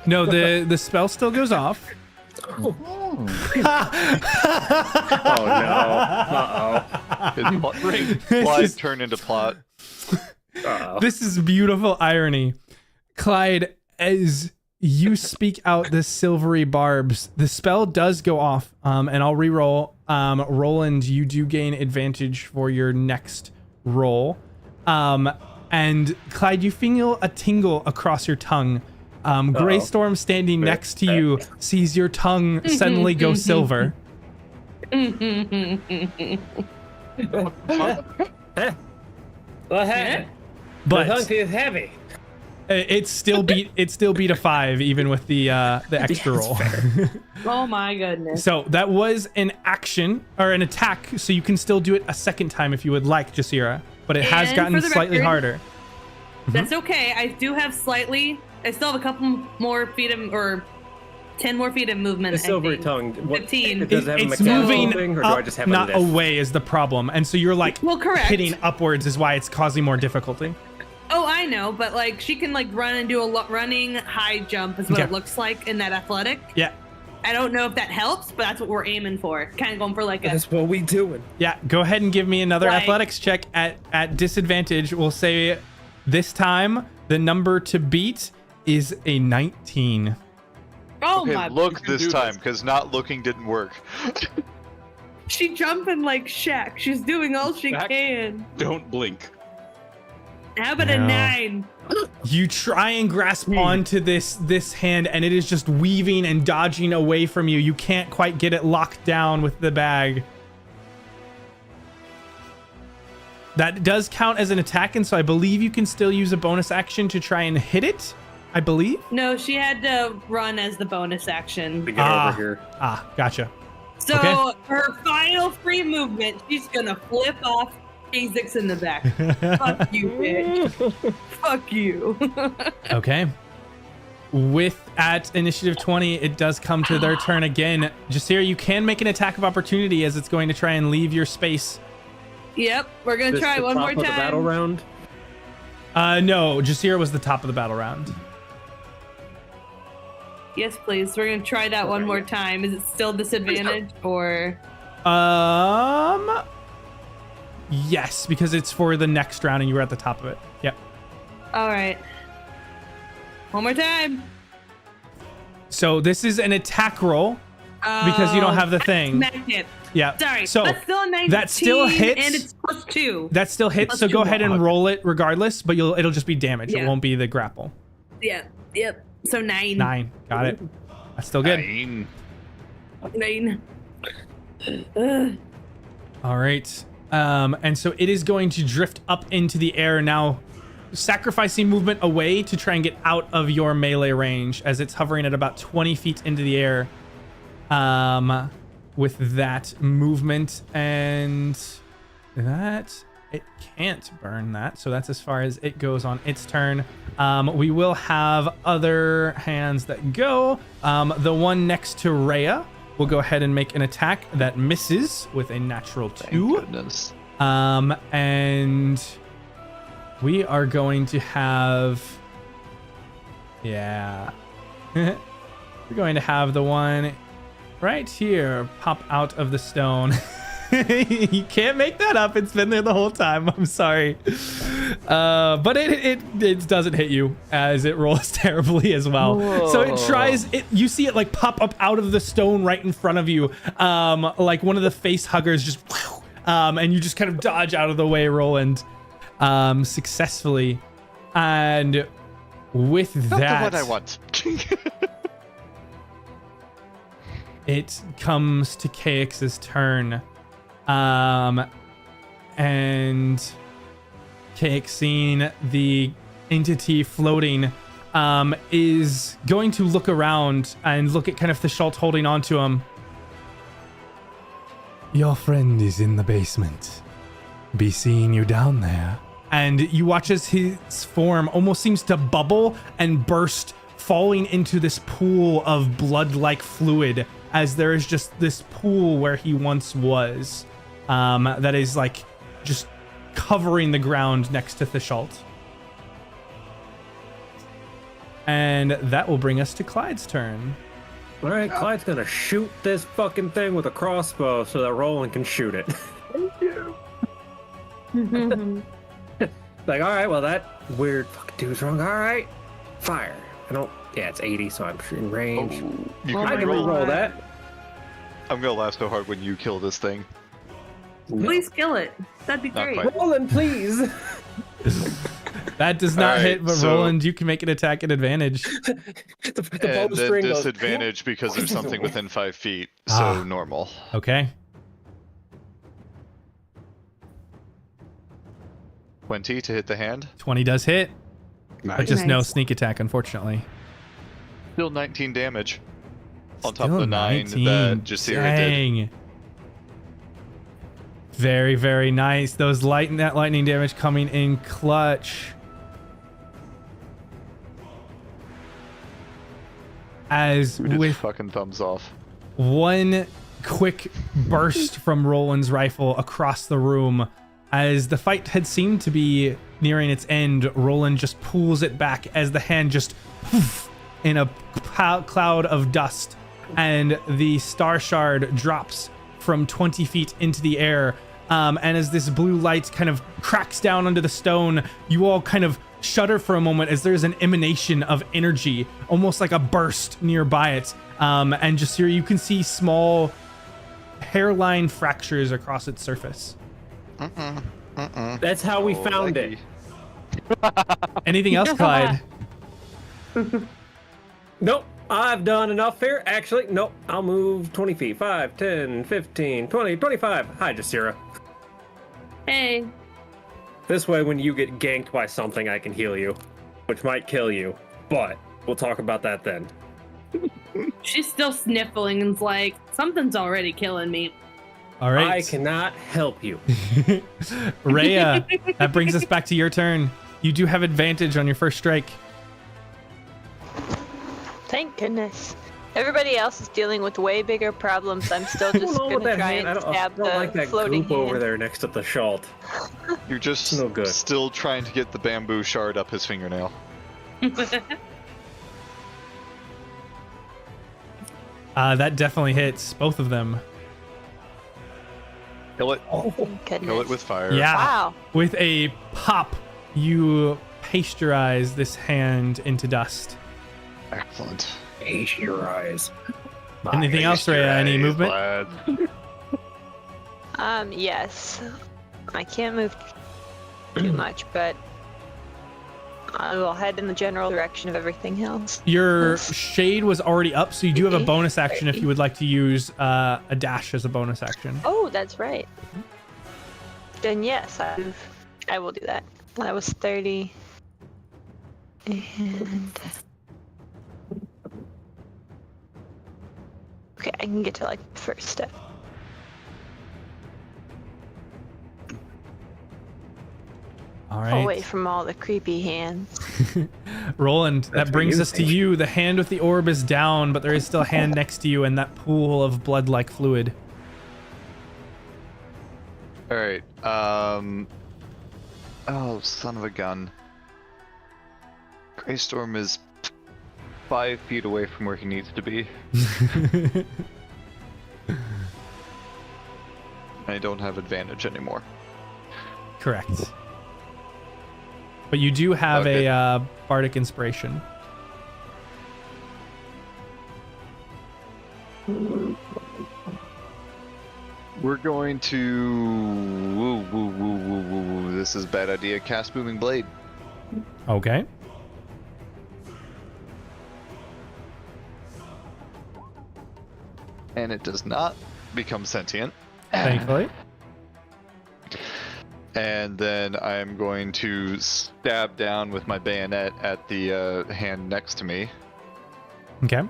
No, the spell still goes off. Oh no. Plot turned into plot. Uh-oh. This is beautiful irony. Clyde, as you speak out the silvery barbs, the spell does go off, and I'll re-roll. Roland, you do gain advantage for your next roll. And Clyde, you feel a tingle across your tongue. Greystorm standing next to you sees your tongue suddenly go silver. What happened? But The hunk is heavy. it still beat a 5 even with the extra roll. Oh my goodness. So that was an action or an attack, so you can still do it a second time if you would like, Jasira, but it has And gotten for the slightly record- harder. That's okay. I do have slightly. I still have a couple more feet of, or 10 more feet of movement. The silvery I think. tongue. What, 15. Does it have a It's mechanical moving thing, or do I up, just have a not lift? away is the problem, and so you're like Well, correct. hitting upwards is why it's causing more difficulty. Oh, I know, but like she can like run and do a running high jump is what Okay. it looks like in that athletic. Yeah, I don't know if that helps, but that's what we're aiming for. Kind of going for like a. That's what we doing. yeah. Go ahead and give me another Like- athletics check at disadvantage. We'll say this time the number to beat is a 19. Oh Okay, my! look can this do time, this. because not looking didn't work. She jumping like Shaq. She's doing all she Shaq? can. Don't blink. How about a No. 9? You try and grasp onto this hand, and it is just weaving and dodging away from you. You can't quite get it locked down with the bag. That does count as an attack, and so I believe you can still use a bonus action to try and hit it. I believe. No, she had to run as the bonus action. To get over here. Ah, gotcha. So Okay. her final free movement, she's gonna flip off Azix in the back. Fuck you, bitch. Fuck you. Okay. With at initiative 20, it does come to their turn again. Jasira, you can make an attack of opportunity as it's going to try and leave your space. Yep, we're gonna This try the one top more of the battle time. round. No, Jasira was the top of the battle round. Yes, please. We're gonna try that one more time. Is it still disadvantage or? Yes, because it's for the next round and you were at the top of it. Yep. All right. One more time. So this is an attack roll because you don't have the thing. Smacked it. Yeah. Sorry. So that's still a 19, that still hits. and it's +2. That still hits. Plus So two go ahead and more. roll it regardless, but it'll just be damage. It Yeah. won't be the grapple. Yeah. Yep. So 9. 9. Got it. That's still good. 9. All right. And so it is going to drift up into the air now, sacrificing movement away to try and get out of your melee range as it's hovering at about 20 feet into the air. With that movement, and that it can't burn that, so that's as far as it goes on its turn. We will have other hands that go. The one next to Rhea will go ahead and make an attack that misses with a natural 2. Thank goodness. And we are going to have, we're going to have the one right here pop out of the stone. You can't make that up. It's been there the whole time. I'm sorry. But it doesn't hit you as it rolls terribly as well. Whoa. So it tries it. You see it like pop up out of the stone right in front of you. Like one of the face huggers just, and you just kind of dodge out of the way, Roland, successfully. And with that, not the one I want. it comes to KX's turn. And KX, seeing the entity floating, is going to look around and look at kind of Theschault holding onto him. Your friend is in the basement. Be seeing you down there. And you watch as his form almost seems to bubble and burst, falling into this pool of blood-like fluid, as there is just this pool where he once was, that is like just covering the ground next to Theschault. And that will bring us to Clyde's turn. All right, Clyde's gonna shoot this fucking thing with a crossbow so that Roland can shoot it. Thank you. Like, all right, well, that weird fucking dude's wrong. All right, fire. It's 80, so I'm in range. I can re-roll that. I'm gonna laugh so hard when you kill this thing. Please kill it. That'd be Not great. quite. Roland, please. That does not All hit, right, but so- Roland, you can make an attack at advantage. the And then bowstring goes, disadvantage because there's something within 5 feet, so normal. Okay. 20 to hit the hand. 20 does hit, but just no Nice. sneak attack, unfortunately. Still 19 damage. On top Still of the 9 19. that Jasira did. Dang. Very, very nice. Those that lightning damage coming in clutch. As Who did with fucking thumbs off? one quick burst from Roland's rifle across the room, as the fight had seemed to be nearing its end, Roland just pulls it back as the hand just poof, in a cloud of dust, and the Starshard drops from 20 feet into the air. And as this blue light kind of cracks down onto the stone, you all kind of shudder for a moment as there's an emanation of energy, almost like a burst nearby it. And just here you can see small hairline fractures across its surface. That's how we found it. Anything else, Clyde? Nope, I've done enough here. Actually, nope, I'll move 20 feet. 5, 10, 15, 20, 25. Hi, Jasira. Hey. This way, when you get ganked by something, I can heal you, which might kill you, but we'll talk about that then. She's still sniffling and's like, something's already killing me. All right. I cannot help you. Rhea, that brings us back to your turn. You do have advantage on your first strike. Thank goodness. Everybody else is dealing with way bigger problems. I'm still just gonna try and stab I don't like the that floating goop over hand. there next to the Theschault. You're just No good. still trying to get the bamboo shard up his fingernail. That definitely hits both of them. Kill it. Thank Kill goodness. it with fire. Yeah. Wow. With a pop, you pasteurize this hand into dust. Excellent. Ace your eyes. Anything else, Rhea? Any movement? Yes. I can't move too much, but I will head in the general direction of everything else. Your shade was already up, so you do have a bonus action if you would like to use a dash as a bonus action. Oh, that's right. Then yes, I will do that. That was 30. And okay, I can get to like the first step. All right. Away from all the creepy hands. Roland, that brings us to you. The hand with the orb is down, but there is still a hand next to you and that pool of blood-like fluid. All right. Oh, son of a gun. Greystorm is 5 feet away from where he needs to be. I don't have advantage anymore. Correct. But you do have a bardic inspiration. We're going to... This is a bad idea. Cast Booming Blade. Okay. And it does not become sentient. Thankfully. And then I'm going to stab down with my bayonet at the hand next to me. Okay.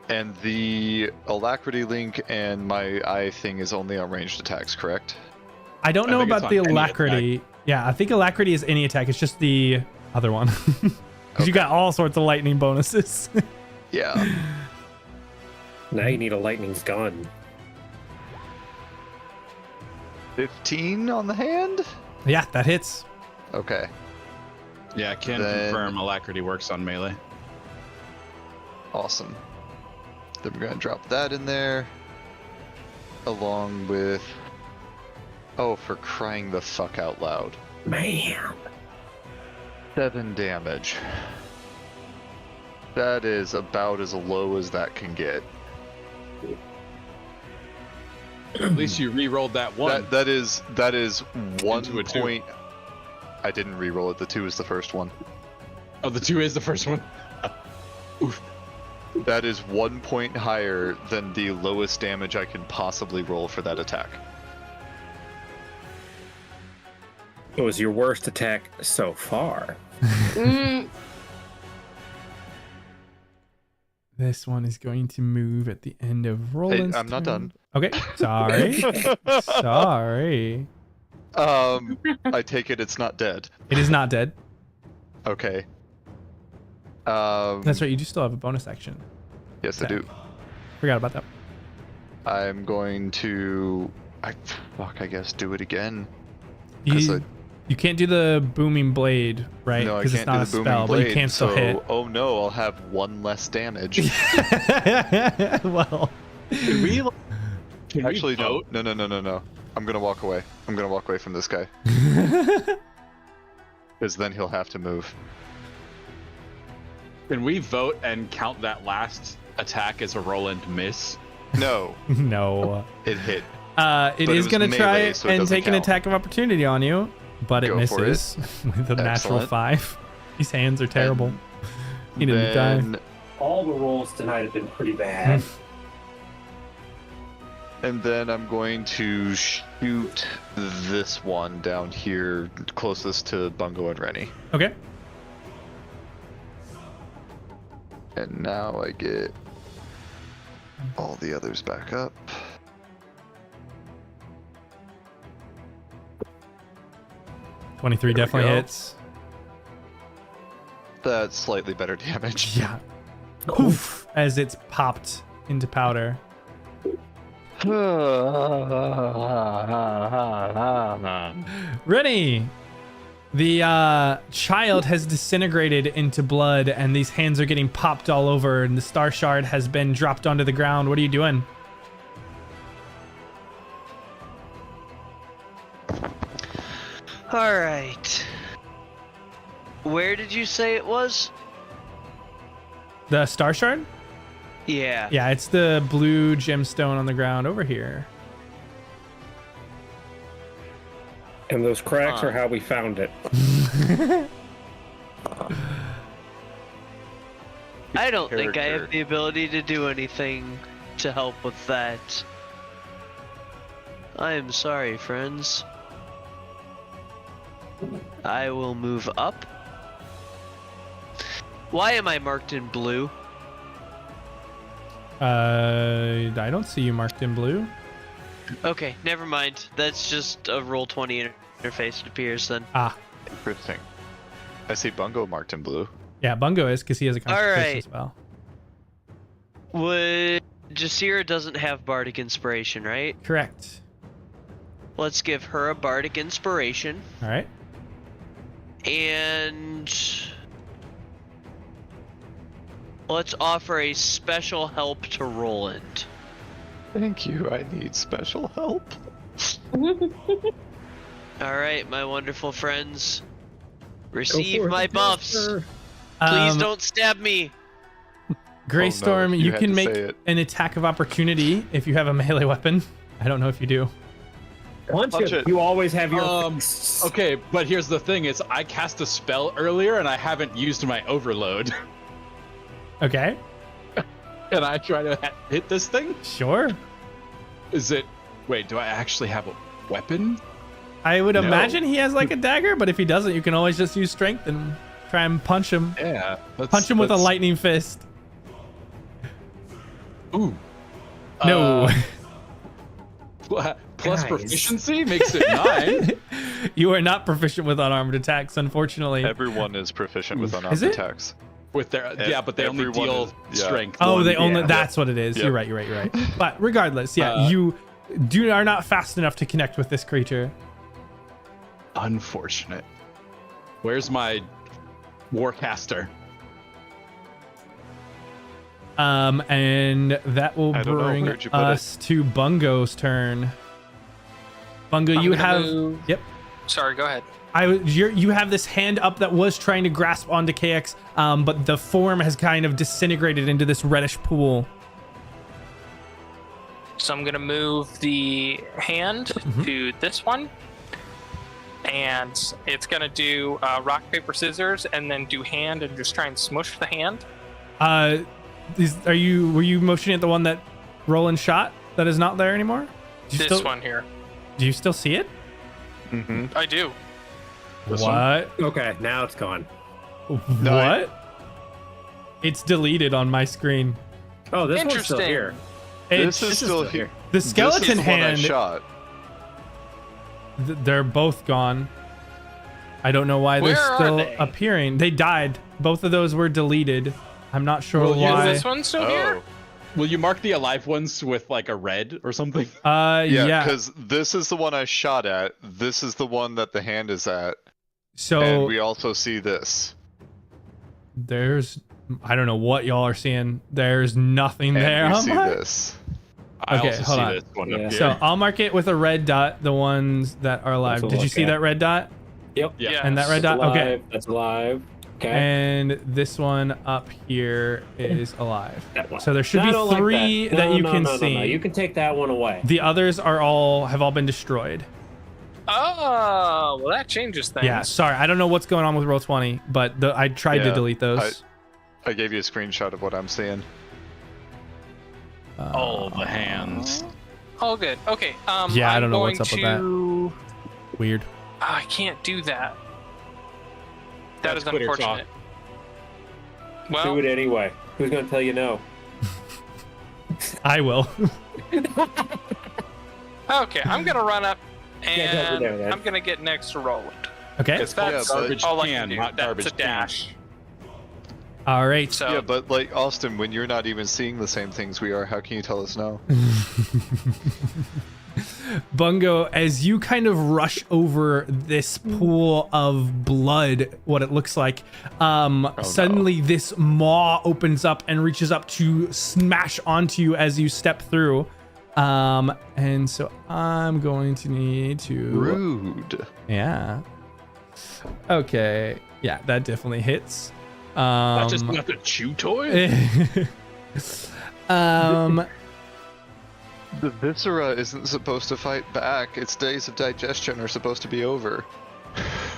And the alacrity link and my eye thing is only on ranged attacks, correct? I don't know about the alacrity. Yeah, I think alacrity is any attack. It's just the other one. Because you got all sorts of lightning bonuses. Yeah. Now you need a lightning's gun. 15 on the hand? Yeah, that hits. Okay. Yeah, I can confirm alacrity works on melee. Awesome. Then we're going to drop that in there. Along with... Oh, for crying the fuck out loud. Man. 7 damage. That is about as low as that can get. At least you re-rolled that one. That is 1 Into a 2. point. I didn't re-roll it. The 2 is the first one. Oh, the 2 is the first one. Oof. That is 1 point higher than the lowest damage I can possibly roll for that attack. It was your worst attack so far. This one is going to move at the end of Roland's I'm not turn. done. Okay, sorry. Sorry. I take it it's not dead. It is not dead. Okay. That's right, you do still have a bonus action. Yes, I do. Forgot about that. I'm going to... I guess do it again. You can't do the booming blade, right? No, I Because can't it's not do a the booming spell, blade, but you can still so, hit. oh no, I'll have 1 less damage. Well... Can we... Actually, no. No. I'm gonna walk away. I'm gonna walk away from this guy. Because then he'll have to move. Can we vote and count that last attack as a Roland miss? No. No. It hit. It is was going to try melee, so it and doesn't take an count. attack of opportunity on you, but it Go for misses with a natural Excellent. 5. These hands are terrible. He didn't die. Then- All the rolls tonight have been pretty bad. And then I'm going to shoot this one down here closest to Bungo and Rennie. Okay. And now I get all the others back up. $23 There we definitely go. hits. That's slightly better damage. Yeah. Oof, as it's popped into powder. Rennie! The child has disintegrated into blood, and these hands are getting popped all over, and the Starshard has been dropped onto the ground. What are you doing? All right. Where did you say it was? The Starshard? Yeah. Yeah, it's the blue gemstone on the ground over here. And those cracks Huh. are how we found it. I don't think I Character. have the ability to do anything to help with that. I am sorry, friends. I will move up. Why am I marked in blue? I don't see you marked in blue. Okay, never mind. That's just a Roll20 interface, it appears then. Ah, Interesting. I see Bungo marked in blue. yeah, Bungo is because he has a concentration Alright. spell. Would Jasira doesn't have Bardic Inspiration, right? Correct. Let's give her a Bardic Inspiration. All right. And let's offer a special help to Roland. Thank you. I need special help. Alright, my wonderful friends. Receive for it, my buffs. Please don't stab me. Greystorm, you you had can to make say it. an attack of opportunity if you have a melee weapon. I don't know if you do. Punch Punch it. it. You always have your. Okay, but here's the thing: is I cast a spell earlier and I haven't used my overload. Okay, Can I try to hit this thing? sure. Is it? Wait, do I actually have a weapon? I would No. imagine he has like a dagger, but if he doesn't, you can always just use strength and try and punch him. Yeah. Punch him with a lightning fist. Ooh. No. Plus Guys. proficiency makes it 9. You are not proficient with unarmed attacks, unfortunately. Everyone is proficient with Is unarmed it? attacks. With their but they only Everyone deal is- yeah. strength. Oh, one. they only. yeah. That's what it is. Yep. You're right. You're right. But regardless, yeah, Uh, you are not fast enough to connect with this creature. Unfortunate. Where's my warcaster? And that will I don't know. bring Where'd you put us to Bungo's turn. Bungo, I'm you gonna have. move- Yep. Sorry, go ahead. You have this hand up that was trying to grasp onto KX, but the form has kind of disintegrated into this reddish pool. So I'm gonna move the hand to this one, and it's gonna do rock paper scissors, and then do hand and just try and smush the hand. Were you motioning at the one that Roland shot that is not there anymore? This one here. Do you still see it? Mm-hmm. I do. What? Okay, now it's gone. What? It's deleted on my screen. Oh, this one's still Interesting. here. This is still here. The skeleton this is the one I hand. shot. They're both gone. I don't know why Where they're are still they? appearing. They died. Both of those were deleted. I'm not sure Well, yeah, why. Is this one still here? Will you mark the alive ones with like a red or something? Yeah. because this is the one I shot at. This is the one that the hand is at. So And we also see this. there's, I don't know what y'all are seeing. There's nothing And there. we Oh see my- this. I Okay, also hold see on. this one Yeah. up here. So I'll mark it with a red dot. The ones that are alive. That's a Did you look see at. that red dot? Yep. Yeah. And that red That's dot. Okay. alive. That's alive. Okay. And this one up here is alive. That one. So there should I be don't like 3 that. that No, you no, can no, no, see. no. You can take that one away. The others have all been destroyed. Oh, well, that changes things. Yeah, sorry. I don't know what's going on with Roll20, but I tried to Yeah, delete those. I gave you a screenshot of what I'm seeing. All the hands. All good. Okay. Yeah, I I'm don't know going what's up with that. to... Weird. I can't do that. That That's is quitter unfortunate. Well, Do it anyway. Who's gonna tell you no? I will. okay, I'm gonna run up Can't help you and there, then. I'm gonna get next to Roland. Okay. Because that's garbage all I can, can do. not That's garbage a dash. All right. So Yeah, but like Austin, when you're not even seeing the same things we are, how can you tell us no? Bungo, as you kind of rush over this pool of blood, what it looks like, suddenly this maw opens up and reaches up to smash onto you as you step through. And so I'm going to need to... Rude. Yeah. Okay. Yeah, that definitely hits. That's just not a chew toy? The viscera isn't supposed to fight back. Its days of digestion are supposed to be over.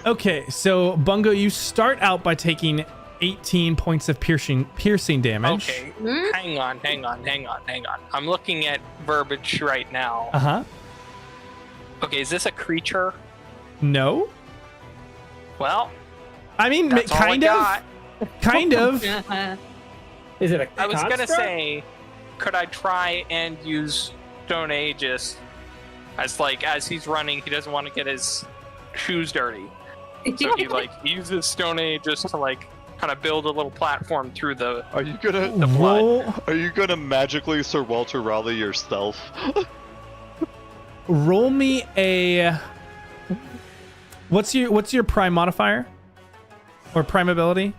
Okay, so Bungo, you start out by taking 18 points of piercing damage. Okay, hang on. I'm looking at verbiage right now. Uh-huh. Okay, is this a creature? No. Well, I mean, that's all kind I of. got. Kind of. Is it a I was gonna construct? say, could I try and use Stone Aegis as he's running, he doesn't want to get his shoes dirty. So he uses Stone Aegis to kind of build a little platform through the Are you gonna roll? Are you gonna magically Sir Walter Raleigh yourself? Roll me a. What's your prime modifier? Or prime ability?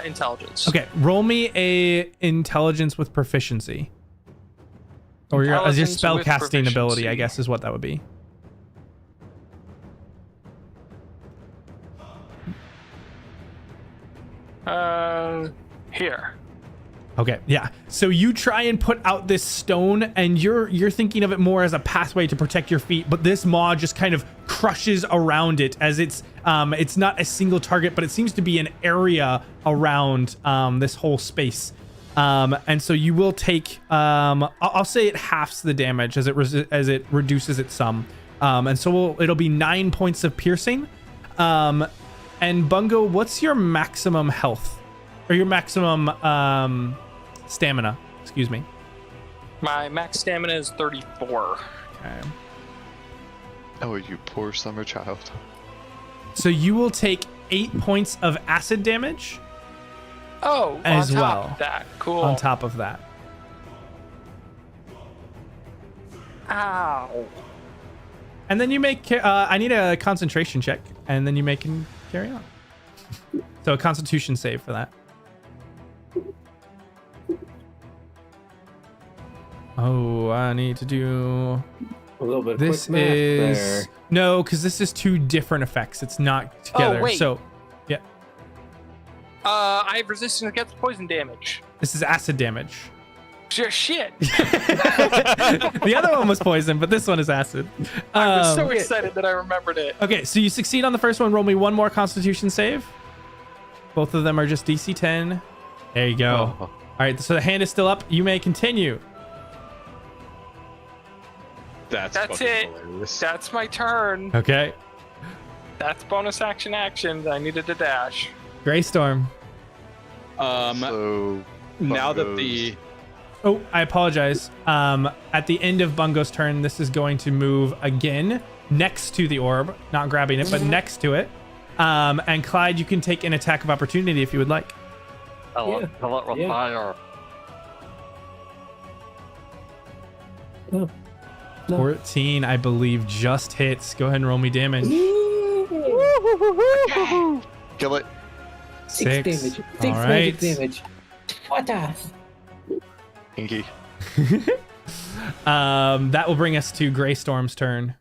intelligence. Okay, roll me a intelligence with proficiency. Or as your spell casting ability, I guess is what that would be. Here. Okay, yeah. So you try and put out this stone, and you're thinking of it more as a pathway to protect your feet, but this maw just kind of crushes around it as it's not a single target, but it seems to be an area around this whole space. And so you will take I'll say it halves the damage as it reduces its sum. And so it'll be 9 points of piercing. And Bungo, what's your maximum health? Or your maximum stamina, excuse me. My max stamina is 34. Okay. Oh, you poor summer child. So you will take 8 points of acid damage. Oh, as on top well. of that. Cool. On top of that. Ow. And then you make, I need a concentration check, and then you make and carry on. So a constitution save for that. Oh, I need to do... A little bit of this quick math is... there. No, because this is two different effects. It's not together. Oh, wait. So, yeah. I have resistance against poison damage. This is acid damage. Shit. The other one was poison, but this one is acid. I was so excited that I remembered it. Okay, so you succeed on the first one. Roll me one more constitution save. Both of them are just DC 10. There you go. Oh. All right, so the hand is still up. You may continue. That's fucking it. hilarious. That's my turn. Okay. That's bonus action actions. I needed to dash. Greystorm. So Now that Bungo's- the Oh, I apologize. At the end of Bungo's turn, this is going to move again next to the orb. Not grabbing it, but next to it. And Clyde, you can take an attack of opportunity if you would like. Yeah. Yeah. Fire. Oh. No. 14, I believe, just hits. Go ahead and roll me damage. Kill it. 6 damage. 6 All right. magic damage. What the? Hinky. That will bring us to Greystorm's turn.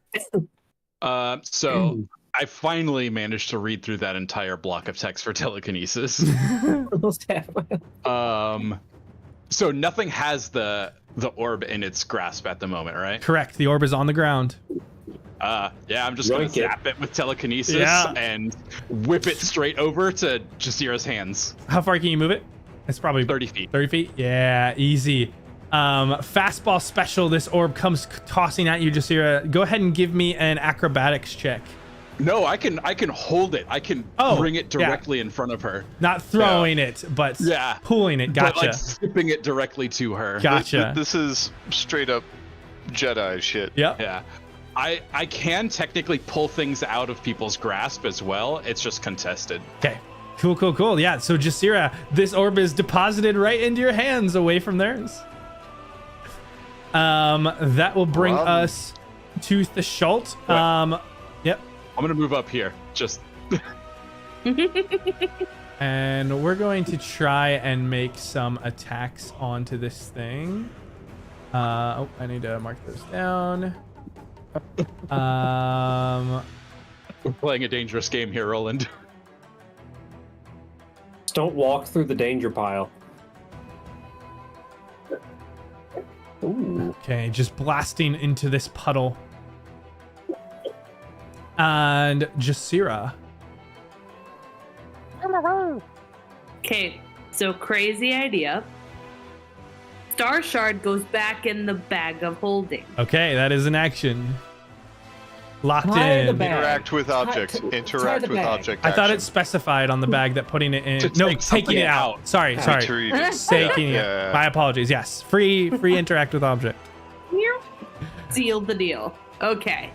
so I finally managed to read through that entire block of text for telekinesis. Almost halfway. So nothing has the orb in its grasp at the moment, right? Correct. The orb is on the ground. Yeah, I'm just gonna Yoink it. zap it with telekinesis Yeah. and whip it straight over to Jasira's hands. How far can you move it? It's probably 30 feet. 30 feet? Yeah, easy. Fastball special. This orb comes tossing at you, Jasira. Go ahead and give me an acrobatics check. No, I can hold it. I can Oh, bring it yeah. directly in front of her. Not throwing it, but Yeah. pulling it. But Gotcha. like zipping it directly to her. Gotcha. This is straight up Jedi shit. Yep. Yeah. I can technically pull things out of people's grasp as well. It's just contested. Okay. Cool. Yeah, so Jasira, this orb is deposited right into your hands away from theirs. That will bring us to Theschault. Yep. I'm gonna move up here. Just And we're going to try and make some attacks onto this thing. I need to mark those down. we're playing a dangerous game here, Roland. Just don't walk through the danger pile. Ooh. Okay, just blasting into this puddle. And Jasira. Okay, so crazy idea. Starshard goes back in the bag of holding. Okay, that is an action. Locked Tie the in. bag. Interact with object. Tie Interact the with bag. object. I thought action. it specified on the bag that putting it in. To No, take taking something it out. out. Sorry. Retrieve. Taking Yeah. it. My apologies. Yes, free interact with object. Sealed the deal. Okay.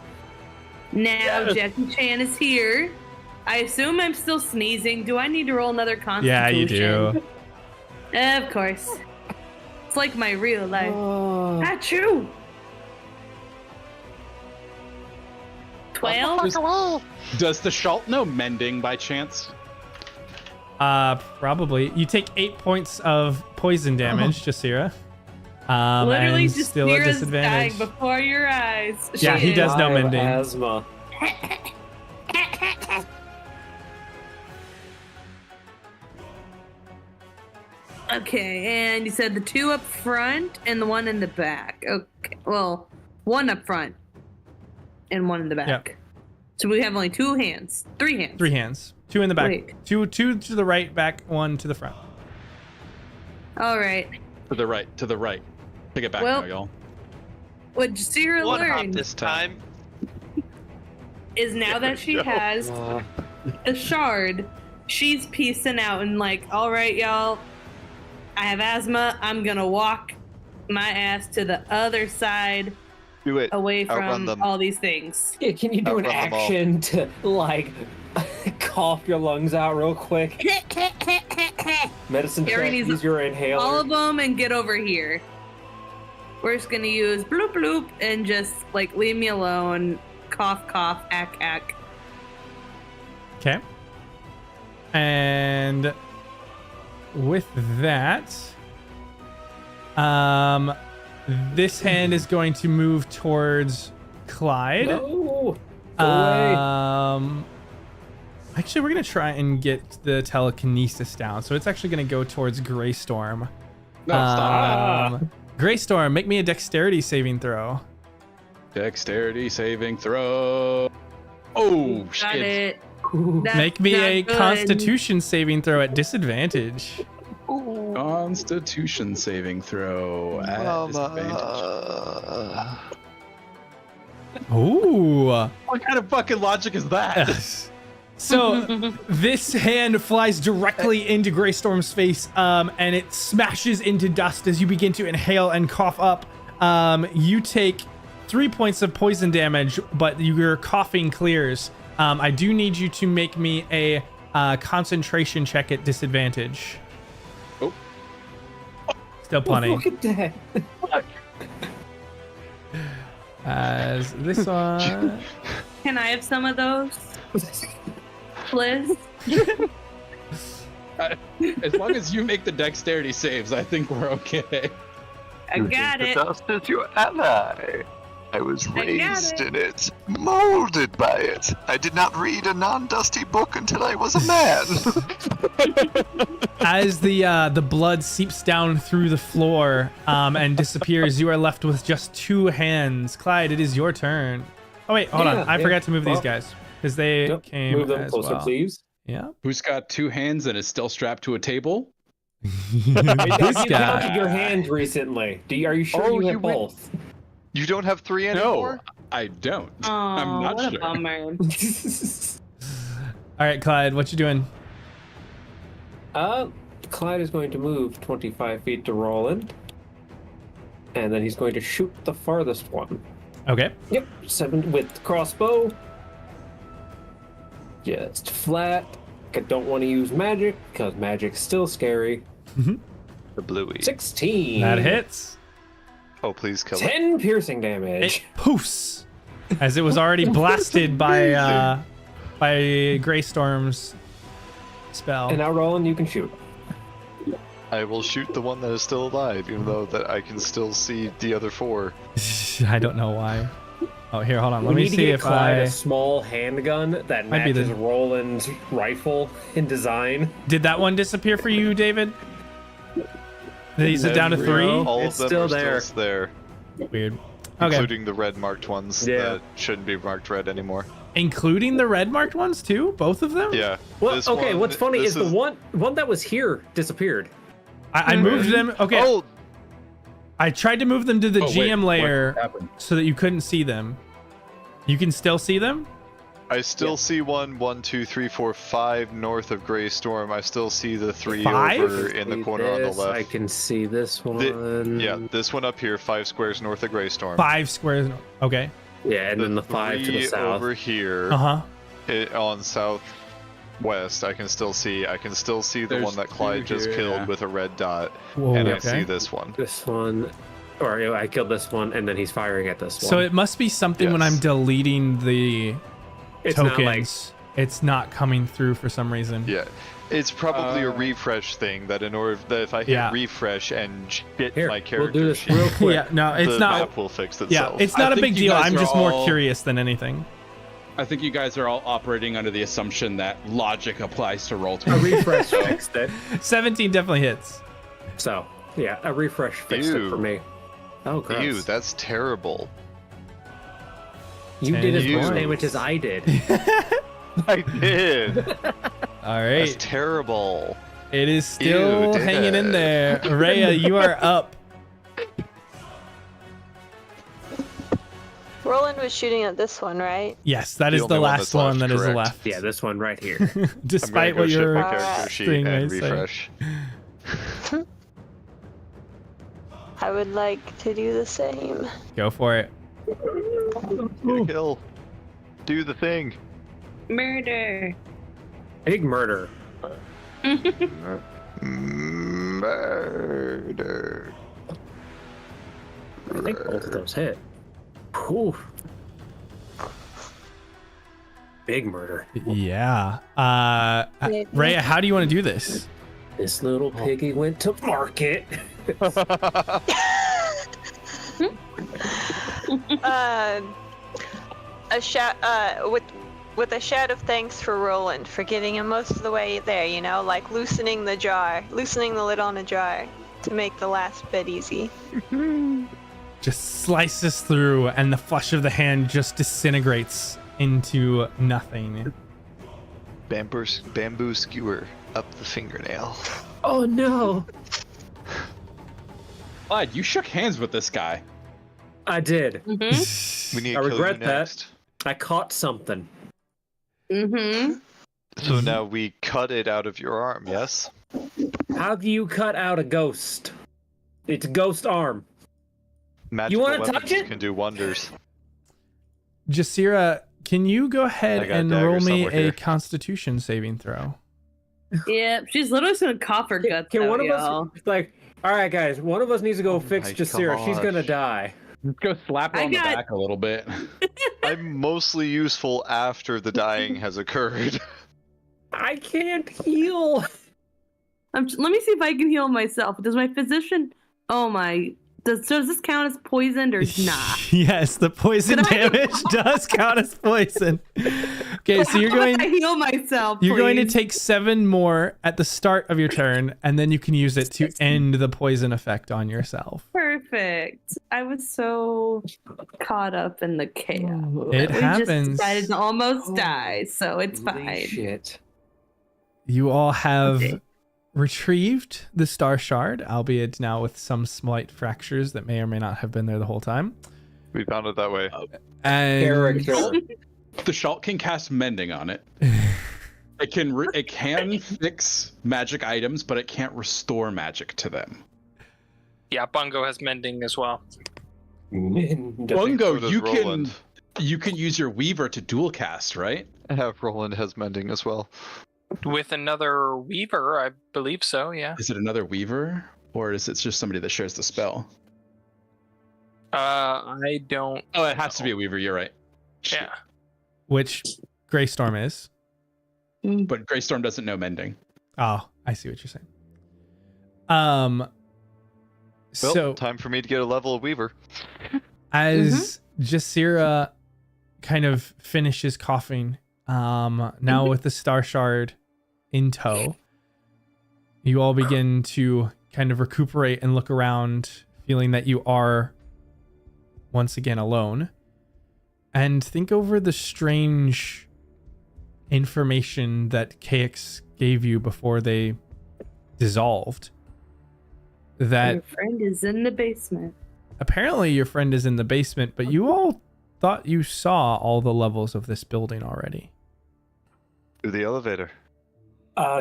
Now Jackie Chan is here. I assume I'm still sneezing. Do I need to roll another constitution? Yeah, you do. Of course. It's like my real life. Achoo! 12? Does the Theschault know mending by chance? Probably. You take 8 points of poison damage, Jasira. Literally and just still at Mira's disadvantage. dying before your eyes. Yeah, he does know I have mending. asthma. Okay, and you said the 2 up front and the 1 in the back. Okay, well, 1 up front and 1 in the back. Yep. So we have only 2 hands. 3 hands. 3 hands. 2 in the back. Wait. Two to the right, back, 1 to the front. All right. To the right. To the right. Take it back Well, now, y'all. What Jasira One hop learned this time. is now that she has a shard, she's piecing out and like, all right, y'all, I have asthma. I'm gonna walk my ass to the other side, Do it. away Outrun from them. all these things. Yeah, can you do an Outrun them all. action to like cough your lungs out real quick? Medicine Harry check, needs use your inhaler. all of them and get over here. We're just gonna use bloop bloop and just like leave me alone. Cough, cough, ack, ack. Okay. And with that, this hand is going to move towards Clyde. No. Go away. Actually, we're gonna try and get the telekinesis down, so it's actually gonna go towards Greystorm. No, stop that. Greystorm, make me a dexterity saving throw. Dexterity saving throw. Oh, Got shit. it. That's Make me not a good. Constitution saving throw at disadvantage. Constitution saving throw at disadvantage. Ooh. What kind of fucking logic is that? So this hand flies directly into Greystorm's face, and it smashes into dust as you begin to inhale and cough up. You take 3 points of poison damage, but your coughing clears. I do need you to make me a concentration check at disadvantage. Oh. Still plenty. Look at that. As this one. Can I have some of those? Please? As long as you make the dexterity saves, I think we're okay. I got it. Dust is your ally. I was I got raised it. in it, molded by it. I did not read a non-dusty book until I was a man. As the blood seeps down through the floor and disappears, you are left with just 2 hands. Clyde, it is your turn. Oh wait, hold on. I forgot to move these guys because they Yep, came move them as closer, well. please. Yeah. Who's got 2 hands and is still strapped to a table? This You counted guy. your hands recently. Are you sure Oh, you you have went- both? You don't have 3 anymore? No, I don't. Oh, I'm not what sure. a bummer. All right, Clyde, what you doing? Clyde is going to move 25 feet to Roland. And then he's going to shoot the farthest one. Okay. Yep, 7 with crossbow. Just flat. I don't want to use magic, because magic's still scary. The bluey. 16. That hits. Oh, please kill it. 10 piercing damage. It poofs as it was already blasted by Greystorm's spell. And now, Roland, you can shoot. I will shoot the one that is still alive, even though that I can still see the other 4. I don't know why. Oh, here, hold on. Let we me need to see get if Clyde I a small handgun that Might be matches the- Roland's rifle in design. did that one disappear for you, David? Is it down to 3? All It's of them still are there. still there, Weird. Okay. including the red marked ones Yeah. that shouldn't be marked red anymore. Including the red marked ones too? Both of them? Yeah. Well, this okay, one- what's funny this is the one that was here disappeared. I moved them. Okay. Oh, I tried to move them to the Oh, wait, GM what layer happened? so that you couldn't see them. You can still see them? I still see 1, 2, 3, 4, 5 north of Greystorm. I still see the 3 5? over in the See corner on the this, left. I can see this one. Yeah, this one up here, 5 squares north of Greystorm. 5 squares. Okay. Yeah, and then the 5 to the 3 south. over here Uh-huh. on southwest. I can still see the There's one that Clyde 2 just here, killed yeah. with a red dot, Whoa, and I okay. see this one. This one, or you know, I killed this one, and then he's firing at this one. So it must be something when Yes. I'm deleting the it's tokens. not like It's not coming through for some reason. Yeah, it's probably a refresh thing that if I hit Yeah. refresh and get Here, my we'll character do this sheet, real quick. Yeah, no, it's the not. map will fix Yeah, itself. it's not I a big think you deal. guys I'm are just more all- curious than anything. I think you guys are all operating under the assumption that logic applies to roll A 20. refresh fixed it. 17 definitely hits. So yeah, a refresh fixed it for Ew. me. Oh, gross. Ew, that's terrible. You did as much Ew. damage as I did. I did. All That's right. terrible. It is still hanging in there. Rhea, you are up. Roland was shooting at this one, right? Yes, that The is the only one last that's one left, that is correct. left. Yeah, this one right here. Despite I'm gonna what go shift your my character sheet thing and may say. refresh. I would like to do the same. Go for it. Get a kill. Do the thing. Murder. I think murder. Murder. I think both of those hit. Whew. Big murder. Yeah. Rhea, how do you want to do this? This little piggy went to market. With a shout of thanks for Roland for getting him most of the way there, you know, like loosening the lid on a jar to make the last bit easy. Just slices through, and the flesh of the hand just disintegrates into nothing. Bamboo skewer up the fingernail. Oh no! Clyde, you shook hands with this guy. I did. We need I to kill regret you that. next. I caught something. Mm-hmm. So now we cut it out of your arm, yes? How do you cut out a ghost? It's a ghost arm. Magical wanna weapons touch it? can do wonders. Jasira, can you go ahead I got a and dagger roll me somewhere a here. Constitution saving throw? Yep, she's literally just gonna cough her guts Can out, one of y'all. us like? All right, guys. One of us needs to go fix my Jasira. She's gonna gosh. die. Let's go slap her I on the got- back a little bit. I'm mostly useful after the dying has occurred. I can't heal. Let me see if I can heal myself. Does my physician? Oh my! Does this count as poisoned or not? Yes, the poison Can I- damage does count as poison. Okay, so you're How about going I heal myself. you're going to please? take 7 more at the start of your turn, and then you can use it to end the poison effect on yourself. Perfect. I was so caught up in the chaos. It We happens. just decided to almost die, so it's Holy fine. shit. You all have Okay. retrieved the Starshard, albeit now with some slight fractures that may or may not have been there the whole time. We found it that way. And Character. The Shalt can cast Mending on it. It can fix magic items, but it can't restore magic to them. Yeah, Bungo has mending as well. Bungo, So does you Roland. can use your Weaver to dual cast, right? Roland has mending as well. With another Weaver, I believe so, yeah. Is it another Weaver, or is it just somebody that shares the spell? I don't. Oh, it has to be a Weaver. You're right. Yeah. which Greystorm is. But Greystorm doesn't know Mending. Oh, I see what you're saying. Well, So time for me to get a level of Weaver. as Jasira kind of finishes coughing, now with the Starshard in tow, you all begin to kind of recuperate and look around, feeling that you are once again alone. and think over the strange information that KX gave you before they dissolved. That Your friend is in the basement. apparently your friend is in the basement, but you all thought you saw all the levels of this building already. Through the elevator.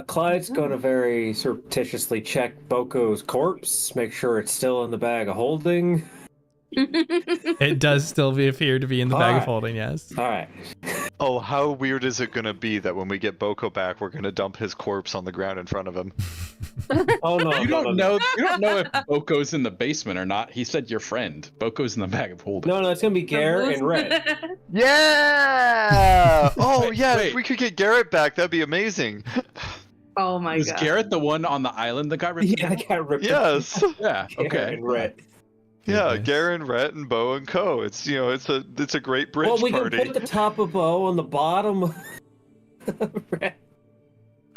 Clyde's going to very surreptitiously check Boko's corpse, make sure it's still in the bag of holding. It does still appear to be in the bag of holding, yes. All right. Oh, how weird is it going to be that when we get Boko back, we're going to dump his corpse on the ground in front of him? Oh no! You don't know if Boko's in the basement or not. He said your friend. Boko's in the bag of holding. No, it's gonna be Garrett and Red. Yeah! Oh, Wait, yeah, wait. if we could get Garrett back, that'd be amazing. Oh my Was god. Garrett the one on the island that got ripped? Yeah, I got ripped. Yes. Yeah. Garrett Okay. and Red. Yeah, Goodness. Garen, Rhett, and Bo and Co. It's it's a great bridge Well, we party. can put the top of Bo on the bottom. Red.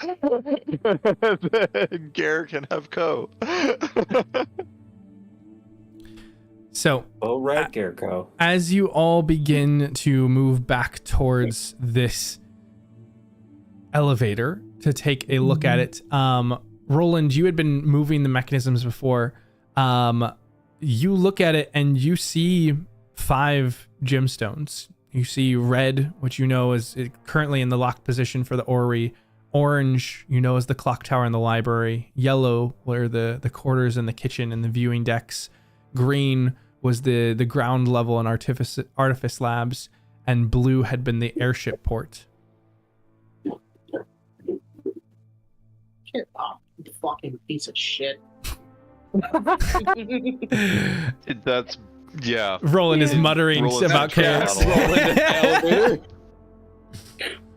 Then Garrett can have Co. So, Bo, Red, Garrett, Co. as you all begin to move back towards this elevator to take a look at it, Roland, you had been moving the mechanisms before. You look at it and you see 5 gemstones. You see red, which you know is currently in the locked position for the Orrery. Orange, you know, is the clock tower in the library. Yellow were the quarters in the kitchen and the viewing decks. Green was the ground level and artifice labs. And blue had been the airship port. Get off, you fucking piece of shit. That's yeah. Roland is muttering Roland's about chaos.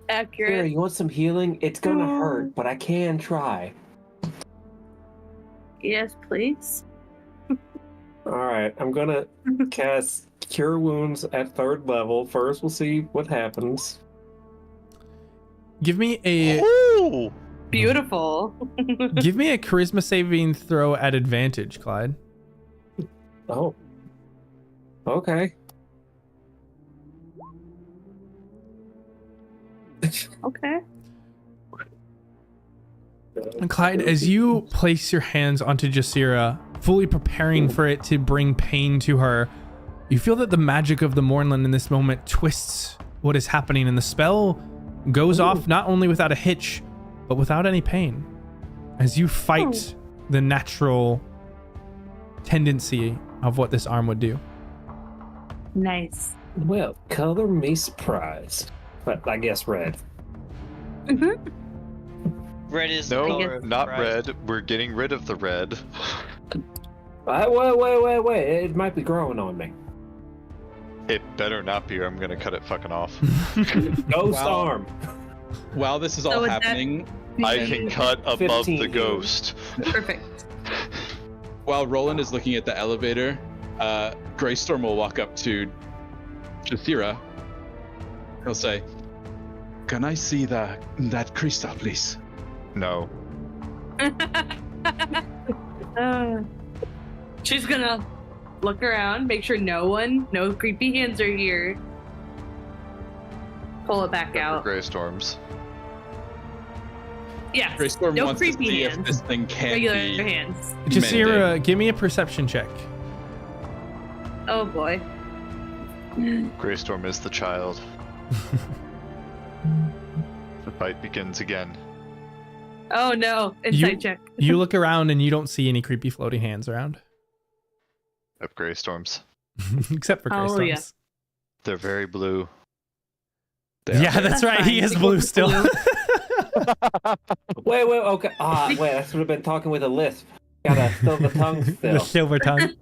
Accurate. Here, you want some healing? It's gonna hurt, but I can try. Yes, please. All right, I'm gonna cast Cure Wounds at 3rd level. First, we'll see what happens. Give me a Ooh! Beautiful. give me a charisma saving throw at advantage, Clyde. Oh. Okay. Okay. And Clyde, as you place your hands onto Jasira, fully preparing for it to bring pain to her, you feel that the magic of the Mournland in this moment twists what is happening, and the spell goes off not only without a hitch, but without any pain. As you fight the natural tendency of what this arm would do. Nice. Well, color me surprised. But I guess red. Red is No, guess- not right. red. We're getting rid of the red. Wait. It might be growing on me. It better not be, or I'm gonna cut it fucking off. Ghost Wow. arm. While this is So all is that- happening, I can cut above 15 the ghost. Perfect. while Roland is looking at the elevator, Greystorm will walk up to Jasira. He'll say, "Can I see that crystal, please?" No. She's gonna look around, make sure no creepy hands are here. Pull it back out. Greystorms. Yes. Greystorm No wants to creepy see if hands. this thing can Regular be. hands. Jasira, give me a perception check. Oh boy. Greystorm is the child. The fight begins again. Oh no. Insight check. You look around and you don't see any creepy floating hands around. Of Greystorms. Except for Oh, yeah. Greystorms. They're very blue. Yeah, that's right. He fine. is blue still. Wait, okay. Wait, I should have been talking with a lisp. Got a silver tongue The still. silver tongue.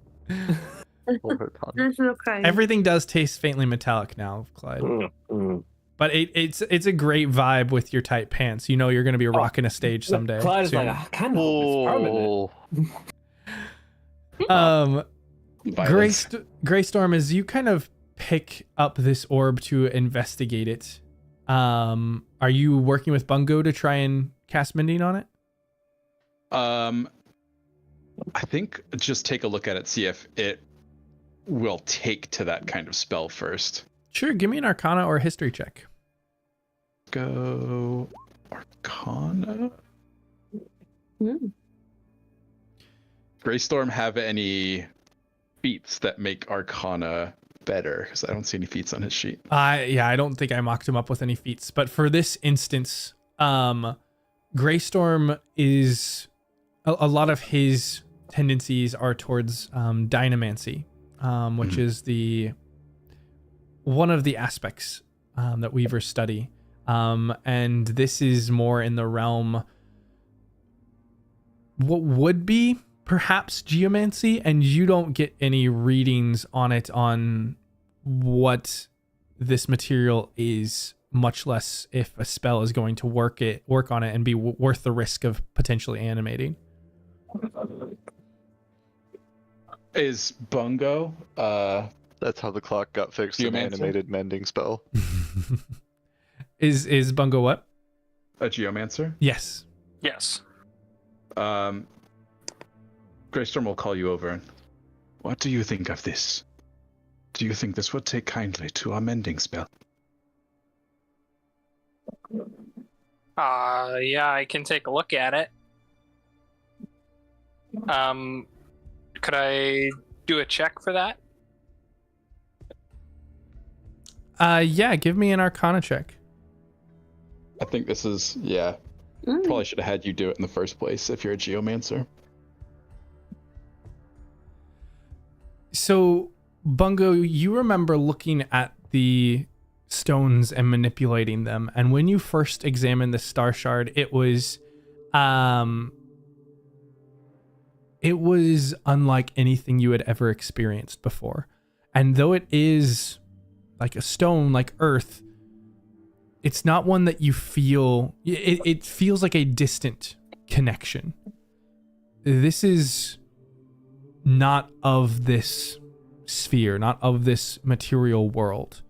That's okay. Everything does taste faintly metallic now, Clyde. Mm. But it's a great vibe with your tight pants. You know you're going to be rocking a stage someday. Clyde is soon. like, I kind of hope it's permanent. Violence. Greystorm, as you kind of pick up this orb to investigate it, are you working with Bungo to try and cast Mending on it? I think just take a look at it, see if it will take to that kind of spell first. Sure, give me an Arcana or a History check. Go Arcana. Greystorm have any feats that make Arcana better? Because I don't see any feats on his sheet. Yeah, I don't think I mocked him up with any feats. But for this instance, Greystorm is a lot of his tendencies are towards dynamancy, which is one of the aspects that Weavers study. And this is more in the realm what would be perhaps geomancy, and you don't get any readings on it on what this material is, much less if a spell is going to work on it and be worth the risk of potentially animating. Is Bungo That's how the clock got fixed in the Geomancer? animated mending spell. Is Bungo what? a geomancer? Yes. Yes. Greystorm will call you over. What do you think of this? Do you think this would take kindly to our mending spell? Yeah, I can take a look at it. Could I do a check for that? Yeah, give me an Arcana check. I think this is, yeah. Probably should have had you do it in the first place if you're a geomancer. So, Bungo, you remember looking at the stones and manipulating them, and when you first examined the Starshard, it was unlike anything you had ever experienced before. And though it is like a stone, like earth, it's not one that you feel. It feels like a distant connection. This is not of this sphere, not of this material world.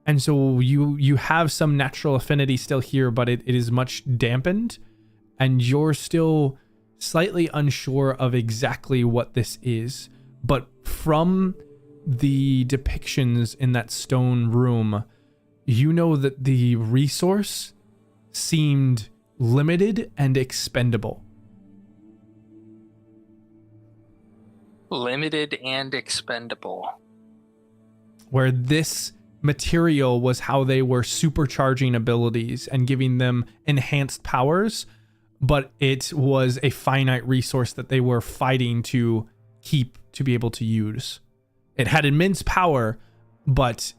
And so you have some natural affinity still here, but it is much dampened, and you're still slightly unsure of exactly what this is. But from the depictions in that stone room, you know that the resource seemed limited and expendable. Limited and expendable. Where this material was how they were supercharging abilities and giving them enhanced powers, but it was a finite resource that they were fighting to keep to be able to use. It had immense power, but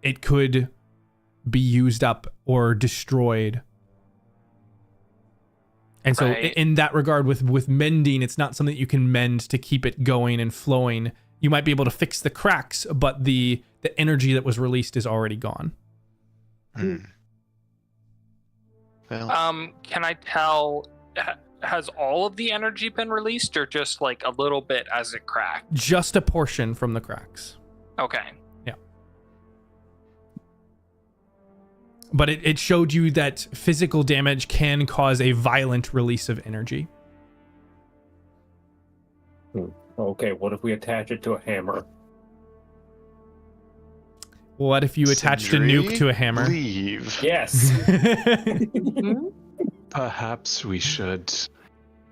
it could be used up or destroyed. And so in that regard, with mending, it's not something that you can mend to keep it going and flowing. You might be able to fix the cracks, but the energy that was released is already gone. Well, Can I tell, has all of the energy been released, or just like a little bit as it cracked? Just a portion from the cracks. Okay. Yeah. But it showed you that physical damage can cause a violent release of energy. Okay, what if we attach it to a hammer? What if you attached a nuke to a hammer? Leave. Yes. Perhaps we should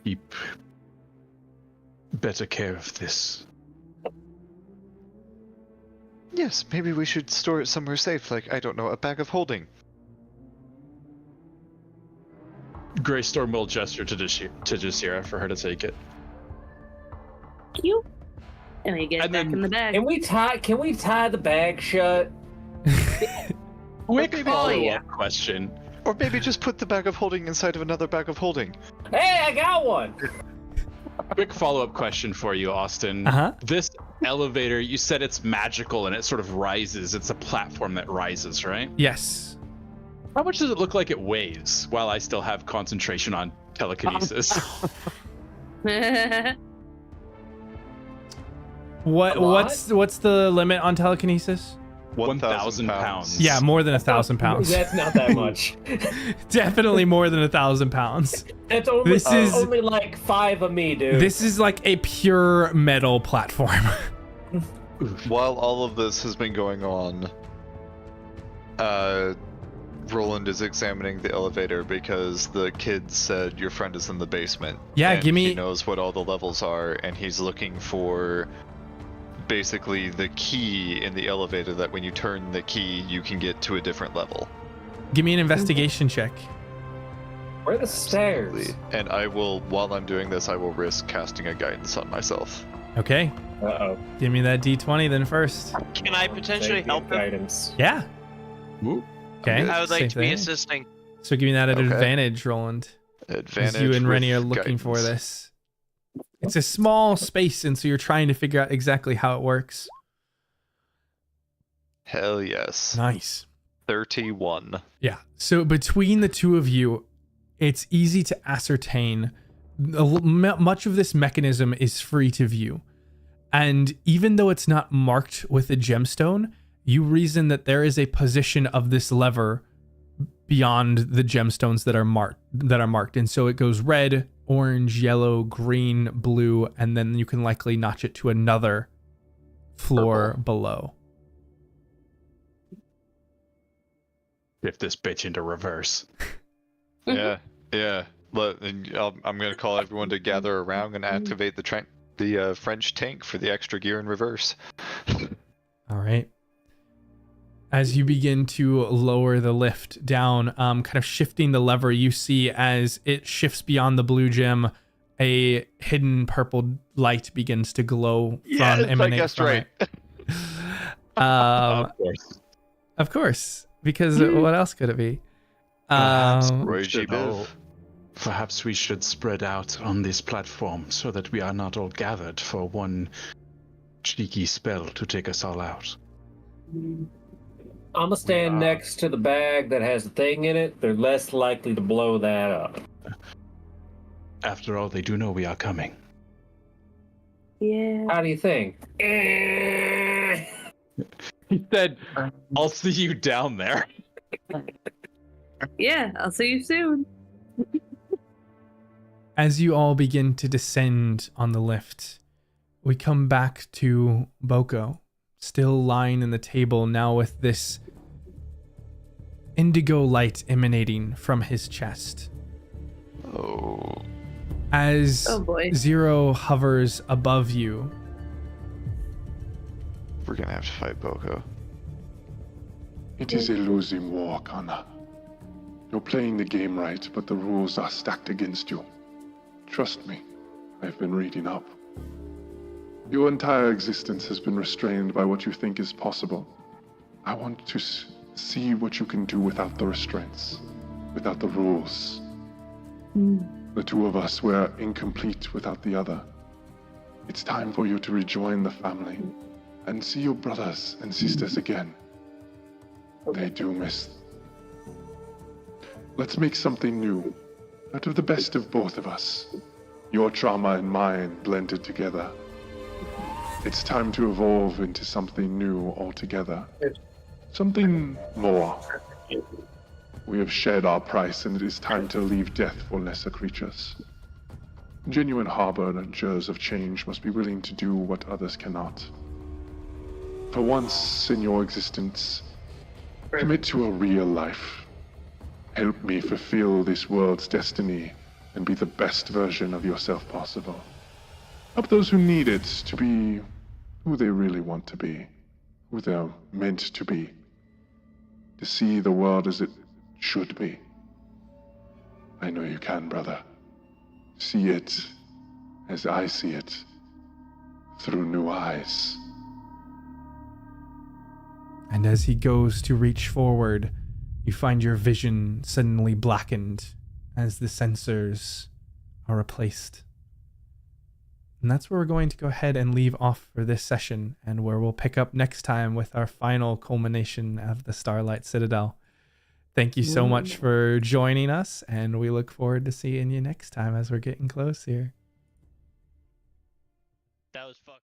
keep better care of this. Yes, maybe we should store it somewhere safe, like, I don't know, a bag of holding. Greystorm will gesture to Jasira for her to take it. Cute. And I get it back in the bag. Can we tie the bag shut? Quick Oh, follow-up yeah. question. Or maybe just put the bag of holding inside of another bag of holding. Hey, I got one. Quick follow-up question for you, Austin. Uh-huh. This elevator, you said it's magical and it sort of rises. It's a platform that rises, right? Yes. How much does it look like it weighs while I still have concentration on telekinesis? What's the limit on telekinesis? 1,000 pounds. Yeah, more than 1,000 pounds. That's not that much. Definitely more than 1,000 pounds. That's only like 5 of me, dude. This is like a pure metal platform. while all of this has been going on, Roland is examining the elevator because the kid said your friend is in the basement. Yeah, and give me. He knows what all the levels are, and he's looking for basically the key in the elevator that when you turn the key, you can get to a different level. Give me an investigation check. Where are the stairs? And I will, while I'm doing this, I will risk casting a guidance on myself. Okay. Uh-oh. Give me that D20 then first. Can I potentially help him? Guidance. Yeah. Woo. Okay. I would like same to be thing. assisting. So give me that at Okay. advantage, Roland. Advantage. As you and Rennie are with looking for guidance. this. It's a small space, and so you're trying to figure out exactly how it works. Hell yes. Nice. 31. Yeah. So between the two of you, it's easy to ascertain much of this mechanism is free to view. And even though it's not marked with a gemstone, you reason that there is a position of this lever beyond the gemstones that are marked. And so it goes red, orange, yellow, green, blue, and then you can likely notch it to another floor below. Shift this bitch into reverse. Yeah. I'm going to call everyone to gather around and activate the French tank for the extra gear in reverse. All right. As you begin to lower the lift down, kind of shifting the lever, you see as it shifts beyond the blue gem, a hidden purple light begins to glow Yes, from emanate I guessed from right. it. Of course. Of course, because what else could it be? Perhaps, Roy G. Biv. perhaps we should spread out on this platform so that we are not all gathered for one cheeky spell to take us all out. I'm gonna stand next to the bag that has the thing in it. They're less likely to blow that up. After all, they do know we are coming. Yeah. How do you think? He said, I'll see you down there. Yeah, I'll see you soon. As you all begin to descend on the lift, we come back to Boko, still lying in the table, now with this indigo light emanating from his chest. Oh. As Oh boy. Zero hovers above you, We're going to have to fight Boko. It is a losing war, Kana. You're playing the game right, but the rules are stacked against you. Trust me, I've been reading up. Your entire existence has been restrained by what you think is possible. I want to see what you can do without the restraints, without the rules. The two of us were incomplete without the other. It's time for you to rejoin the family and see your brothers and sisters again. They do miss. Let's make something new, out of the best of both of us. Your trauma and mine blended together. It's time to evolve into something new altogether. Something more. We have shared our price, and it is time to leave death for lesser creatures. Genuine harbingers of change must be willing to do what others cannot. For once in your existence, commit to a real life. Help me fulfill this world's destiny and be the best version of yourself possible. Help those who need it to be who they really want to be, who they're meant to be. To see the world as it should be. I know you can, brother. See it as I see it, through new eyes. and as he goes to reach forward, you find your vision suddenly blackened as the sensors are replaced. And that's where we're going to go ahead and leave off for this session, and where we'll pick up next time with our final culmination of the Starlight Citadel. Thank you so much for joining us, and we look forward to seeing you next time as we're getting close here. That was fucking